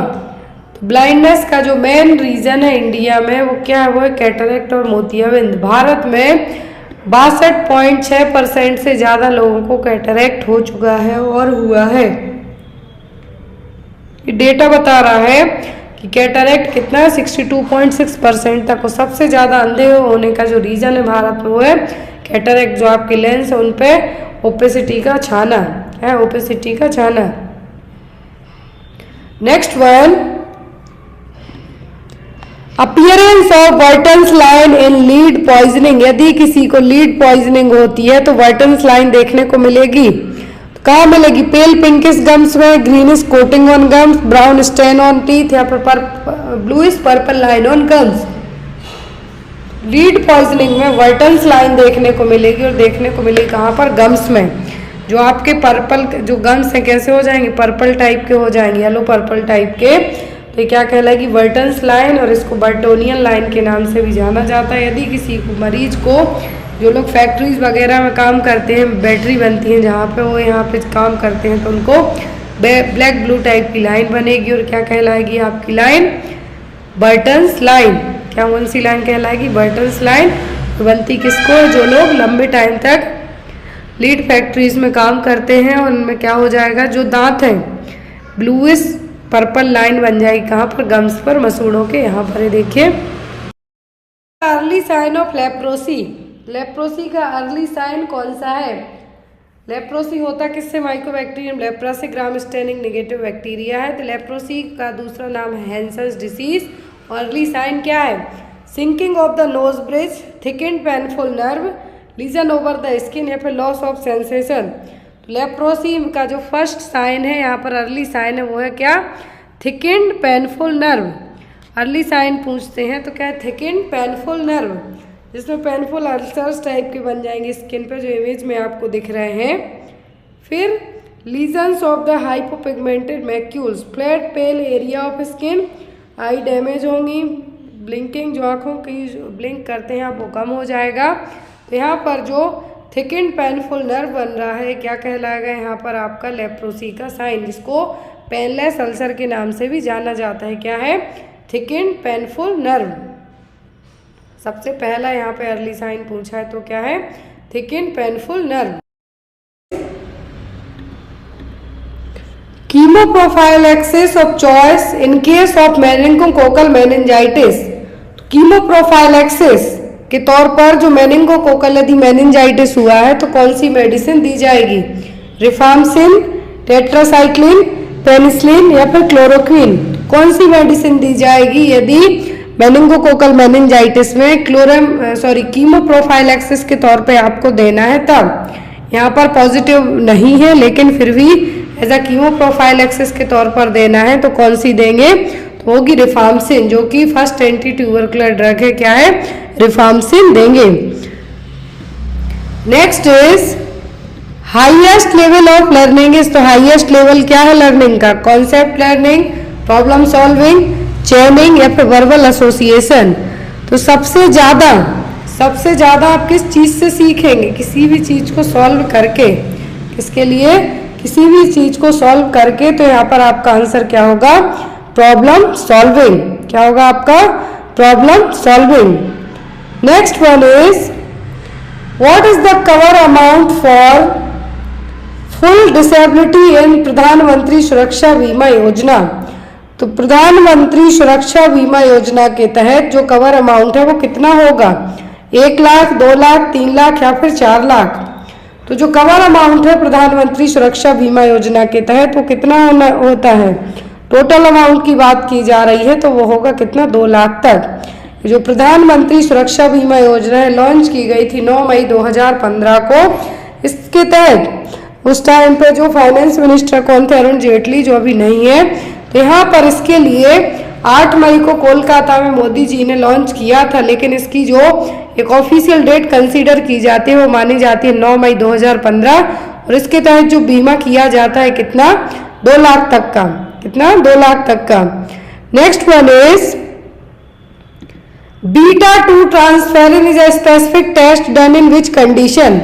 तो ब्लाइंडनेस का जो मेन रीजन है इंडिया में वो क्या है? वो है कैटरेक्ट और मोतियाबिंद। भारत में 62.6% से ज्यादा लोगों को कैटरेक्ट हो चुका है और हुआ है। ये डेटा बता रहा है कि कैटरेक्ट कितना है 62.6% तक। और सबसे ज़्यादा अंधे होने का जो रीज़न है भारत में वो है कैटरेक्ट, जो आपके लेंस है उन पे ओपेसिटी का छाना है, ओपेसिटी का छाना। Next one, appearance of Burton's line in lead poisoning. यदि किसी को लीड पॉइजनिंग होती है तो वर्टन्स लाइन देखने को मिलेगी। तो कहाँ मिलेगी? पेल पिंकिश गम्स में, greenish coating on gums, brown stain on teeth, या फिर bluish purple line on gums. Lead poisoning में वर्टन्स लाइन देखने को मिलेगी, और देखने को मिलेगी कहाँ पर? गम्स में। जो आपके पर्पल जो गम्स हैं कैसे हो जाएंगे? पर्पल टाइप के हो जाएंगे, येलो पर्पल टाइप के। तो क्या कहलाएगी? वर्टन्स लाइन, और इसको बर्टोनियन लाइन के नाम से भी जाना जाता है। यदि किसी को मरीज को, जो लोग फैक्ट्रीज वगैरह में काम करते हैं, बैटरी बनती हैं जहाँ पे, वो यहाँ पे काम करते हैं, तो उनको ब्लैक ब्लू टाइप की लाइन बनेगी, और क्या कहलाएगी आपकी लाइन? Burton's line. क्या कौन सी लाइन कहलाएगी? Burton's line. बनती किसको? जो लोग लंबे टाइम तक लीड फैक्ट्रीज में काम करते हैं, उनमें क्या हो जाएगा? जो दांत हैं ब्लूइश पर्पल लाइन बन जाएगी। कहाँ पर? गम्स पर, मसूड़ों के यहाँ पर। ये देखिए, early sign of leprosy. Leprosy का अर्ली साइन कौन सा है? लेप्रोसी होता किससे? माइकोबैक्टीरियम लेप्रा से, ग्राम स्टेनिंग नेगेटिव बैक्टीरिया है। तो लेप्रोसी का दूसरा नाम है हैंसन्स डिसीज। और अर्ली साइन क्या है? Sinking of the nose bridge, thickened painful nerve, lesion over the skin, या फिर लॉस ऑफ सेंसेशन। लेप्रोसी का जो फर्स्ट साइन है यहाँ पर, अर्ली साइन है, वो है क्या? Thickened painful nerve. Early sign पूछते हैं तो क्या है? थिकेंड पेनफुल नर्व, जिसमें पेनफुल अल्सर्स टाइप के बन जाएंगे स्किन पे, जो इमेज में आपको दिख रहे हैं। फिर lesions of the hypopigmented macules, flat pale area of skin, eye damage होंगी, ब्लिंकिंग, जो आँखों की ब्लिंक करते हैं वो कम हो जाएगा। तो यहाँ पर जो थिकेंड पेनफुल नर्व बन रहा है, क्या कहलाएगा यहाँ पर आपका? लेप्रोसी का साइन, जिसको पेनलेस अल्सर के नाम से भी जाना जाता है। क्या है? Thickened painful nerve. सबसे पहला यहाँ पे अर्ली साइन पूछा है, तो क्या है? Thickened painful nerve. कीमोप्रोफाइलैक्सिस of choice in case of meningococcal meningitis. कीमोप्रोफाइलैक्सिस के तौर पर जो मेनिंगोकोकल यदि मेनिंजाइटिस हुआ है तो कौन सी मेडिसिन दी जाएगी? रिफाम्सिन, टेट्रासाइक्लिन, पेनिसिलिन, या फिर क्लोरोक्विन। कौन सी मेडिसिन दी जाएगी यदि मेनिंगोकोकल मेनिंजाइटिस में कीमोप्रोफाइलैक्सिस के तौर पे आपको देना है? तब यहाँ पर पॉजिटिव नहीं है, लेकिन फिर भी एज अ कीमोप्रोफाइलैक्सिस के तौर पर देना है तो कौन सी देंगे? तो होगी रिफाम्सिन, जो कि फर्स्ट एंटी ट्यूबरकुलर ड्रग है। क्या है? रिफाम्सिन देंगे। Next is highest level of learning is. तो हाईएस्ट लेवल क्या है लर्निंग का? कॉन्सेप्ट लर्निंग, प्रॉब्लम सॉल्विंग, चेनिंग, या फिर वर्बल एसोसिएशन। तो सबसे ज्यादा आप किस चीज से सीखेंगे? किसी भी चीज को सॉल्व करके। किसके लिए? किसी भी चीज को सॉल्व करके। तो यहाँ पर आपका आंसर क्या होगा? Problem solving. क्या होगा आपका? Problem solving. Next one is what is the cover amount for full disability इन प्रधानमंत्री सुरक्षा बीमा योजना। तो प्रधानमंत्री सुरक्षा बीमा योजना के तहत जो कवर अमाउंट है वो कितना होगा? 1 लाख, 2 लाख, 3 लाख, या फिर 4 लाख। तो जो कवर अमाउंट है प्रधानमंत्री सुरक्षा बीमा योजना के तहत वो कितना होता है? टोटल अमाउंट की बात की जा रही है तो वो होगा कितना? 2 लाख तक। जो प्रधानमंत्री सुरक्षा बीमा योजना है लॉन्च की गई थी 9 मई 2015 को। इसके तहत उस टाइम पे जो फाइनेंस मिनिस्टर कौन थे? अरुण जेटली, जो अभी नहीं है। तो यहाँ पर इसके लिए 8 मई को कोलकाता में मोदी जी ने लॉन्च किया था, लेकिन इसकी जो एक ऑफिशियल डेट कंसीडर की जाती है वो मानी जाती है 9 मई 2015। और इसके तहत जो बीमा किया जाता है कितना? 2 लाख तक का। कितना? 2 लाख तक का। Next one is beta two transferrin is a specific test done in which condition.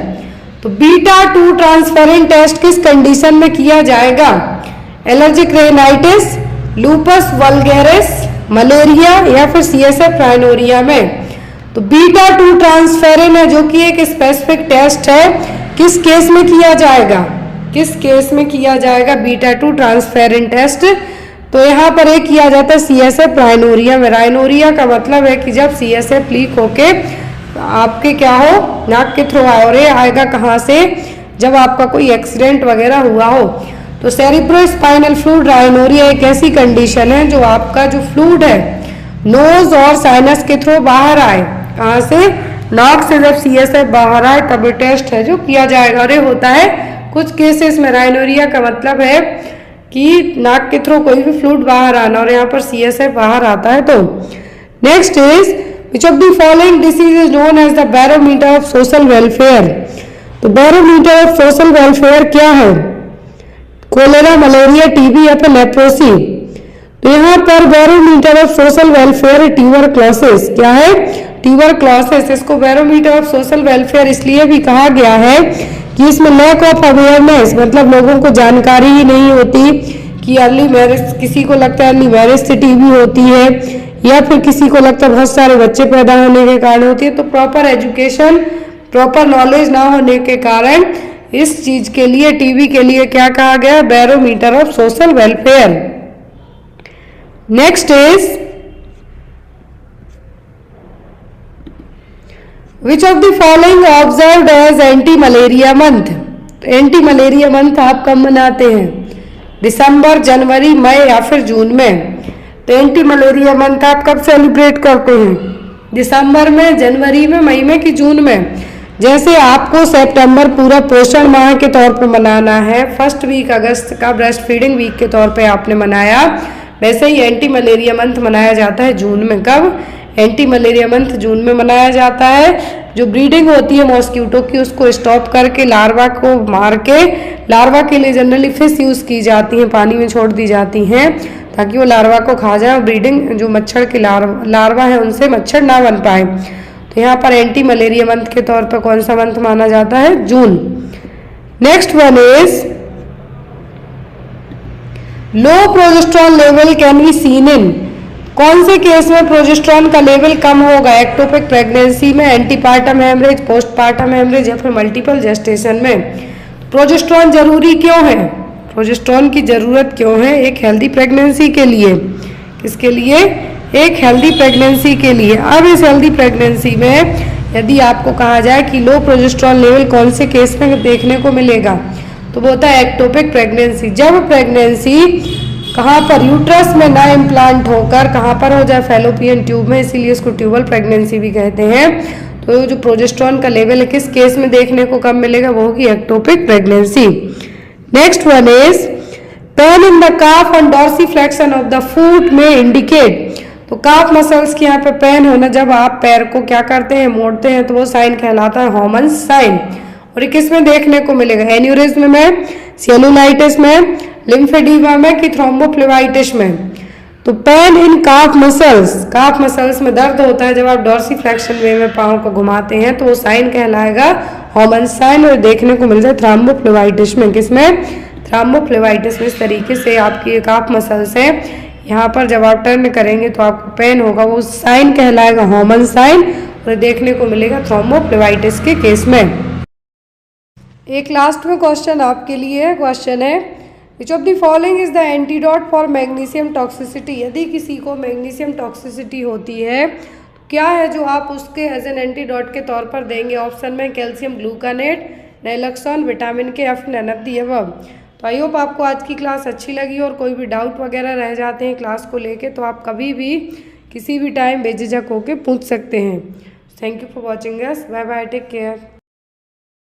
तो बीटा-2 ट्रांसफेरिन टेस्ट किस कंडीशन में किया जाएगा? Allergic rhinitis, lupus vulgaris, malaria, या फिर CSF राइनोरिया में। तो बीटा-2 ट्रांसफेरिन है जो कि एक स्पेसिफिक टेस्ट है, किस केस में किया जाएगा? किस केस में किया जाएगा बीटा-2 ट्रांसफेरिन टेस्ट? तो यहाँ पर एक किया जाता है CSF राइनोरिया में। राइनोरिया का मतलब है कि जब CSF लीक होके आपके क्या हो, नाक के थ्रू आए, और ये आएगा कहाँ से, जब आपका कोई एक्सीडेंट वगैरह हुआ हो। तो सेरिब्रोस्पाइनल फ्लूइड राइनोरिया एक ऐसी कंडीशन है जो आपका जो फ्लूइड है नोज और साइनस के थ्रू बाहर आए। कहाँ से, नाक से जब CSF बाहर आए तब टेस्ट है जो किया जाएगा। और ये होता है कुछ केसेस में। राइनोरिया का मतलब है कि नाक के थ्रू कोई भी फ्लूइड बाहर आना, और यहाँ पर CSF बाहर आता है। तो next is which of the following disease is known as the barometer of social welfare. तो बैरोमीटर ऑफ सोशल वेलफेयर क्या है, कोलेरा, मलेरिया, TB या फिर लेप्रोसी। तो यहाँ पर barometer of social welfare tuberculosis क्या है, ट्यूबरक्लोसिस। इसको बैरोमीटर ऑफ सोशल वेलफेयर इसलिए भी कहा गया है कि इसमें लैक ऑफ अवेयरनेस, मतलब लोगों को जानकारी ही नहीं होती कि अर्ली मैरिज, किसी को लगता है अर्ली मैरिज से TB होती है, या फिर किसी को लगता है बहुत सारे बच्चे पैदा होने के कारण होती है। तो प्रॉपर एजुकेशन, प्रॉपर नॉलेज ना होने के कारण इस चीज के लिए, TB के लिए क्या कहा गया, barometer of social welfare. Next is which of the following observed as anti malaria month. Anti malaria month आप कब मनाते हैं, दिसंबर, जनवरी, मई या फिर जून में। तो एंटी मलेरिया मंथ आप कब सेलिब्रेट करते हैं, दिसंबर में, जनवरी में, मई में कि जून में। जैसे आपको सितंबर पूरा पोषण माह के तौर पर मनाना है, फर्स्ट वीक अगस्त का ब्रेस्ट फीडिंग वीक के तौर पे आपने मनाया, वैसे ही एंटी मलेरिया मंथ मनाया जाता है जून में। कब, एंटी मलेरिया मंथ जून में मनाया जाता है। जो ब्रीडिंग होती है मॉस्किटो की उसको स्टॉप करके लार्वा को मार के, लार्वा के लिए जनरली फिश यूज की जाती है, पानी में छोड़ दी जाती हैं ताकि वो लार्वा को खा जाए, और ब्रीडिंग जो मच्छर के लार्वा है उनसे मच्छर ना बन पाए। तो यहाँ पर एंटी मलेरिया मंथ के तौर पर कौन सा मंथ माना जाता है, जून। Next one is low progesterone level can be seen in. कौन से केस में प्रोजेस्टेरॉन का लेवल कम होगा, एक्टोपिक प्रेगनेंसी में, एंटीपार्टम हेमरेज, पोस्टपार्टम हेमरेज या फिर मल्टीपल जेस्टेशन में। प्रोजेस्टेरॉन जरूरी क्यों है, प्रोजेस्टेरॉन की जरूरत क्यों है, एक हेल्दी प्रेगनेंसी के लिए। किसके लिए, एक हेल्दी प्रेगनेंसी के लिए। अब इस हेल्दी प्रेगनेंसी में यदि आपको कहा जाए कि लो प्रोजेस्टेरॉन लेवल कौन से केस में देखने को मिलेगा, तो वो होता है एक्टोपिक प्रेगनेंसी। जब प्रेगनेंसी कहाँ पर, यूट्रस में ना इम्प्लांट होकर कहाँ पर हो जाए, फैलोपियन ट्यूब में, इसीलिए उसको ट्यूबल प्रेगनेंसी भी कहते हैं। तो जो प्रोजेस्टेरॉन का लेवल है किस केस में देखने को कम मिलेगा, वो होगी ectopic pregnancy. Next one is pain in the calf on dorsiflexion of the foot में इंडिकेट। तो काफ मसल्स के यहाँ पे पेन होना, जब आप पैर को क्या करते हैं, मोड़ते हैं, तो वो साइन कहलाता है हॉमन्स साइन। और ये किस में देखने को मिलेगा, एन्यूरिज्म में, सेलुलाइटिस में, लिम्फेडीमा में कि थ्रोम्बोफ्लेबाइटिस में। तो पेन इन काफ मसल्स में दर्द होता है जब आप डॉर्सीफ्लेक्शन वे में पाँव को घुमाते हैं, तो वो साइन कहलाएगा हॉमन्स साइन, और देखने को मिल जाए थ्रोम्बोफ्लेबाइटिस में। किसमें, थ्रोम्बोफ्लेबाइटिस में। इस तरीके से आपकी काफ मसल्स हैं, यहाँ पर जब आप टर्न करेंगे तो आपको पेन होगा, वो साइन कहलाएगा हॉमन साइन, और देखने को मिलेगा थ्रोम्बोफ्लेबाइटिस के केस में। एक लास्ट में क्वेश्चन आपके लिए, क्वेश्चन है विच of the following is the antidote for magnesium toxicity. यदि किसी को मैग्नीशियम टॉक्सिसिटी होती है तो क्या है जो आप उसके एज एन एंटीडोट के तौर पर देंगे। ऑप्शन में कैल्शियम ग्लूकानेट, नैलोक्सोन, विटामिन के, या फिर नन ऑफ द अबव। तो आई होप आपको आज की क्लास अच्छी लगी, और कोई भी डाउट वगैरह रह जाते हैं क्लास को लेके तो आप कभी भी किसी भी टाइम बेझिझक होकर पूछ सकते हैं। Thank you for watching us, bye bye, take care.